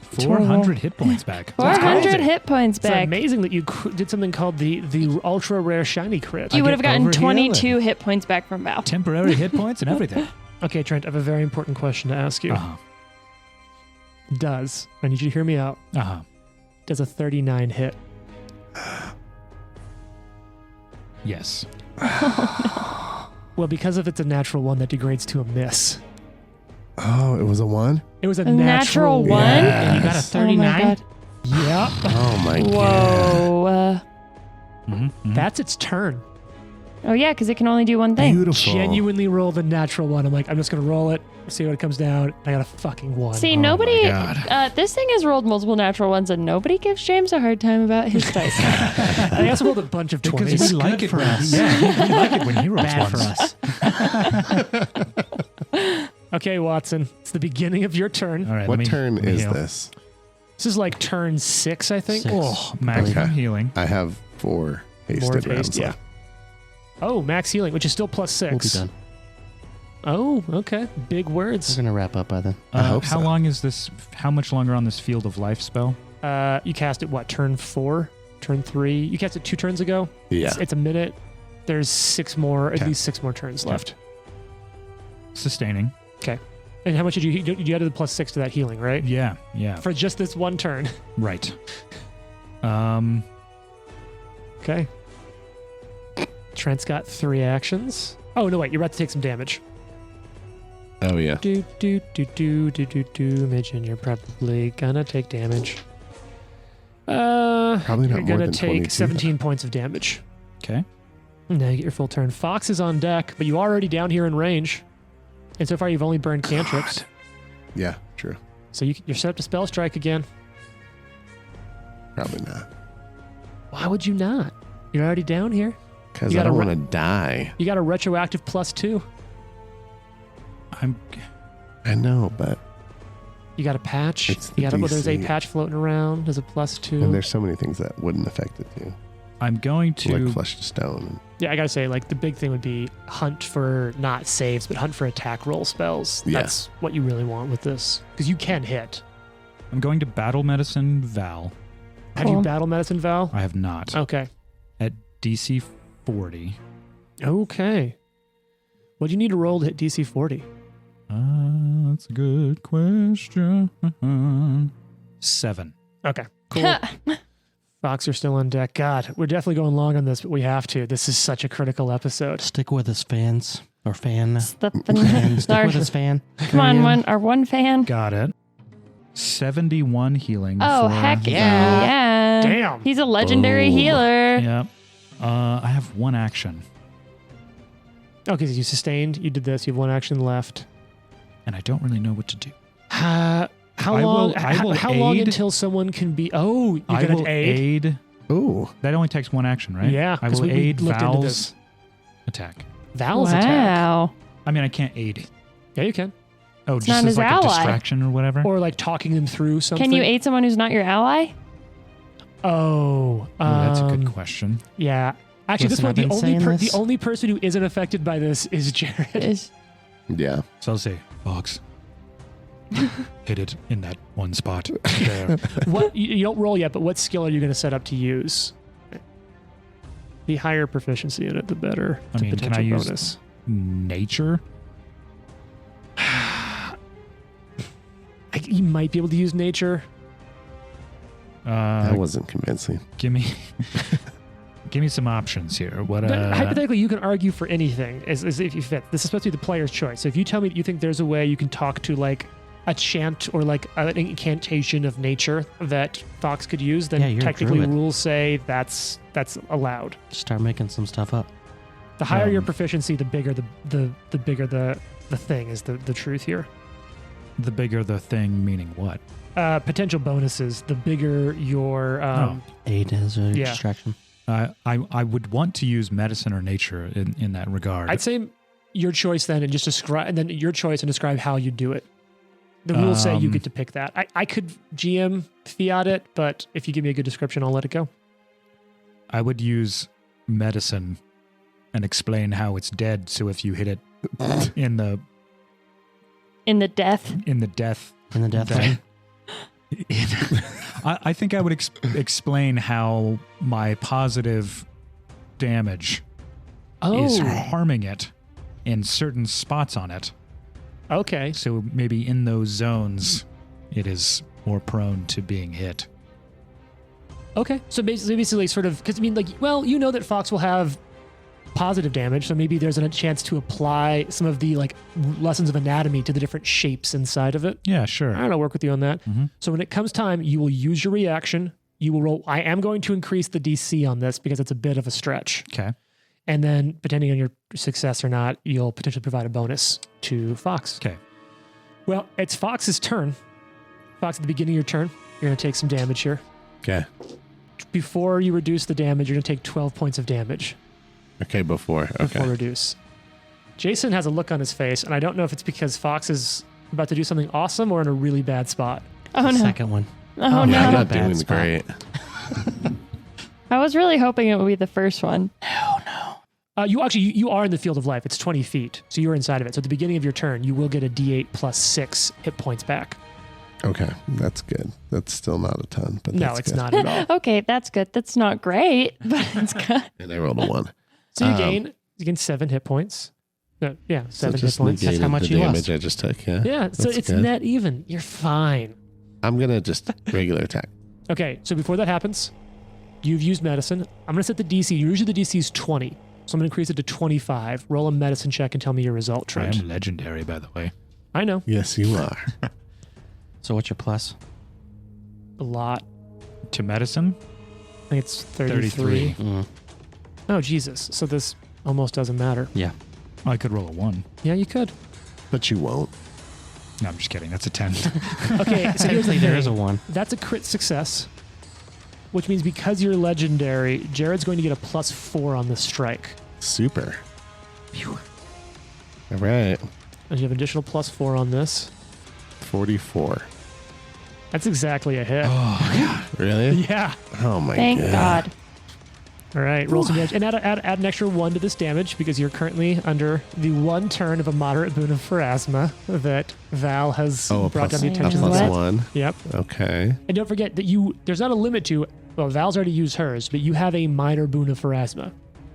400 hit points back. That's 400 crazy. hit points It's back. amazing that you did something called the ultra rare shiny crit. You I would have get gotten over 22 hit points back from Val. Temporary hit points and everything. Okay, Trent, I have a very important question to ask you. Uh-huh. I need you to hear me out, Uh-huh. does a 39 hit? Yes. Well, because if it's a natural one, that degrades to a miss. Oh, it was a 1? It was a natural one? And you got a Yes. 39? Oh my God. Yep. Oh my god. Whoa. Mm-hmm. That's its turn. Oh yeah, because it can only do one thing. Beautiful. Genuinely roll the natural one. I'm like, I'm just going to roll it, see what it comes down. I got a fucking 1. See, Oh my nobody. God. This thing has rolled multiple natural ones, and nobody gives James a hard time about his dice. I also rolled a bunch of 20s. Because we like it for when us. Yeah, we like it when he rolls Bad ones. for us. Okay, Watson, it's the beginning of your turn. All right, What let me- turn let me is heal. this? This is like turn 6, I think. 6. Oh, maximum Okay. healing. I have 4 hasted More of rounds haste, yeah. left. Oh, max healing, which is still We'll be +6. done. Oh, okay. Big We're words. going to wrap up by then. I hope how so. long is this? How much longer on this field of life spell? You cast it, what, turn 4? Turn 3? You cast it 2 turns ago? Yeah. It's a minute. There's 6 more, at Okay. least 6 more turns left. Sustaining. And how much did you added the +6 to that healing, right? Yeah, yeah. For just this one turn. Right. Okay. Trent's got 3 actions. Oh, no, wait. You're about to take some damage. Oh yeah. Midge, and you're probably gonna take damage. Probably not You're more gonna than take 22. 17 points of damage. Okay. Now you get your full turn. Fox is on deck, but you are already down here in range. And so far you've only burned cantrips. Yeah, true. So you're set up to spell strike again. Probably not. Why would you not? You're already down here. Because You I don't gotta want to die. You got a retroactive +2. I know, but You got a patch. It's the You got there's a DC. patch floating around. There's a +2. and there's so many things that wouldn't affect it too. I'm going to Like flesh to stone. Yeah, I gotta say, like, the big thing would be hunt for not saves, but hunt for attack roll spells. Yeah. That's what you really want with this. Because you can hit. I'm going to battle medicine Val. Have you Cool. battle medicine, Val? I have not. Okay. At DC 40. Okay. What do you need to roll to hit DC 40? That's a good question. 7. Okay. Cool. Fox, you're still on deck. God, we're definitely going long on this, but we have to. This is such a critical episode. Stick with us, fans. Or fan. The Fan. Stick Our- with us, fan. Come on, our one fan. Got it. 71 healing. Oh, for heck Val. yeah. Damn. He's a legendary Boom. healer. Yep. I have one action, Okay, so you sustained. You did this. You have one action left. and I don't really know what to do. How I long? will- I will how long aid. until someone can be? Oh, you're I gonna will aid. aid. Ooh. That only takes one action, right? Yeah, I 'cause will we aid looked into Val's this. attack. Val's attack. Wow. I mean, I can't aid. Yeah, you can. Oh, not just as his like ally. a distraction or whatever. Or like talking them through something. Can you aid someone who's not your ally? Oh, Ooh, that's a good question. Yeah. Actually, Listen, this I've been one, saying the this. only person who isn't affected by this is Jared. Is Yeah. So I'll say, Fox, hit it in that one spot there. What you don't roll yet, but what skill are you going to set up to use? The higher proficiency in it, the better. I the mean, can potential I use- bonus. Nature. You might be able to use nature. That wasn't convincing. Give me, give me some options here. What? But hypothetically, you can argue for anything as if you fit. This is supposed to be the player's choice. So if you tell me that you think there's a way you can talk to like a chant or like an incantation of nature that Fox could use, then Yeah, you're a technically druid. rules say that's allowed. Start making some stuff up. The higher your Um, proficiency, the bigger the bigger the thing is the truth here. The bigger the thing, meaning what? Potential bonuses. The bigger your Aid as a Yeah. distraction. I would want to use medicine or nature in that regard. I'd say your choice then, and just describe, and then your choice and describe how you do it. The rules say you get to pick that. I could GM fiat it, but if you give me a good description, I'll let it go. I would use medicine and explain how it's dead. So if you hit it in the in the death. death, In the death then- lane. I think I would explain how my positive damage is harming it in certain spots on it. Okay. So maybe in those zones, it is more prone to being hit. Okay. So basically sort of, because I mean, like, well, you know that Fox will have positive damage, so maybe there's a chance to apply some of the like lessons of anatomy to the different shapes inside of it. Yeah, sure. I don't know, work with you on that. Mhm. So when it comes time, you will use your reaction. You will roll. I am going to increase the DC on this because it's a bit of a stretch. Okay. And then, depending on your success or not, you'll potentially provide a bonus to Fox. Okay. Well, it's Fox's turn. Fox, at the beginning of your turn, you're going to take some damage here. Okay. Before you reduce the damage, you're going to take 12 points of damage Okay, before. Okay. before reduce. Jason has a look on his face, and I don't know if it's because Fox is about to do something awesome or in a really bad spot. Oh The no. second one. Oh Yeah, I'm no. not Bad doing spot. great. I was really hoping it would be the first one. You are in the field of life. It's 20 feet, so you're inside of it. So at the beginning of your turn, you will get a D8 plus 6 hit points back. Okay, that's good. That's still not a ton, but No, that's it's good. not at all. Okay, that's good. That's not great, but it's good. And I rolled a 1. So you gain 7 hit points. No, yeah, So 7 hit just points. That's how negated much the you damage lost. I just took. Yeah. Yeah, so That's it's good. net even. You're fine. I'm gonna just regular attack. Okay, so before that happens, you've used medicine. I'm going to set the DC. Usually the DC is 20. So I'm going to increase it to 25. Roll a medicine check and tell me your result, I Trent. am legendary, by the way. I know. Yes, you are. So what's your plus? A lot. to medicine. I think it's 33. Oh, Jesus. So this almost doesn't matter. Yeah. Oh, I could roll a 1. Yeah, you could. But you won't. No, I'm just kidding. That's a 10. Okay, so here's the Technically, there thing. is a 1. That's a crit success, which means because you're legendary, Jared's going to get a +4 on this strike. Super. All right. And you have additional +4 on this. 44. That's exactly a hit. Really? Yeah. Oh my Thank God. All right, roll some damage. And add an extra 1 to this damage because you're currently under the 1 turn of a moderate boon of Pharasma that Val has Oh, brought down the a attention plus level. what? 1. Yep. Okay. And don't forget that there's not a limit to, well, Val's already used hers, but you have a minor boon of Pharasma.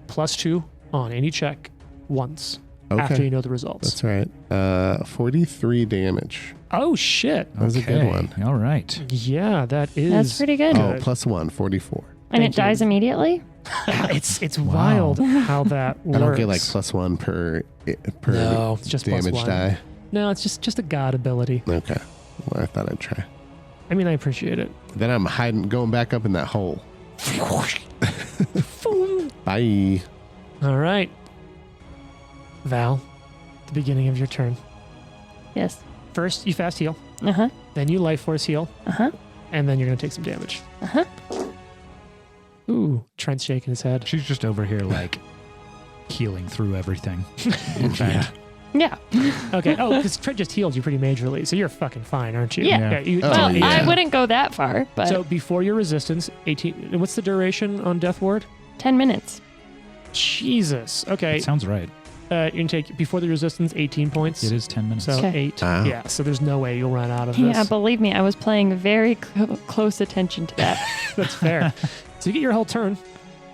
+2 on any check once after Okay. you know the results. That's right. 43 damage. Oh, shit. That was a good one. All right. Yeah, that is. That's pretty good. Oh, +1, 44. And Thank it dies you. immediately? It's wild how that works. I don't get like +1 per No, it's just damage +1. die. No, it's just a god ability. Okay. Well, I thought I'd try. I mean, I appreciate it. Then I'm going back up in that hole. Bye. All right. Val, the beginning of your turn. Yes. First, you fast heal. Uh-huh. Then you life force heal. Uh-huh. And then you're going to take some damage. Uh-huh. Ooh, Trent's shaking his head. She's just over here like healing through everything. In fact, Yeah. Okay. Oh, because Trent just healed you pretty majorly, so you're fucking fine, aren't you? Yeah. you, Oh, Well, yeah. I wouldn't go that far, but So before your resistance, 18. And what's the duration on Death Ward? 10 minutes. Jesus. Okay. it sounds right. You can take before the resistance 18 points. It is 10 minutes. So Okay. 8. Wow. Yeah. So there's no way you'll run out of Yeah, this. believe me, I was paying very close attention to that. That's fair. So you get your whole turn.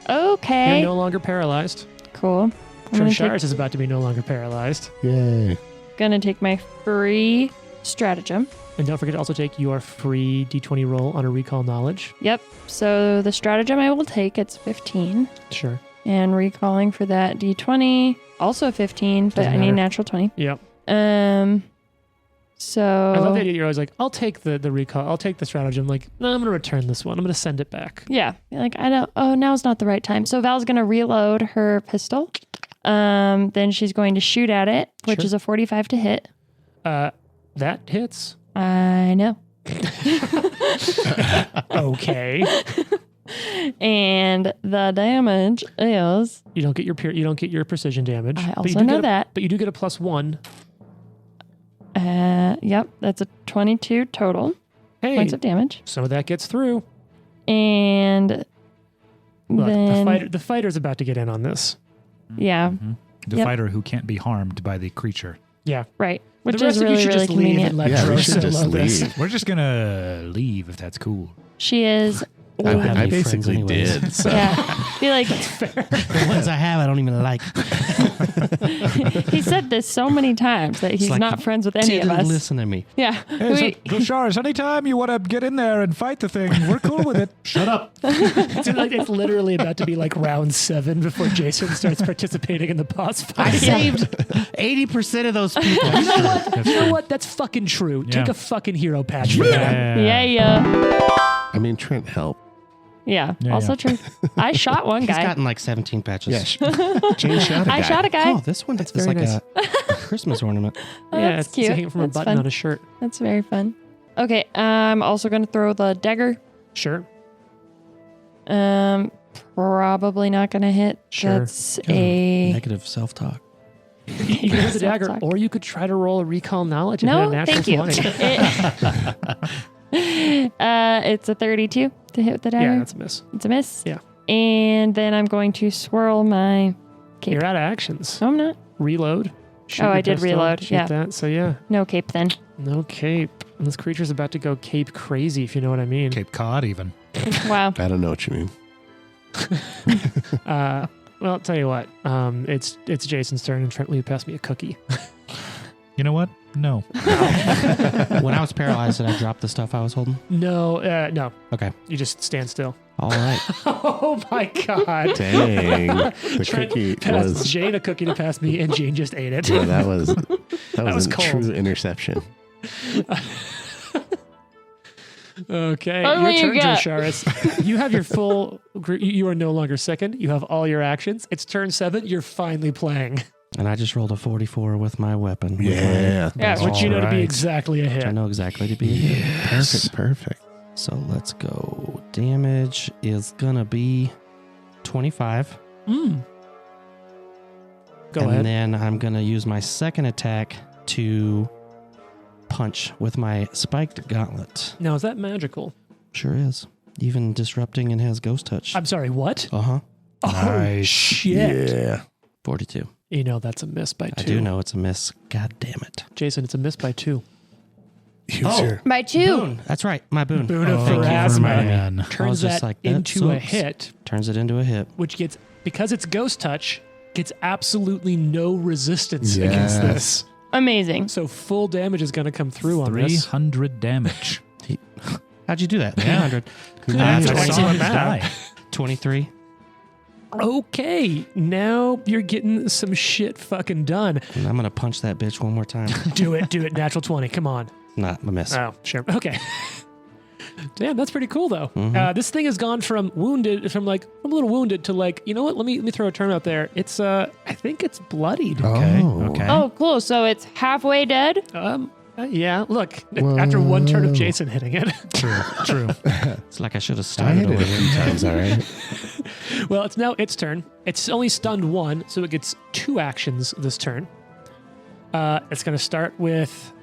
Okay. You're no longer paralyzed. Cool. I'm Trent gonna Shires is about to be no longer paralyzed. Yay. gonna take my free stratagem. And don't forget to also take your free D20 roll on a recall knowledge. Yep. So the stratagem I will take, it's 15. Sure. And recalling for that D20, also 15, but Doesn't I need matter. natural 20. Yep. So I love the idea. You're always like, I'll take the recall. I'll take the stratagem. Like, no, I'm going to return this one. I'm going to send it back. yeah, like I don't. Oh, now's not the right time. So Val's gonna reload her pistol. Then she's going to shoot at it, which Sure. is a 45 to hit. That hits. I know. Okay. And the damage is. You don't get your precision damage. I But you also do know get a- that. But you do get a +1. Yep, that's a 22 total Hey, points of damage. some of that gets through. And Look, then the fighter's about to get in on this. yeah, The Yep. fighter who can't be harmed by the creature. Yeah. right, which The rest is of you really should really just leave and convenient. let Yeah, we Dro should settle just this. leave. We're just going to leave if that's cool. She is. I don't have I any friends basically anyways. did. So. Yeah, be like The ones I have, I don't even like. he said this so many times that he's like not friends with any of Didn't us. listen to me. Yeah, Hey, Shars, anytime you want to get in there and fight the thing, we're cool with it. Shut up. It's literally about to be like round 7 before Jason starts participating in the boss fight. I saved 80% of those people. You know what? That's fucking true. Yeah. Take a fucking hero patch for that. yeah. I mean, Trent helped. Yeah, Yeah, also yeah. true. I shot one He's guy. gotten like 17 patches. Yeah. Jane shot a guy. I shot a guy. Oh, this one is very like nice. a Christmas ornament. Oh, Yeah, that's it's cute. hanging from a That's button fun. on a shirt. That's very fun. Okay, I'm also going to throw the dagger. Sure. Probably not going to hit. Sure. That's a Negative self-talk. You can hit the dagger, Self-talk. or you could try to roll a recall knowledge and no. hit a natural Thank you. 20. It's a 32 to hit with the dagger. Yeah, that's a miss. It's a miss. Yeah. And then I'm going to swirl my cape. You're out of actions. No, I'm not. Reload. Shoot Oh, your I did pistol, reload, shoot yeah. that. So yeah, No cape then. no cape. And this creature's about to go cape crazy, if you know what I mean. Cape Cod, even. Wow. I don't know what you mean. Well, I'll tell you what. It's Jason's turn, and Trent, will you pass me a cookie? You know what? No. When I was paralyzed, did I drop the stuff I was holding? No, no. Okay. You just stand still. All right. Oh my god. Dang. The Trent cookie passed was. Jane a cookie to pass me, and Jane just ate it. Yeah, that was was a cold. true interception. Okay, Oh, your what you turn, got? Drosharis. You have your full. You are no longer second. You have all your actions. It's turn 7. You're finally playing. And I just rolled a 44 with my weapon. Yeah. Yeah, Which you know to be Alright. exactly a Which I hit. know exactly to be a hit. Perfect. So let's go. Damage is gonna be 25. Go and ahead. then I'm gonna use my second attack to punch with my spiked gauntlet. Now, is that magical? Sure is. Even disrupting and has ghost touch. I'm sorry, what? Uh-huh. Oh, Nice. shit. Yeah. 42. You know that's a miss by 2. I do know it's a miss. God damn it. Jason, it's a miss by 2. Use your By 2. Boon. That's right. My boon. Boon of Thank you for Pharasma. reminding me. Man. I was Turns just that like, that into a sucks. hit, Turns it into a hit. which gets, because it's ghost touch, gets absolutely no resistance against this. Amazing. So full damage is going to come through on this. 300 damage. How'd you do that? 300. That's I I saw saw it him now. die. 23. Okay, now you're getting some shit fucking done. And I'm going to punch that bitch one more time. Do it, natural 20. Come on. Not a miss. Oh, sure. Okay. Damn, that's pretty cool though. Mhm. This thing has gone from wounded, from a little wounded to like, you know what? Let me throw a term out there. It's I think it's bloodied. Okay. Oh. Okay. Oh, cool. So it's halfway dead? Yeah. Look, after one turn of Whoa. Jason hitting it. True. It's like I should have I started hit it over a few times, all right. Well, it's now its turn. It's only stunned 1, so it gets 2 actions this turn. It's going to start with.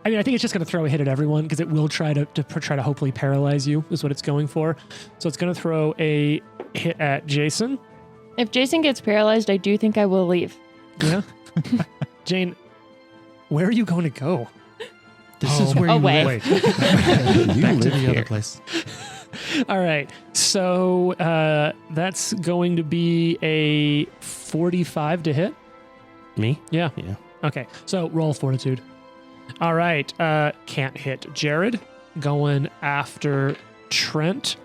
I mean, I think it's just going to throw a hit at everyone because it will try to try to hopefully paralyze you. Is what it's going for. So it's going to throw a hit at Jason. If Jason gets paralyzed, I do think I will leave. Yeah. Jane, where are you going to go? This is where you Away. live. You Back to live the here. other place. All right. So that's going to be a 45 to hit. Me? Yeah. Yeah. Okay. So roll fortitude. All right. Can't hit. Jared going after Trent.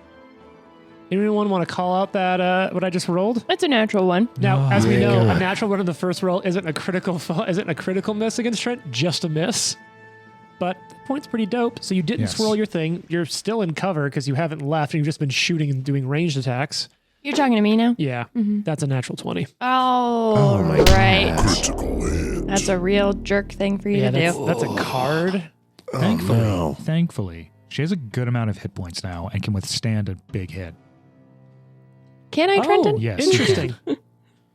Anyone want to call out that what I just rolled? That's a natural one. Now, as we know, Yeah. a natural one in the first roll isn't a critical miss against Trent, just a miss. But the point's pretty dope. So you didn't Yes. swirl your thing. You're still in cover because you haven't left and you've just been shooting and doing ranged attacks. You're talking to me now? Yeah, that's a natural 20. Oh, my right. Critical hit. That's a real jerk thing for you Yeah, to do. that's a card. Thankfully, no. thankfully, she has a good amount of hit points now and can withstand a big hit. Can I, Trenton? yes. Interesting.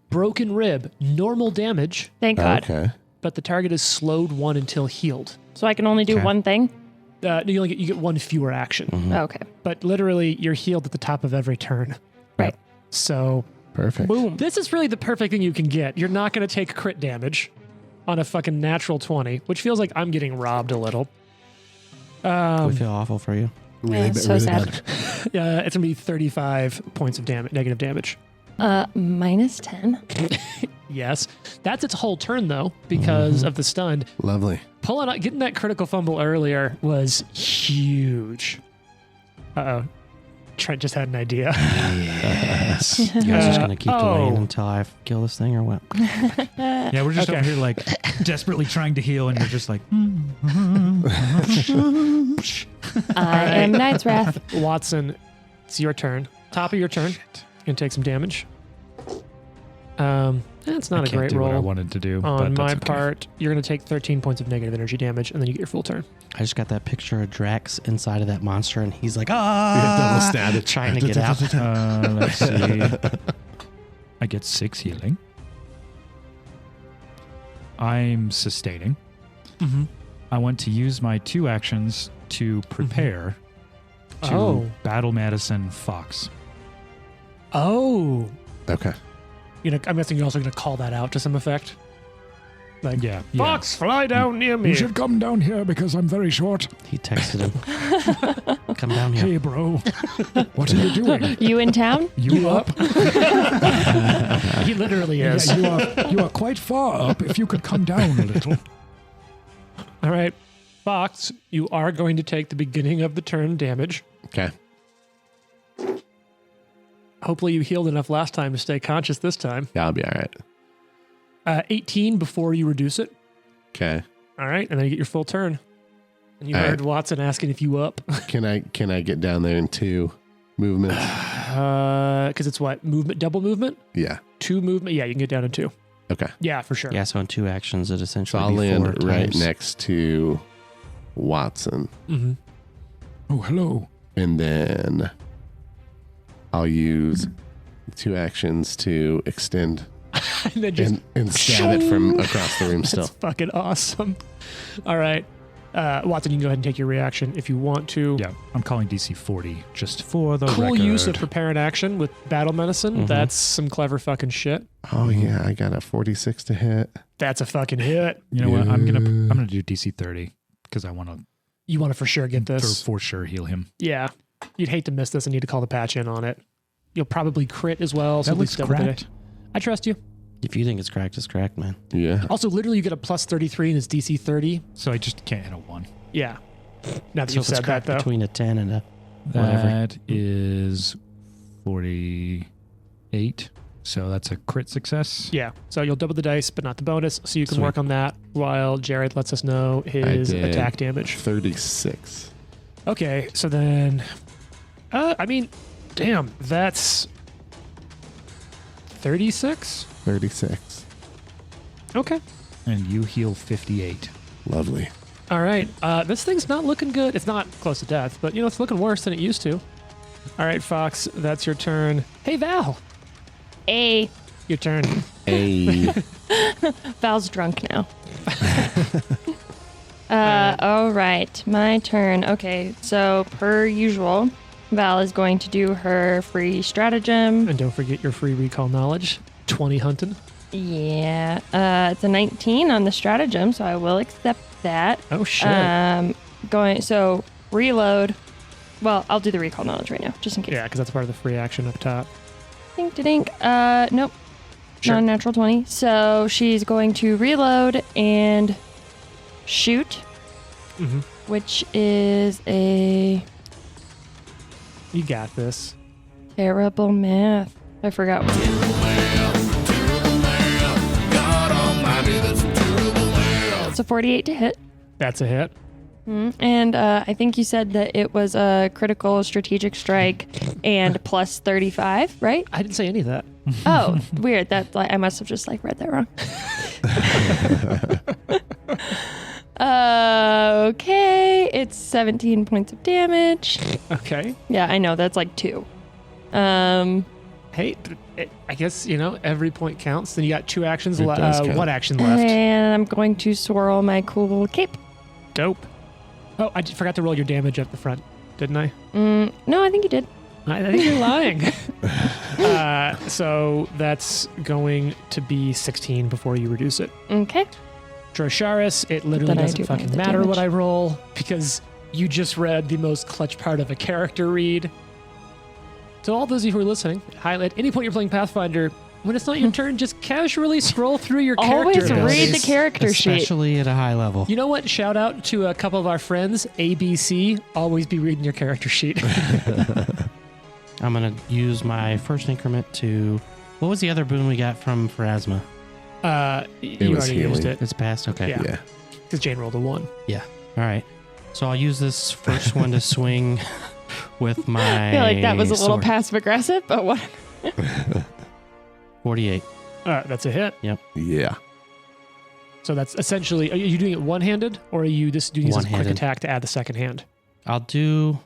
Broken rib, normal damage, Thank God. Okay. but the target is slowed 1 until healed. So I can only do Okay. one thing? You get 1 fewer action, Okay. but literally you're healed at the top of every turn. Right. So Perfect. Boom. this is really the perfect thing you can get. You're not going to take crit damage on a fucking natural 20, which feels like I'm getting robbed a little. We feel awful for you. Really, Yeah, so sad. bad. It's going to be 35 points of negative damage. Minus 10. Yes. That's its whole turn, though, because of the stunned. Lovely. Pulling out, getting that critical fumble earlier was huge. Uh-oh. Trent just had an idea. Yes. You guys just going to keep delaying oh. until I kill this thing or what? Yeah, we're just Okay. over here like desperately trying to heal, and you're just like, I am Knight's Wrath. Watson, it's your turn. Top of your turn. You're going to take some damage. That's I not a can't great do what I roll. wanted to do. On but my that's okay. part, you're going to take 13 points of negative energy damage, and then you get your full turn. I just got that picture of Drax inside of that monster, and he's like, We have ah, double status. trying to get out. Let's see. I get 6 healing. I'm sustaining. Mm-hmm. I want to use my 2 actions to prepare to Oh. battle Madison Fox. Oh. Okay. I'm guessing you're also going to call that out to some effect. Like, Yeah. Fox, fly down near me. You should come down here because I'm very short. He texted him. Come down here. Hey, bro. What are you doing? You in town? You up? He literally is. Yeah, you are quite far up. If you could come down a little. All right. Fox, you are going to take the beginning of the turn damage. Okay. Hopefully you healed enough last time to stay conscious this time. Yeah, I'll be all right. 18 before you reduce it. Okay. All right. And then you get your full turn. And you heard Watson asking if you up. Can I get down there in 2 movements? Because it's what? Movement, double movement? Yeah. 2 movement? Yeah, you can get down in 2. Okay. Yeah, for sure. Yeah, so in 2 actions, it So essentially I'll be 4 land right times. next to Watson. Mm-hmm. Oh, hello. And then I'll use 2 actions to extend And then just and stab it from across the room still. That's fucking awesome. All right. Watson, you can go ahead and take your reaction if you want to. Yeah, I'm calling DC 40 just for the Cool record. use of prepare an action with battle medicine. Mhm. That's some clever fucking shit. Oh yeah, I got a 46 to hit. That's a fucking hit. You know what? I'm gonna do DC 30 because I want to You want to for sure get this. for sure heal him. Yeah. You'd hate to miss this and need to call the patch in on it. You'll probably crit as well. So That at least looks double the- cracked. I trust you. If you think it's cracked, man. Yeah. Also, literally, you get a plus 33 and it's DC 30. So I just can't hit a 1. Yeah. Now that So you've if it's said that, cracked though. between a 10 and a whatever. That is 48. So that's a crit success. Yeah. So you'll double the dice, but not the bonus. So you can Sweet. work on that while Jared lets us know his did. attack damage. 36. Okay. So then, I mean, damn, that's 36. 36. Okay. And you heal 58. Lovely. All right. This thing's not looking good. It's not close to death, but it's looking worse than it used to. All right, Fox, that's your turn. Hey, Val, A. your turn. A. Val's drunk now. All right, my turn. Okay, so per usual, Val is going to do her free stratagem. And don't forget your free recall knowledge. 20 hunting. Yeah, it's a 19 on the stratagem, so I will accept that. Oh, shit. So reload. Well, I'll do the recall knowledge right now, just in case. Yeah, because that's part of the free action up top. Dink, dink. Nope. Sure. Non-natural 20. So she's going to reload and shoot, Mm-hmm. which is a You got this. terrible math. I forgot. God almighty, that's a terrible math. It's a 48 to hit. That's a hit. And I think you said that it was a critical strategic strike and plus 35, right? I didn't say any of that. Oh, weird. That I must have just read that wrong. Okay, it's 17 points of damage. Okay. Yeah, I know that's like 2. Hey, I guess, every point counts. Then you got 2 actions It does left. count. 1 action left. And I'm going to swirl my cool cape. Dope. Oh, I forgot to roll your damage at the front, didn't I? No, I think you did. I think you're lying. So that's going to be 16 before you reduce it. Okay. Drosharis, it literally Then I doesn't do fucking the matter what damage. I roll because you just read the most clutch part of a character read. So all those of you who are listening, at any point you're playing Pathfinder, when it's not your turn, just casually scroll through your Always character read abilities. the character sheet. Especially at a high level. You know what? Shout out to a couple of our friends, ABC. Always be reading your character sheet. I'm going to use my first increment to... What was the other boon we got from Pharasma? You was already used healing. it It's passed? Okay. Yeah. Yeah. because Jane rolled a 1. All right. So I'll use this first one to swing with my I feel like that was a little sword. passive aggressive, but what? 48. That's a hit. Yeah. So that's essentially, are you doing it one-handed or are you just doing this as a quick One-handed. attack to add the second hand? I'll do...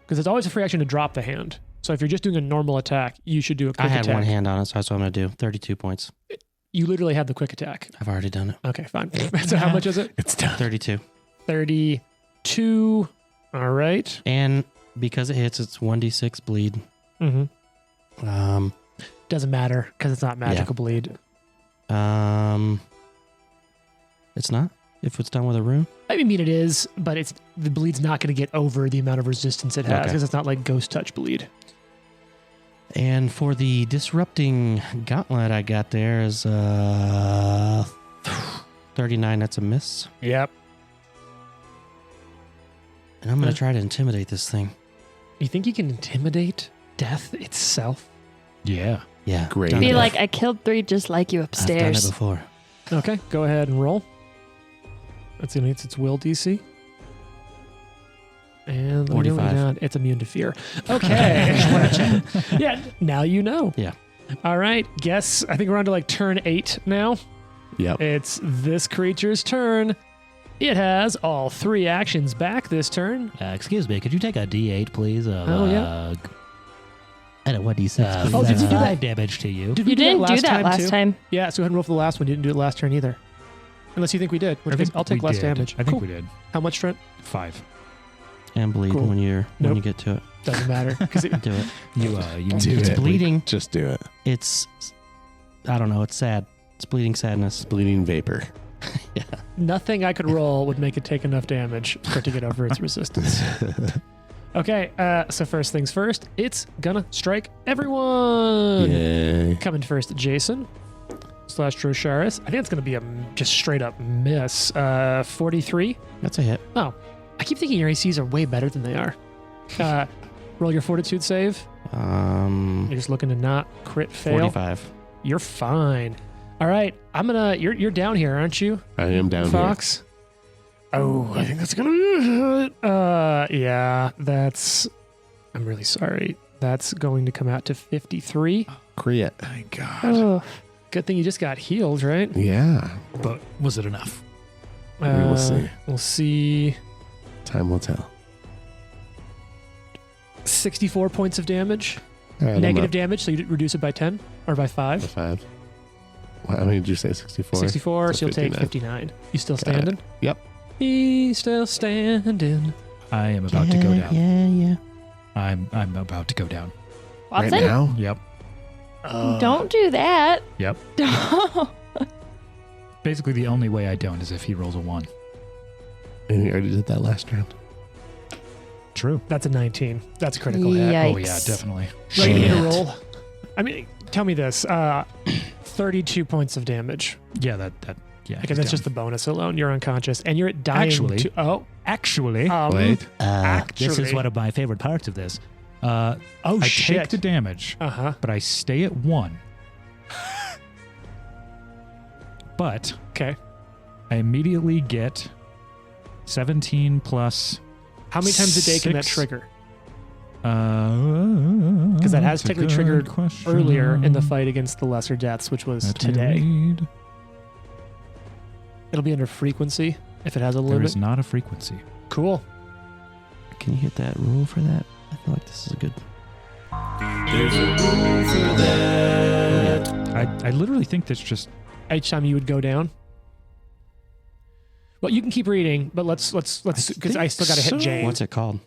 Because it's always a free action to drop the hand. So if you're just doing a normal attack, you should do a quick I had attack. one hand on it, so that's what I'm going to do. 32 points. You literally had the quick attack. I've already done it. Okay, fine. So how much is it? It's done. 32. 32. All right. And because it hits, it's 1d6 bleed. Mm-hmm. Doesn't matter because it's not magical bleed. It's not? If it's done with a rune? I mean, it is, but the bleed's not going to get over the amount of resistance it has Okay. because it's not like ghost touch bleed. And for the disrupting gauntlet I got there is 39. That's a miss. Yep. And I'm going to try to intimidate this thing. You think you can intimidate death itself? Yeah. Yeah. Great. done Be it. like, I killed 3 just like you I've done it upstairs. before. Okay, go ahead and roll. That's going to hit its will DC. And 45. it's immune to fear. Okay. Yeah, now you know. Yeah. All right. Guess, I think we're on to like turn 8 now. Yep. It's this creature's turn. It has all 3 actions back this turn. Excuse me, could you take a D8, please? Oh, yeah. I don't know what he said. Oh, did you do that? 5 damage to you. Did we You didn't do that last too? time. Yeah, so go ahead and roll for the last one. You didn't do it last turn either. Unless you think we did. Which case, I'll take we less did. damage. I think Cool. we did. How much, Trent? 5. And bleed Cool. when you Nope. get to it. Doesn't matter. Because Do it. You Do It's it. bleeding. Just do it. It's I don't know. It's sad. It's bleeding sadness. Bleeding vapor. Yeah. nothing I could roll would make it take enough damage for it to get over its resistance. Okay, so first things first, it's gonna strike everyone. Yay. Coming first, Jason / Drosharis. I think it's gonna be a just straight up miss. 43. That's a hit. Oh, I keep thinking your ACs are way better than they are. Roll your fortitude save. You're just looking to not crit fail. 45. You're fine. All right, you're down here, aren't you, I am down Fox? Oh, I think that's gonna be a hit. Yeah, I'm really sorry. That's going to come out to 53. here. Crit. My God. Oh, Good thing you just got healed, right? Yeah. But was it enough? We will see. We'll see. Time will tell. 64 points of damage. All right, Negative damage, so you reduce it by 10 or by 5. 5. How many did you say? 64? 64, so you'll take 59. 59. You still Got it. standing? Yep. He's still standing. I am about to go down. Yeah. I'm about to go down. Watson? Right now? Yep. Don't do that. Yep. Don't. Basically, the only way I don't is if he rolls a 1. And you already did that last round. True. That's a 19. That's a critical hit. Yikes. Oh yeah, definitely. Ready to Shit. roll? I mean, tell me this. 32 points of damage. Yeah, yeah. Because that's just the bonus alone. You're unconscious. And you're dying Actually- to... Oh. actually. Wait. This is Actually. one of my favorite parts of this. Oh, I shit. take the damage, Uh-huh. but I stay at 1. But Okay. I immediately get 17 plus. How many times a day can that 6. trigger? Because that has technically triggered Earlier in the fight against the Lesser Deaths, which was today. It'll be under frequency if it has a There limit. is not a frequency. Cool. Can you hit that rule for that? I feel like this is a good. There's a rule for that. I literally think that's just. Each time you would go down. Well, you can keep reading, but let's because I still got to hit so. Jane. What's it called?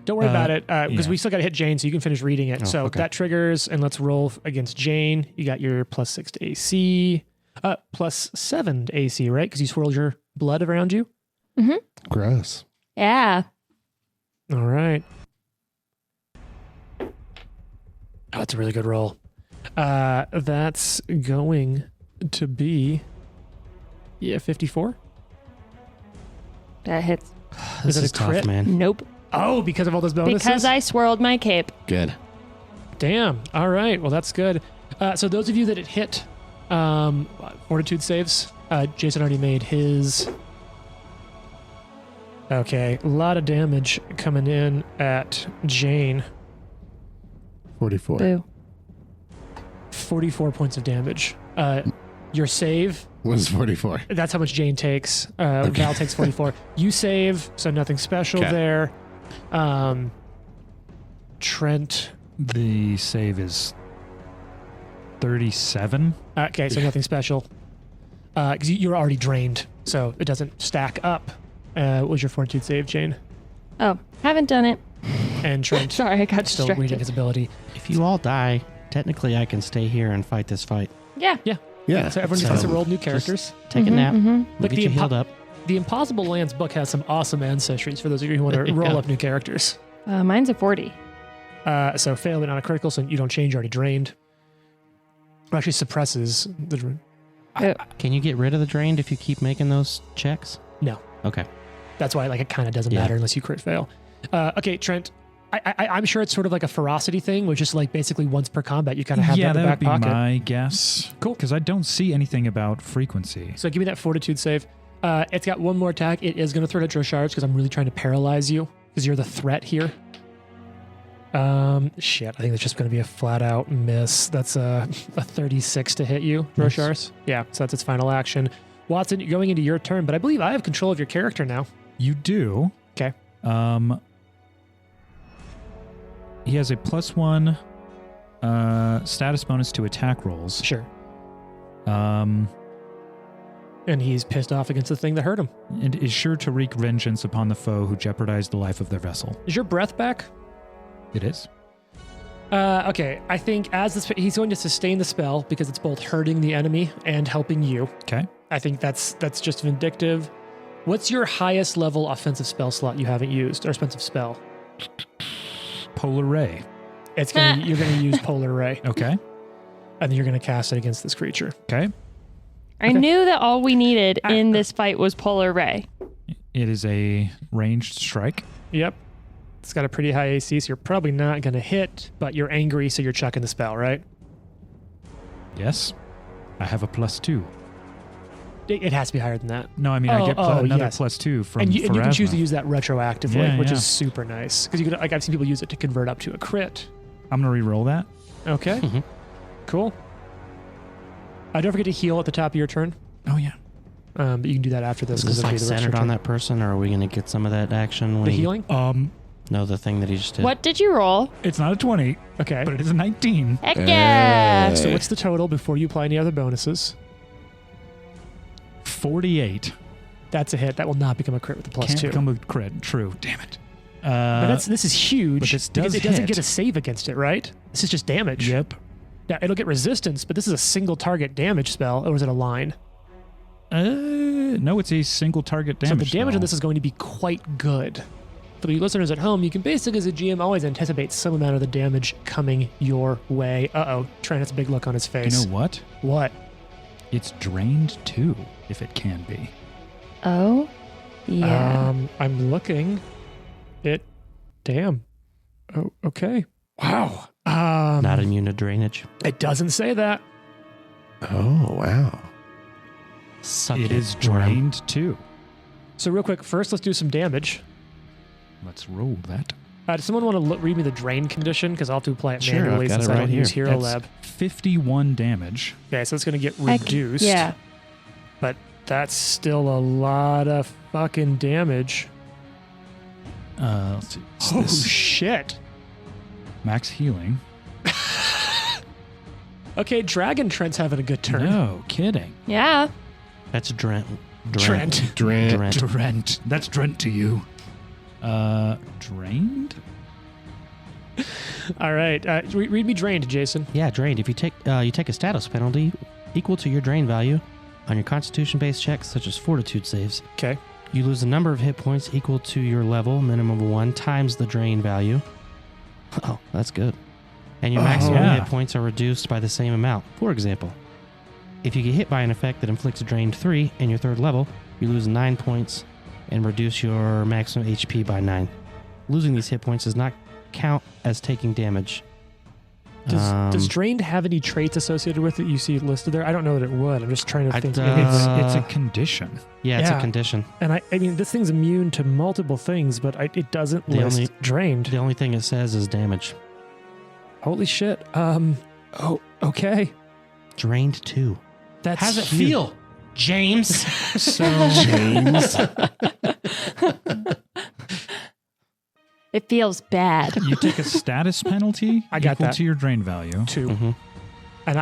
Don't worry about it because yeah. we still got to hit Jane, so you can finish reading it. Oh, So okay. that triggers, and let's roll against Jane. You got your +6 to AC, +7 to AC, right? Because you swirled your blood around you. Gross. Yeah. All right. Oh, that's a really good roll. That's going to be 54. That hits. This it a is tough, crit? man. Nope. Oh, because of all those bonuses. Because I swirled my cape. Good. Damn. All right. Well, that's good. So those of you that it hit, fortitude saves. Jason already made his. Okay, a lot of damage coming in at Jane. 44. Boo. 44 points of damage. Your save, Was 44. that's how much Jane takes. Val takes 44. You save, so nothing special Okay. there. Trent. The save is 37. Okay, so nothing special. Because you're already drained, so it doesn't stack up. What was your fortitude save, Jane? Oh, haven't done it. And Trent Sorry, I got still reading distracted. his ability. If you all die, technically I can stay here and fight this fight. Yeah. Yeah. So everyone just has to roll new characters. Take a nap. Mhm. We'll get you healed up. The Impossible Lands book has some awesome ancestries for those of you who want to roll Yeah. up new characters. Mine's a 40. So fail but not a critical, so you don't change, you're already drained. Or actually suppresses the drain. Can you get rid of the drained if you keep making those checks? No. Okay. That's why it kind of doesn't Yeah. matter unless you crit fail. Okay, Trent. I'm sure it's sort of like a ferocity thing, which is like basically once per combat you kind of have Yeah, that in that the would back be pocket. my guess. Cool. Because I don't see anything about frequency. So give me that fortitude save. It's got one more attack. It is going to throw it at Droshards because I'm really trying to paralyze you because you're the threat here. Shit, I think that's just going to be a flat out miss. That's a 36 to hit you, Roshars. Yeah, so that's its final action. Watson, you're going into your turn, but I believe I have control of your character now. You do. Okay. He has a +1 status bonus to attack rolls. Sure. And he's pissed off against the thing that hurt him. And is sure to wreak vengeance upon the foe who jeopardized the life of their vessel. Is your breath back? It is. Okay, I think as this, he's going to sustain the spell because it's both hurting the enemy and helping you. Okay. I think that's just vindictive. What's your highest level offensive spell slot you haven't used, or offensive spell? Polar Ray. You're going to use Polar Ray, Okay. and then you're going to cast it against this creature. Okay. I knew that all we needed in this fight was Polar Ray. It is a ranged strike. Yep. It's got a pretty high AC, so you're probably not going to hit, but you're angry, so you're chucking the spell, right? Yes. I have a +2. It has to be higher than that. No, I mean I get another yes. +2 from And you can choose to Pharasma. use that retroactively, Yeah, which yeah. is super nice. Because you could, like, I've seen people use it to convert up to a crit. I'm going to re-roll that. Okay. Cool. Don't forget to heal at the top of your turn. Oh, yeah. But you can do that after this. Is 'cause this it'll be like the rest of centered your on turn. that person, or are we going to get some of that action? When The he- healing? No, the thing that he just did. What did you roll? It's not a 20, Okay. but it is a 19. Heck yeah! So what's the total before you apply any other bonuses? 48. That's a hit. That will not become a crit with the +2. Can't become a crit. True. Damn it. But this is huge but this because does it doesn't hit. get a save against it, right? This is just damage. Yep. Yeah, it'll get resistance, but this is a single target damage spell, or is it a line? No, it's a single target damage. So the damage spell. on this is going to be quite good. For you listeners at home, you can basically, as a GM, always anticipate some amount of the damage coming your way. Uh-oh. Trent has a big look on his You face. know what? What? It's drained too, if it can be. Oh, yeah. I'm looking. Damn. Oh, okay. Wow. Not immune to drainage. It doesn't say that. Oh, wow. Suck It is worm. drained too. So real quick, first let's do some damage. Let's roll that. Does someone want to read me the drain condition? Because I'll have to apply it Sure, manually I've got since it I right don't here. use Hero That's Lab. 51 damage. Okay, so it's going to get Heck, reduced. yeah. But that's still a lot of fucking damage. Let's see. What's Oh, this? shit. Max healing. Okay, Dragon Trent's having a good turn. No kidding. Yeah. That's Drent. Trent. Drent. Drent. That's Drent to you. Drained? All right. Read me drained, Jason. Yeah, drained. If you take a status penalty equal to your drain value on your Constitution-based checks, such as Fortitude saves. Okay. You lose a number of hit points equal to your level, minimum of 1, times the drain value. Oh, that's good. And your maximum yeah. hit points are reduced by the same amount. For example, if you get hit by an effect that inflicts a drain 3 in your third level, you lose 9 points and reduce your maximum HP by 9. Losing these hit points does not count as taking damage. Does drained have any traits associated with it you see listed there? I don't know that it would. I'm just trying to think. It's a condition. Yeah, it's Yeah. a condition. And I mean, this thing's immune to multiple things, but it doesn't The list only- drained. The only thing it says is damage. Holy shit. Oh, okay. Drained 2. That's How's it huge. feel, James? So James. It feels bad. you take a status penalty I got equal that. to your drain value. 2. Mm-hmm. And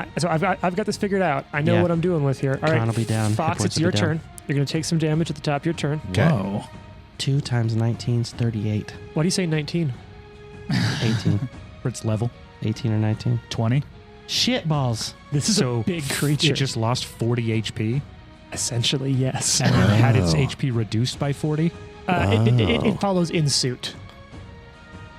I've got this figured out. I know Yeah. what I'm doing with here. All Trying right, to be down. Hit Fox, points it's will your be down. turn. You're going to take some damage at the top of your turn. Okay. Whoa. 2 times 19 is 38. Why do you say 19? 18. For its level. 18 or 19. 20. Shit balls. This is So a big creature. It just lost 40 HP Essentially, yes. and it had its Oh. HP reduced by 40. It follows in suit.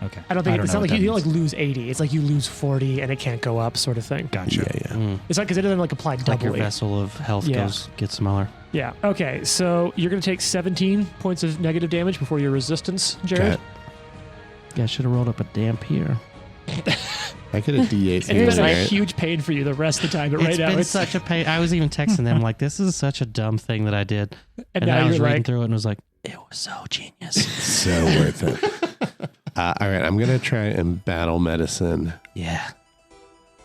Okay. I don't think it's know not like what you that don't like means. lose 80. It's like you lose 40 and it can't go up, sort of thing. Gotcha. Yeah. Mm. It's not because it doesn't like apply Like your doubly. vessel of health Yeah. gets smaller. Yeah. Okay. So you're going to take 17 points of negative damage before your resistance, Jared. Okay. Yeah, I should have rolled up a damp here. I get a D8 It's been a right? huge pain for you the rest of the time, but right It's now been it's such a pain. I was even texting them like, this is such a dumb thing that I did. and And now I was you're reading like, through it and was like, It was so genius. So worth it. All right, I'm gonna try and battle medicine Yeah.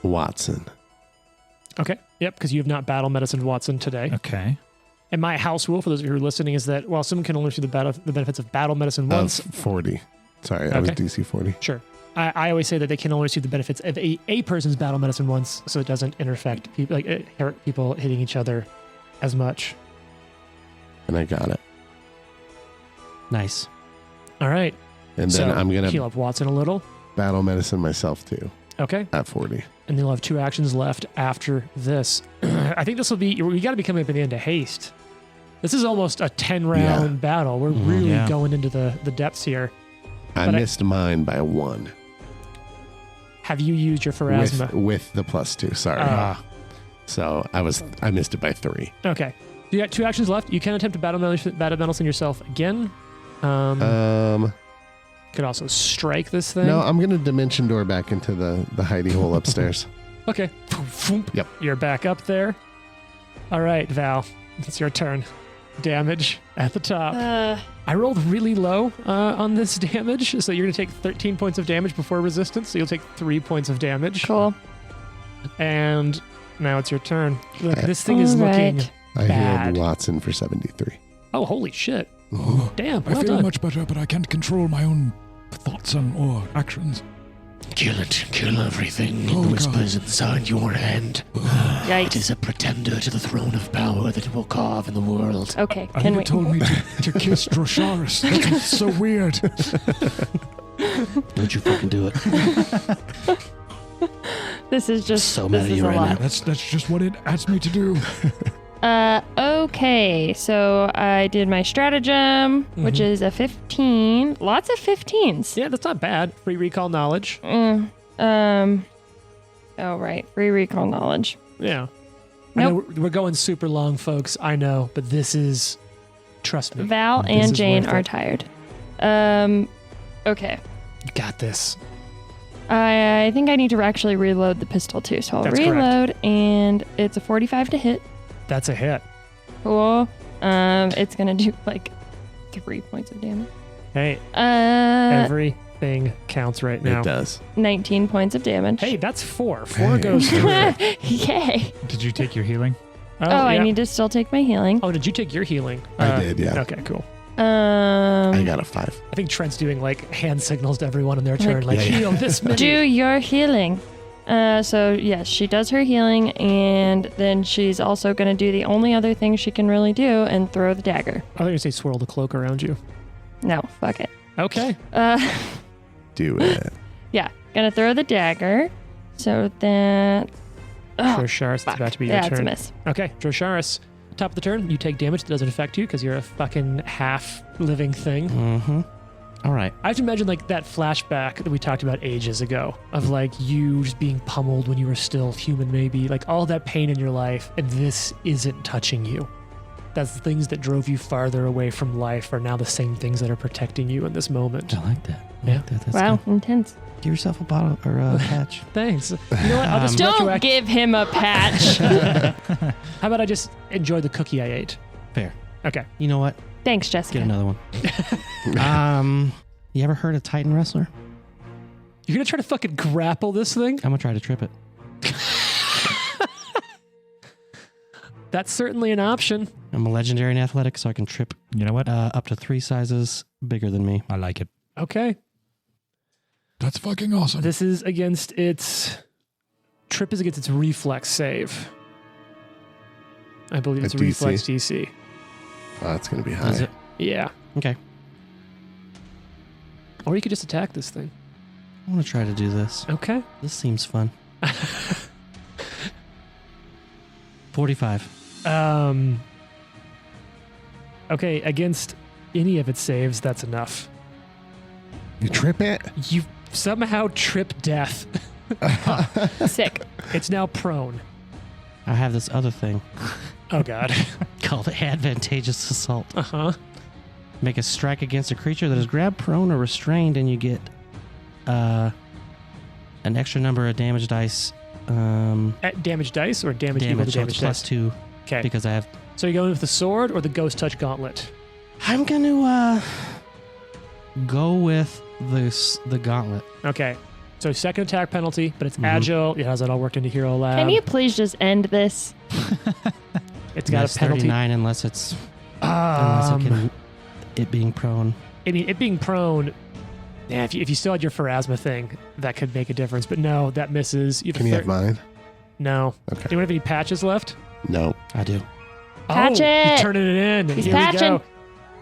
Watson. Okay. Yep, because you have not battle medicine Watson today. Okay. And my house rule for those of you who are listening is that while someone can only receive the benefits of battle medicine once, Of 40. Sorry, I was Okay. DC 40. sure. I always say that they can only receive the benefits of a person's battle medicine once, so it doesn't intersect people, like it hurt people hitting each other as much. And I got it. Nice. All right. And So then I'm gonna heal up Watson a little. battle medicine myself too Okay. at 40. And you'll have 2 actions left after this. I think this will be, we got to be coming up at the end of haste. This is almost a 10-round battle. We're really Yeah. going into the depths here. I But I- missed mine by 1 Have you used your Pharasma? with the +2. Sorry. So I missed it by 3. Okay. You got 2 actions left. You can attempt to battle medicine yourself again. Could also strike this thing. No, I'm gonna dimension door back into the hidey hole upstairs. Okay. Yep. You're back up there. All right, Val. It's your turn. Damage at the top. I rolled really low on this damage, so you're going to take 13 points of damage before resistance, so you'll take 3 points of damage. Cool. And now it's your turn. Look, this thing is All looking... right. I Bad. healed Watson for 73. Oh, holy shit. Oh, Damn, I well feel done. much better, but I can't control my own thoughts or actions. Kill it. Kill everything Oh, in God. whispers inside your head. It Yikes. is a pretender to the throne of power that it will carve in the world. Okay. I Can think we? it told me to kiss Drosharis. That's so weird. Don't you fucking do it. This is just So mad this at is you a right lot. That's just what it asked me to do. Okay, so I did my stratagem, which is a 15. Lots of 15s. Yeah, that's not bad. Free recall knowledge. Oh, right. Free recall knowledge. Yeah. I know we're going super long, folks. I know, but this is... Trust me. Val This and is Jane worth are it. tired. Okay. You got this. I think I need to actually reload the pistol too, so I'll That's correct. reload, and it's a 45 to hit. That's a hit. Cool. It's gonna do like 3 points of damage. Hey, Uh, everything counts right now. It does. 19 points of damage. Hey, that's 4. 4 Hey. goes through. Yay! Did you take your healing? Oh, I yeah. need to still take my healing. Oh, did you take your healing? I did, yeah. Okay, cool. I got a 5. I think Trent's doing like hand signals to everyone in their turn, Like- like Yeah, yeah. heal this many. Do your healing. So yes, she does her healing, and then she's also gonna do the only other thing she can really do and throw the dagger. I thought you were gonna say swirl the cloak around you. No, fuck it. Okay. Do it. Yeah, gonna throw the dagger. So that. Oh, Drosharis, it's fuck. about to be your Yeah, it's a turn. miss. Okay, Drosharis. Top of the turn, you take damage that doesn't affect you because you're a fucking half living thing. Mm-hmm. All right. I have to imagine like that flashback that we talked about ages ago of like you just being pummeled when you were still human, maybe like all that pain in your life, and this isn't touching you. That's the things that drove you farther away from life are now the same things that are protecting you in this moment. I like that. I Yeah. like that. That's Wow, good. intense. Give yourself a bottle or a patch. Thanks. You know what? I'll just Don't retroact- give him a patch. How about I just enjoy the cookie I ate? Fair. Okay. You know what? Thanks, Get Jessica. another one. You ever heard of Titan Wrestler? You're gonna try to fucking grapple this thing? I'm gonna try to trip it. That's certainly an option. I'm a legendary in athletics, so I can trip You know what? up to 3 sizes bigger than me. I like it. Okay. That's fucking awesome. This is against its trip is against its reflex save. I believe it's A a reflex DC. Oh, that's going to be Is high. it? Yeah. Okay. Or you could just attack this thing. I'm gonna try to do this. Okay. This seems fun. 45. Okay, against any of its saves, that's enough. You trip it? You somehow trip death. Sick. It's now prone. I have this other thing Oh god. called advantageous assault. Uh-huh. Make a strike against a creature that is grabbed, prone, or restrained, and you get an extra number of damage dice. At damage dice or damage equal to Damage, so it's damage dice? +2 Okay. because I have. So you're going with the sword or the ghost touch gauntlet? I'm going to go with the gauntlet. Okay. So second attack penalty, but it's agile. Yeah, how's that all worked into Hero Lab? Can you please just end this? It's got Miss a penalty. 39 unless it being prone. I mean, it being prone. Yeah, if you still had your Pharasma thing, that could make a difference. But no, that misses. Can you have mine? No. Okay. Anyone have any patches left? No. I do. Patch oh, it. He's turning it in. He's Here patching.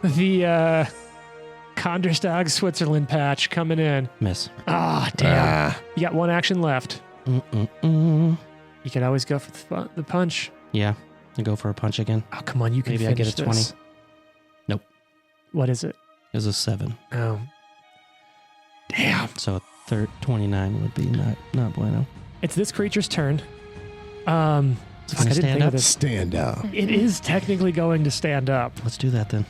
we go. The Konderstag Switzerland patch coming in. Miss. Ah, damn. Ah, You got one action left. Mm-mm-mm. You could always go for the punch. Yeah. I go for a punch again. Oh, come on. You can Maybe I finish get a 20. this. Nope. What is it? It was a 7. Oh. Damn. So 29 would be not bueno. It's this creature's turn. Fuck, I gonna didn't stand think of up? this. stand up. It is technically going to stand up. Let's do that then.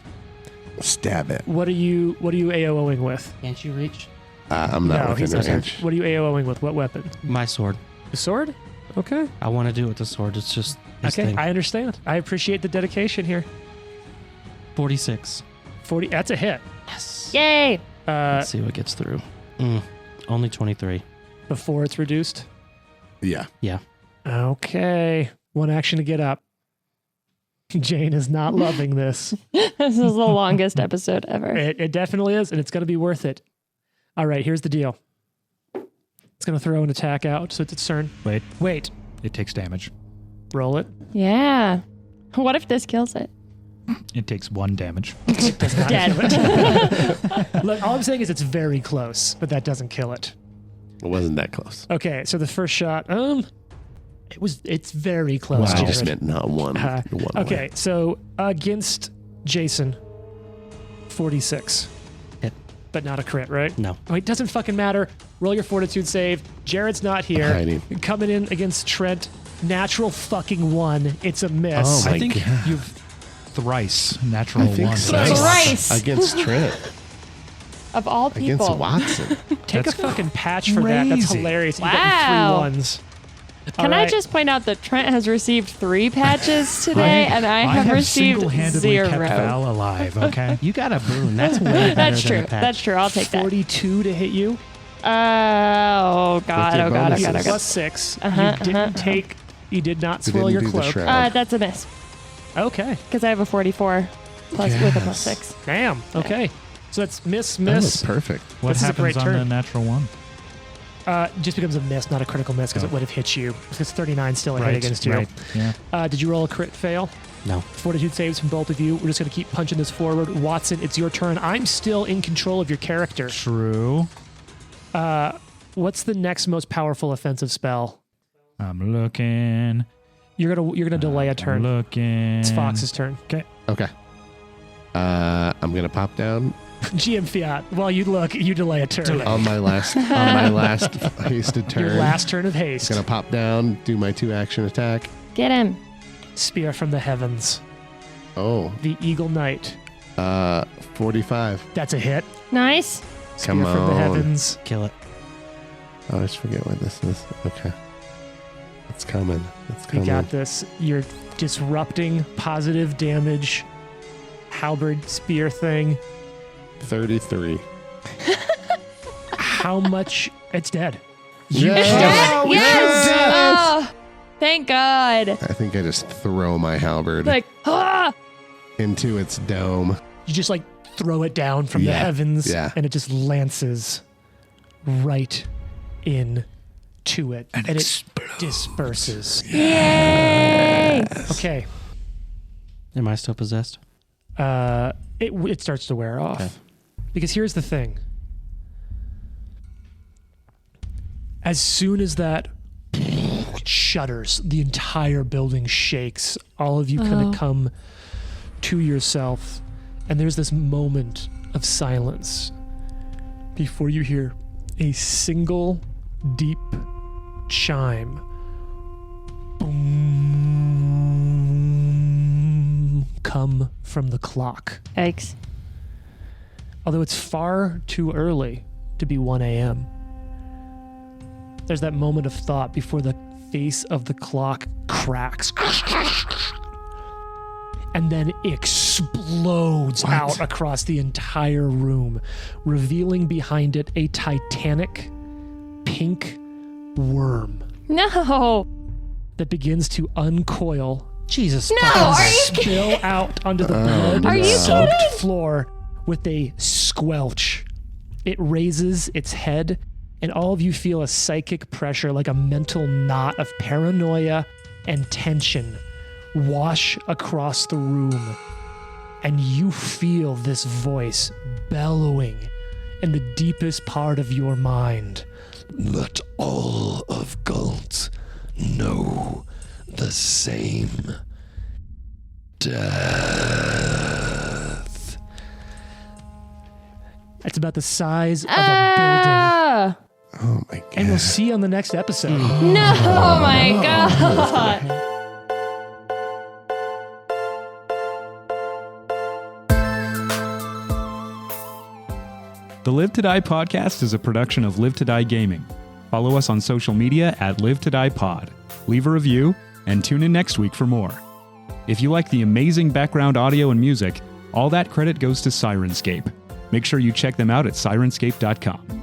Stab it. What are you AOing with? Can't you reach? I'm not No, within he's not. range. What are you AOing with? What weapon? My sword. The sword? Okay. I want to do it with the sword. It's just his Okay, thing. I understand. I appreciate the dedication here. 46. 40. That's a hit. Yes. Yay! Let's see what gets through. Only 23. Before it's reduced. Yeah. Yeah. Okay. One action to get up. Jane is not loving this. This is the longest episode ever. It definitely is, and it's going to be worth it. All right, here's the deal. It's going to throw an attack out, so it's its turn. Wait. It takes damage. Roll it. Yeah. What if this kills it? It takes 1 damage. It does not Dead. kill it. Look, all I'm saying is it's very close, but that doesn't kill it. It wasn't that close. Okay, so the first shot, it's very close. I just Jared. meant not one. one Okay, way. so against Jason, 46. Hit. But not a crit, right? No. Oh, it doesn't fucking matter. Roll your fortitude save. Jared's not here. Hiding. Coming in against Trent, natural fucking 1. It's a miss. Oh my I think God. you've thrice natural I think 1. so. Thrice. Against Trent. Of all Against people. Watson. Take That's a fucking patch for that. That's crazy. hilarious. You Wow. got 3 1s. Can I just point out that Trent has received 3 patches today, and I have received single-handedly 0. kept Val alive, okay? You got a boon. That's way better That's than true. a patch. That's true. I'll take that. 42 to hit you. Oh God! With your Oh God! Oh bonuses. God! Oh Plus God! 6. Uh-huh, you didn't take. You did not You swirl didn't your do the cloak. shroud. That's a miss Okay. because I have a 44 plus with a plus Yes. 6. Damn. Okay. So that's miss. That was perfect. What This is a happens great on turn. the natural 1? Just becomes a miss, not a critical miss, because Oh. it would have hit you. Because 39 still a hit against you. Right. Yeah. Did you roll a crit fail? No. Fortitude saves from both of you. We're just going to keep punching this forward. Watson, it's your turn. I'm still in control of your character. True. What's the next most powerful offensive spell? I'm looking. You're gonna delay a I'm turn. looking. It's Fox's turn. Okay. Okay. I'm gonna pop down GM Fiat. While you look, you delay a turn. on my last hasted turn. Your last turn of haste. Gonna pop down, do my 2 action attack. Get him! Spear from the heavens. Oh, The Eagle Knight. 45. That's a hit. Nice. Spear Come from the on. heavens. Kill it. I always forget what this is. Okay. It's coming. It's You coming. got this. You're disrupting positive damage. Halberd spear thing. 33. How much? It's dead. Yeah. Yes! Oh, thank God. I think I just throw my halberd Like, into its dome. You just like throw it down from the Yeah. heavens, Yeah. and it just lances right into it, and it disperses. yay! Okay. Am I still possessed? It starts to wear off. Okay. Because here's the thing. As soon as that shudders, the entire building shakes. All of you kind of come to yourself, and there's this moment of silence before you hear a single deep chime. Boom, come from the clock. Yikes. Although it's far too early to be 1 a.m. There's that moment of thought before the face of the clock cracks. and then explodes out across the entire room, revealing behind it a titanic pink worm No. that begins to uncoil, Jesus. No, fucking are you spill out onto the Are you blood-soaked kidding? floor with a squelch. It raises its head, and all of you feel a psychic pressure, like a mental knot of paranoia and tension, wash across the room. And you feel this voice bellowing in the deepest part of your mind. Let all of Galt know the same death. It's about the size of a building. Ah. Oh my god. And we'll see you on the next episode. No, oh my God. The Live to Die podcast is a production of Live to Die Gaming. Follow us on social media at Live to Die Pod. Leave a review and tune in next week for more. If you like the amazing background audio and music, all that credit goes to Syrinscape. Make sure you check them out at Syrinscape.com.